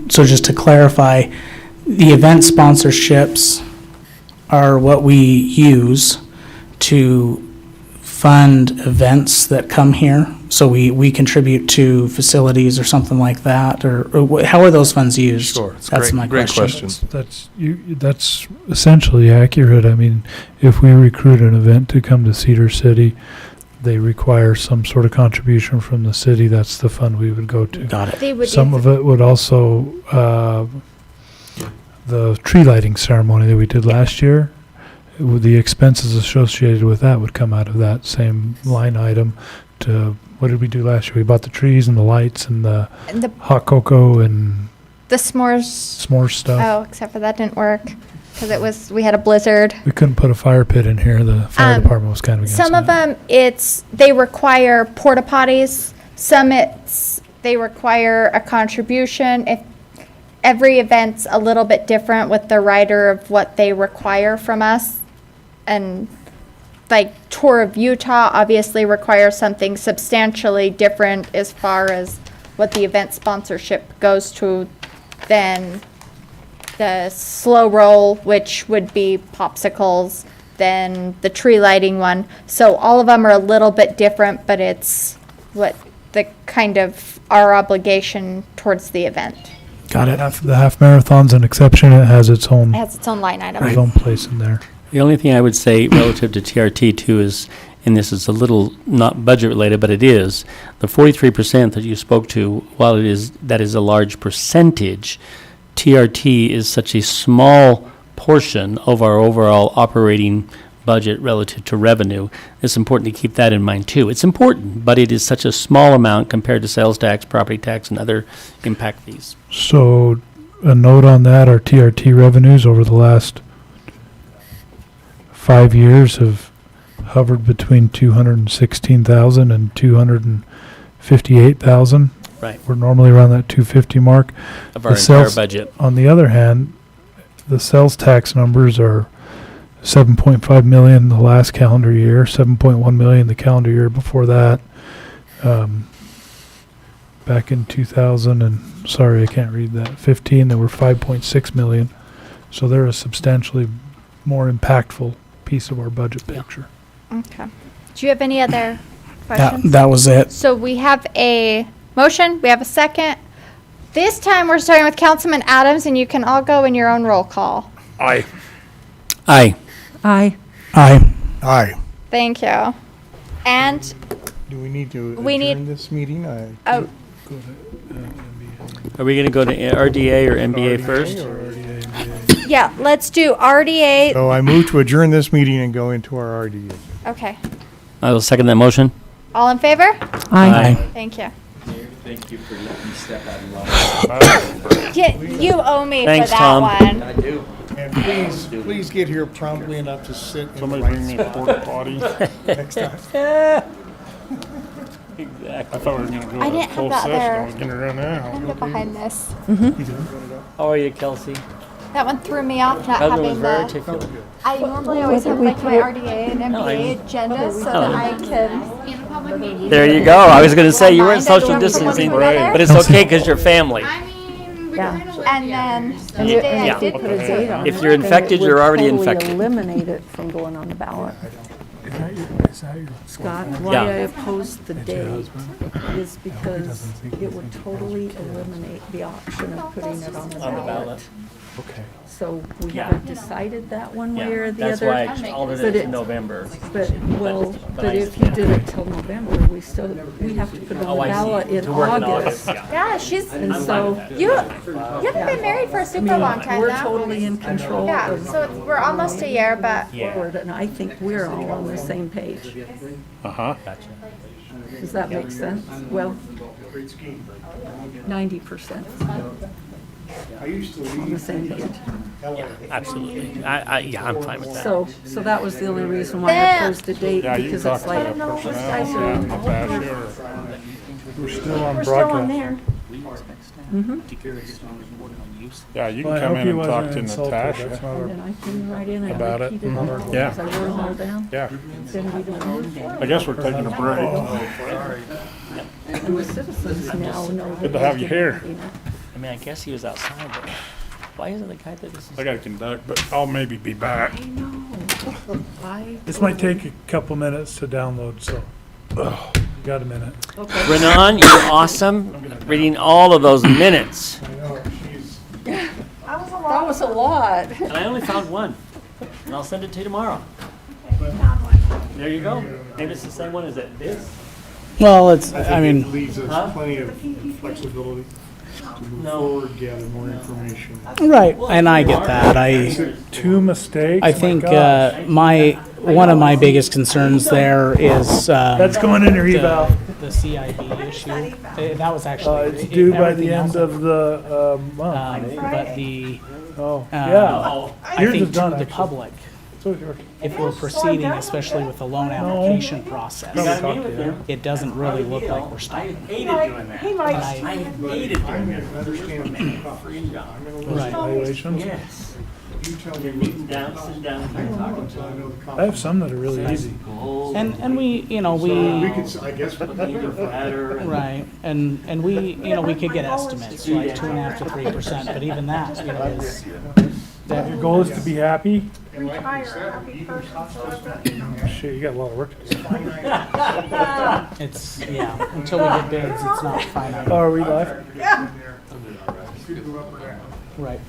just to clarify, the event sponsorships are what we use to fund events that come here. So we contribute to facilities or something like that, or how are those funds used? Sure, it's That's my great question. question. That's essentially accurate. I mean, if we recruit an event to come to Cedar City, they require some sort of contribution from the city. That's the fund we would go to. Got it. They would Some of it would also, the tree lighting ceremony that we did last year, the expenses associated with that would come out of that same line item. To what did we do last year? We bought the trees and the lights and the hot cocoa and the s'mores stuff. Oh, except for that didn't work because we had a blizzard. We couldn't put a fire pit in here. The fire department was kind of against Some of them, they require porta potties. Some they require a contribution. If every event's a little bit different with the rider of what they require from us. And like Tour of Utah obviously requires something substantially different as far as what the event sponsorship goes to than the slow roll, which would be popsicles, than the tree lighting one. So all of them are a little bit different, but it's what the kind of our obligation towards the event. Got it. The half marathon's an exception. It has its own It has its own line item. its own place in there. The only thing I would say relative to TRT too is, and this is a little not budget related, but it is, the 43% that you spoke to, while that is a large percentage, TRT is such a small portion of our overall operating budget relative to revenue. It's important to keep that in mind too. It's important, but it is such a small amount compared to sales tax, property tax, and other impact fees. So a note on that, our TRT revenues over the last 5 years have hovered between 216,000 and 258,000. Right. We're normally around that 250 mark. Of our entire budget. On the other hand, the sales tax numbers are 7.5 million the last calendar year, 7.1 million the calendar year before that. Back in 2000 and, sorry, I can't read that, 15, there were 5.6 million. So they're a substantially more impactful piece of our budget picture. Okay. Do you have any other questions? That was it. So we have a motion, we have a second. This time we're starting with Councilman Adams, and you can all go in your own roll call. Aye. Aye. Aye. Aye. Aye. Thank you. And Do we need to We need- adjourn this meeting? oh, Are we going to go to RDA or MBA first? yeah, let's do RDA. So I move to adjourn this meeting and go into our RDA. Okay. I will second that motion. All in favor? Aye. Thank you. Thank you for letting me step out of line. Yeah, you owe me Thanks, for that Tom. one. I do. And please get here promptly enough to sit in the Somebody right bring me a spot porta potty. next time. Exactly. I thought we were gonna go I to didn't have closed that session. there. I was gonna run out. I'm get behind this. How are you, Kelsey? That one threw me off not That was having very the. articulate. I normally always have like my RDA and MBA agenda so that I can. There you go. I was going to say you weren't Remind social everyone from one distancing, to another. but it's okay because you're family. Yeah. And then And today if I they did. put a date on If it, you're then it infected, would you're already totally infected. eliminate it from going on the ballot. Scott, why Yeah. I opposed the date is because it would totally eliminate the option of putting it on the ballot. Okay. So we Yeah. haven't decided that one way or the That's other. why I altered But it to November. But if you did it till November, we have to put it on Oh, the I see. ballot in To work in August. August, Yeah, she's. And so, You haven't been married for a super long time we're now. totally in control Yeah, of so we're almost a year, but forward, and I think we're all on the same page. Uh-huh. Does that make sense? Well, 90% I used to on the same page. Absolutely. Yeah, I'm fine with that. So that was the only reason why I opposed the date, Yeah, you can because talk it's to like, that these personnel, guys yeah, are, Natasha, or we're still on we're still on broadcast. there. Yeah, you Well, I can come hope in he and talk wasn't to insulted. That's Natasha. not And then I came right in and About it. repeated Mhm. it, Yeah. because I wrote them all down. Yeah, Then we don't know. I guess we're taking a break. And the citizens now know. Good to that have we you can- here. I mean, I guess he was outside, but Why isn't the guy that this is? I gotta conduct, but I'll maybe be back. I know. This might take a couple minutes to download, so you got a minute. Renan, you're awesome. Reading all of those minutes. That was a lot. And I only found one. And I'll send it to you tomorrow. There you go. Maybe it's the same one as this. Well, it's, I mean, It leaves Huh? us plenty of flexibility to move forward, gather more information. right, and I get that. Two mistakes? I My think gosh. one of my biggest concerns there is That's going in your eval. the CIB issue. That was actually It's due by the everything end else- of the month. but the Oh, yeah, yeah. I Yours think is done, to the actually. public, So is yours. if we're proceeding, especially with the loan application process, You got me with him. it doesn't really look like we're I stopping. hated doing that. I hated doing that. Right. Evaluations. Yes. You're meeting down, sitting down, and talking to them. I have some that are really easy. And we, We could, I guess, we could right, and we, we could get estimates, like 2.5% to 3%, but even that, is. Your goal is to be happy? Retire, happy person, Shit, you got a lot of work to do. It's, until we get bids, it's not finite. Oh, are we live? Right.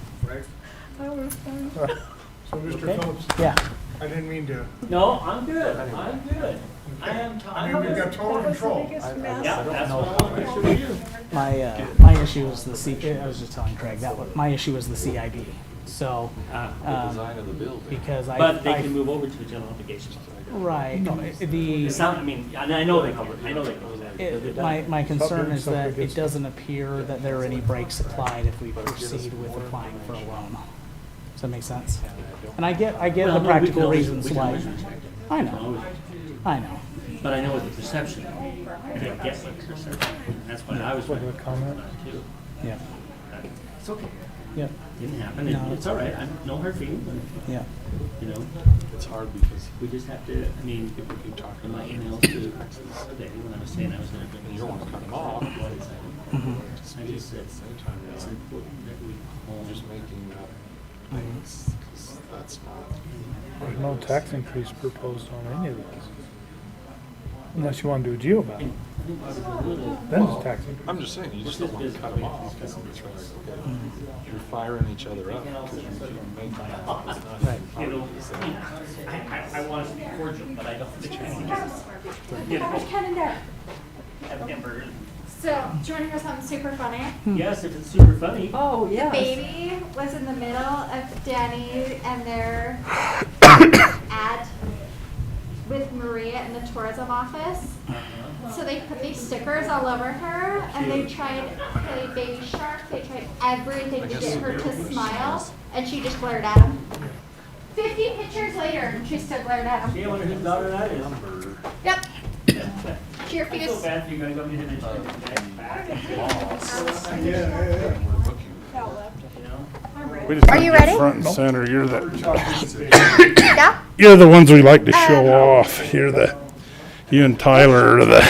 So, Mr. Phillips, Yeah. I didn't mean to, No, I'm good. I'm good. I am. I mean, we've got total control. Yeah, that's what I want to make sure we do. My issue was I was just telling Craig, my issue was the CIB. So, because But they can move over to a general obligation. right, It's not, I mean, I know they cover it. I know they cover that. my concern is that it doesn't appear that there are any brakes applied if we proceed with applying for a loan. Does that make sense? And I get Well, the no, we practical can always- reasons we can why. always retract it. I know. But I know what the perception, I didn't get what the perception. That's why I was trying to comment on it too. Yeah. It's okay. Yeah. Didn't happen. No. It's all right. No hard feelings. Yeah. It's hard because We just have to, I mean, if we keep talking about emails to today, when I was saying I was gonna bring these. You don't want to cut them off. I just said, it's important that we all. just making things, because that's not. There's no tax increase proposed on any of these. Unless you want to do a geo value. Then it's tax increase. I'm just saying, you just don't want to cut them off. It's like, okay, you're firing each other up because you make them. You know, I want to be cordial, but I don't think I have never. So, do you want to hear something super funny? Yes, if it's super funny. Oh, The yes. baby was in the middle of Danny and their ad with Maria in the tourism office. So they put these stickers all over her, and they tried play Baby Shark. They tried everything to get her to smile, and she just glared at him. 50 pictures later, and she still glared at him. See, I wonder whose daughter that is. Yep. She I feel refused. bad for you guys. I'm gonna We just Are need you to get ready? Front and center, you're the, Yeah. you're the ones we like to show off. You and Tyler are the,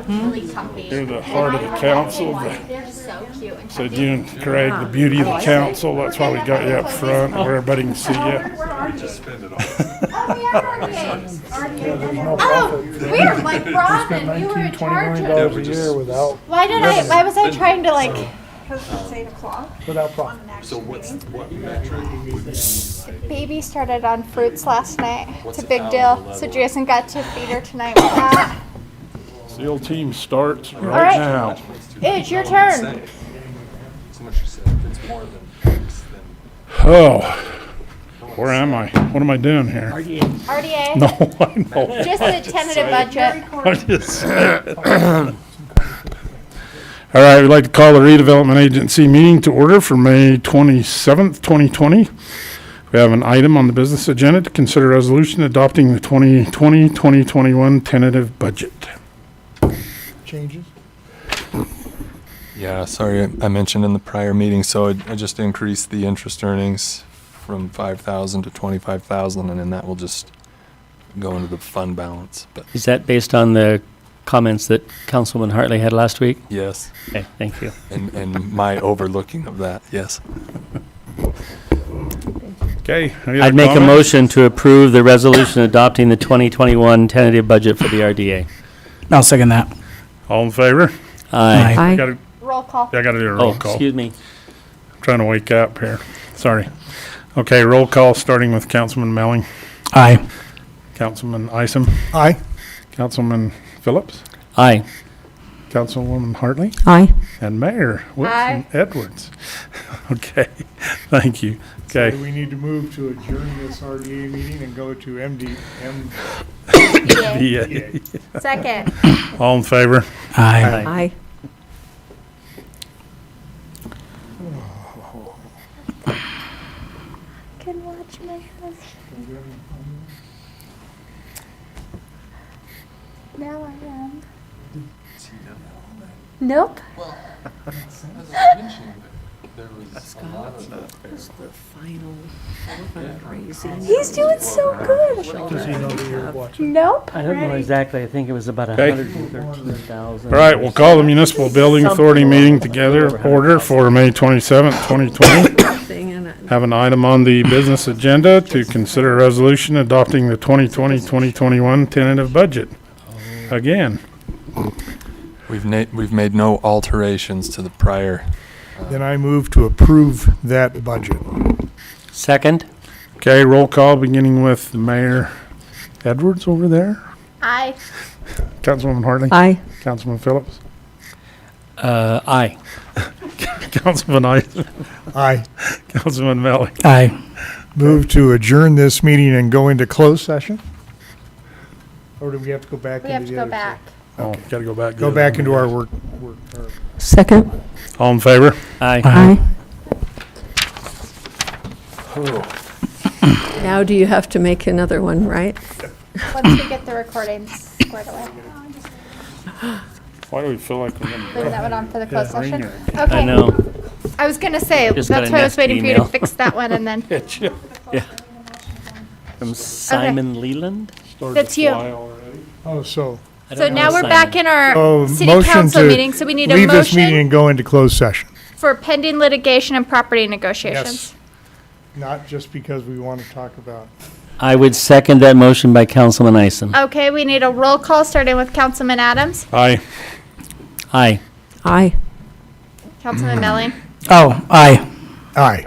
Really comfy. you're the heart of the council. They're so cute and So comfy. you and Craig, the beauty of the council, that's why we got you up front, where everybody can see you. Oh, we are RDA. Oh, weird, like Robin, you were in charge $19-20 of. million a year without, Why was I trying to like? without profit. So what metric? Baby started on fruits last night. It's a big deal. So Jason got to feed her tonight with that. SEAL team starts right. right now. It's your turn. So much you said, if it's more than X, then. Oh, where am I? What am I doing here? RDA. No, I know. Just the tentative budget. I just- All right, we'd like to call the redevelopment agency meeting to order for May 27th, 2020. We have an item on the business agenda to consider resolution adopting the 2020-2021 tentative budget. changes. Yeah, sorry, I mentioned in the prior meeting, so I just increased the interest earnings from 5,000 to 25,000, and then that will just go into the fund balance, but Is that based on the comments that Councilman Hartley had last week? yes. Okay, thank you. And my overlooking of that, yes. Okay. any other I'd make a comments? motion to approve the resolution adopting the 2021 tentative budget for the RDA. I'll second that. All in favor? Aye. Aye. Gotta- Roll call. Yeah, I gotta do a Oh, roll call. excuse me. Trying to wake up here. Sorry. Okay, roll call, starting with Councilman Melling, Aye. Councilman Isom, Aye. Councilman Phillips, Aye. Councilwoman Hartley, Aye. and Mayor Wilson Aye. Edwards. Okay, thank you. So Okay, do we need to move to adjourn this RDA meeting and go to yeah. Second. All in favor? Aye. Aye. Can watch my husband. Now I am. Nope. He's doing so good. Does he know that you're watching? Nope. I don't know exactly. I think it was about Okay. 113,000. All right, we'll call the Municipal Building Authority meeting together, order for May 27th, 2020. Have an item on the business agenda to consider a resolution adopting the 2020-2021 tentative budget. Again, We've made no alterations to the prior. Then I move to approve that budget. Second? okay, roll call, beginning with Mayor Edwards over there. Aye. Councilwoman Hartley. Aye. Councilman Phillips. Aye. Councilman Isom. Aye. Councilman Melling. Aye. Move to adjourn this meeting and go into closed session? Or do we have to go back? We into have to the go other back. Oh, gotta go back. Go back into our work. Second. All in favor? Aye. Aye. Now do you have to make another one, right? Once we get the recordings squared away. Why do we feel like we're gonna? Leave that one on for the closed Yeah, session? ringer. Okay. I know. I was gonna say, Just that's got a why I was nasty waiting for you to email. fix that one and then, Yeah. From Simon Leland? that's you. Oh, so. I So don't know now we're Simon. back in our Oh, city motion council to meeting, so we need a leave this meeting motion and go into closed session. for pending litigation and property negotiations. Not just because we want to talk about. I would second that motion by Councilman Isom. Okay, we need a roll call, starting with Councilman Adams, Aye. Aye. Aye. Councilman Melling, Oh, aye. Aye.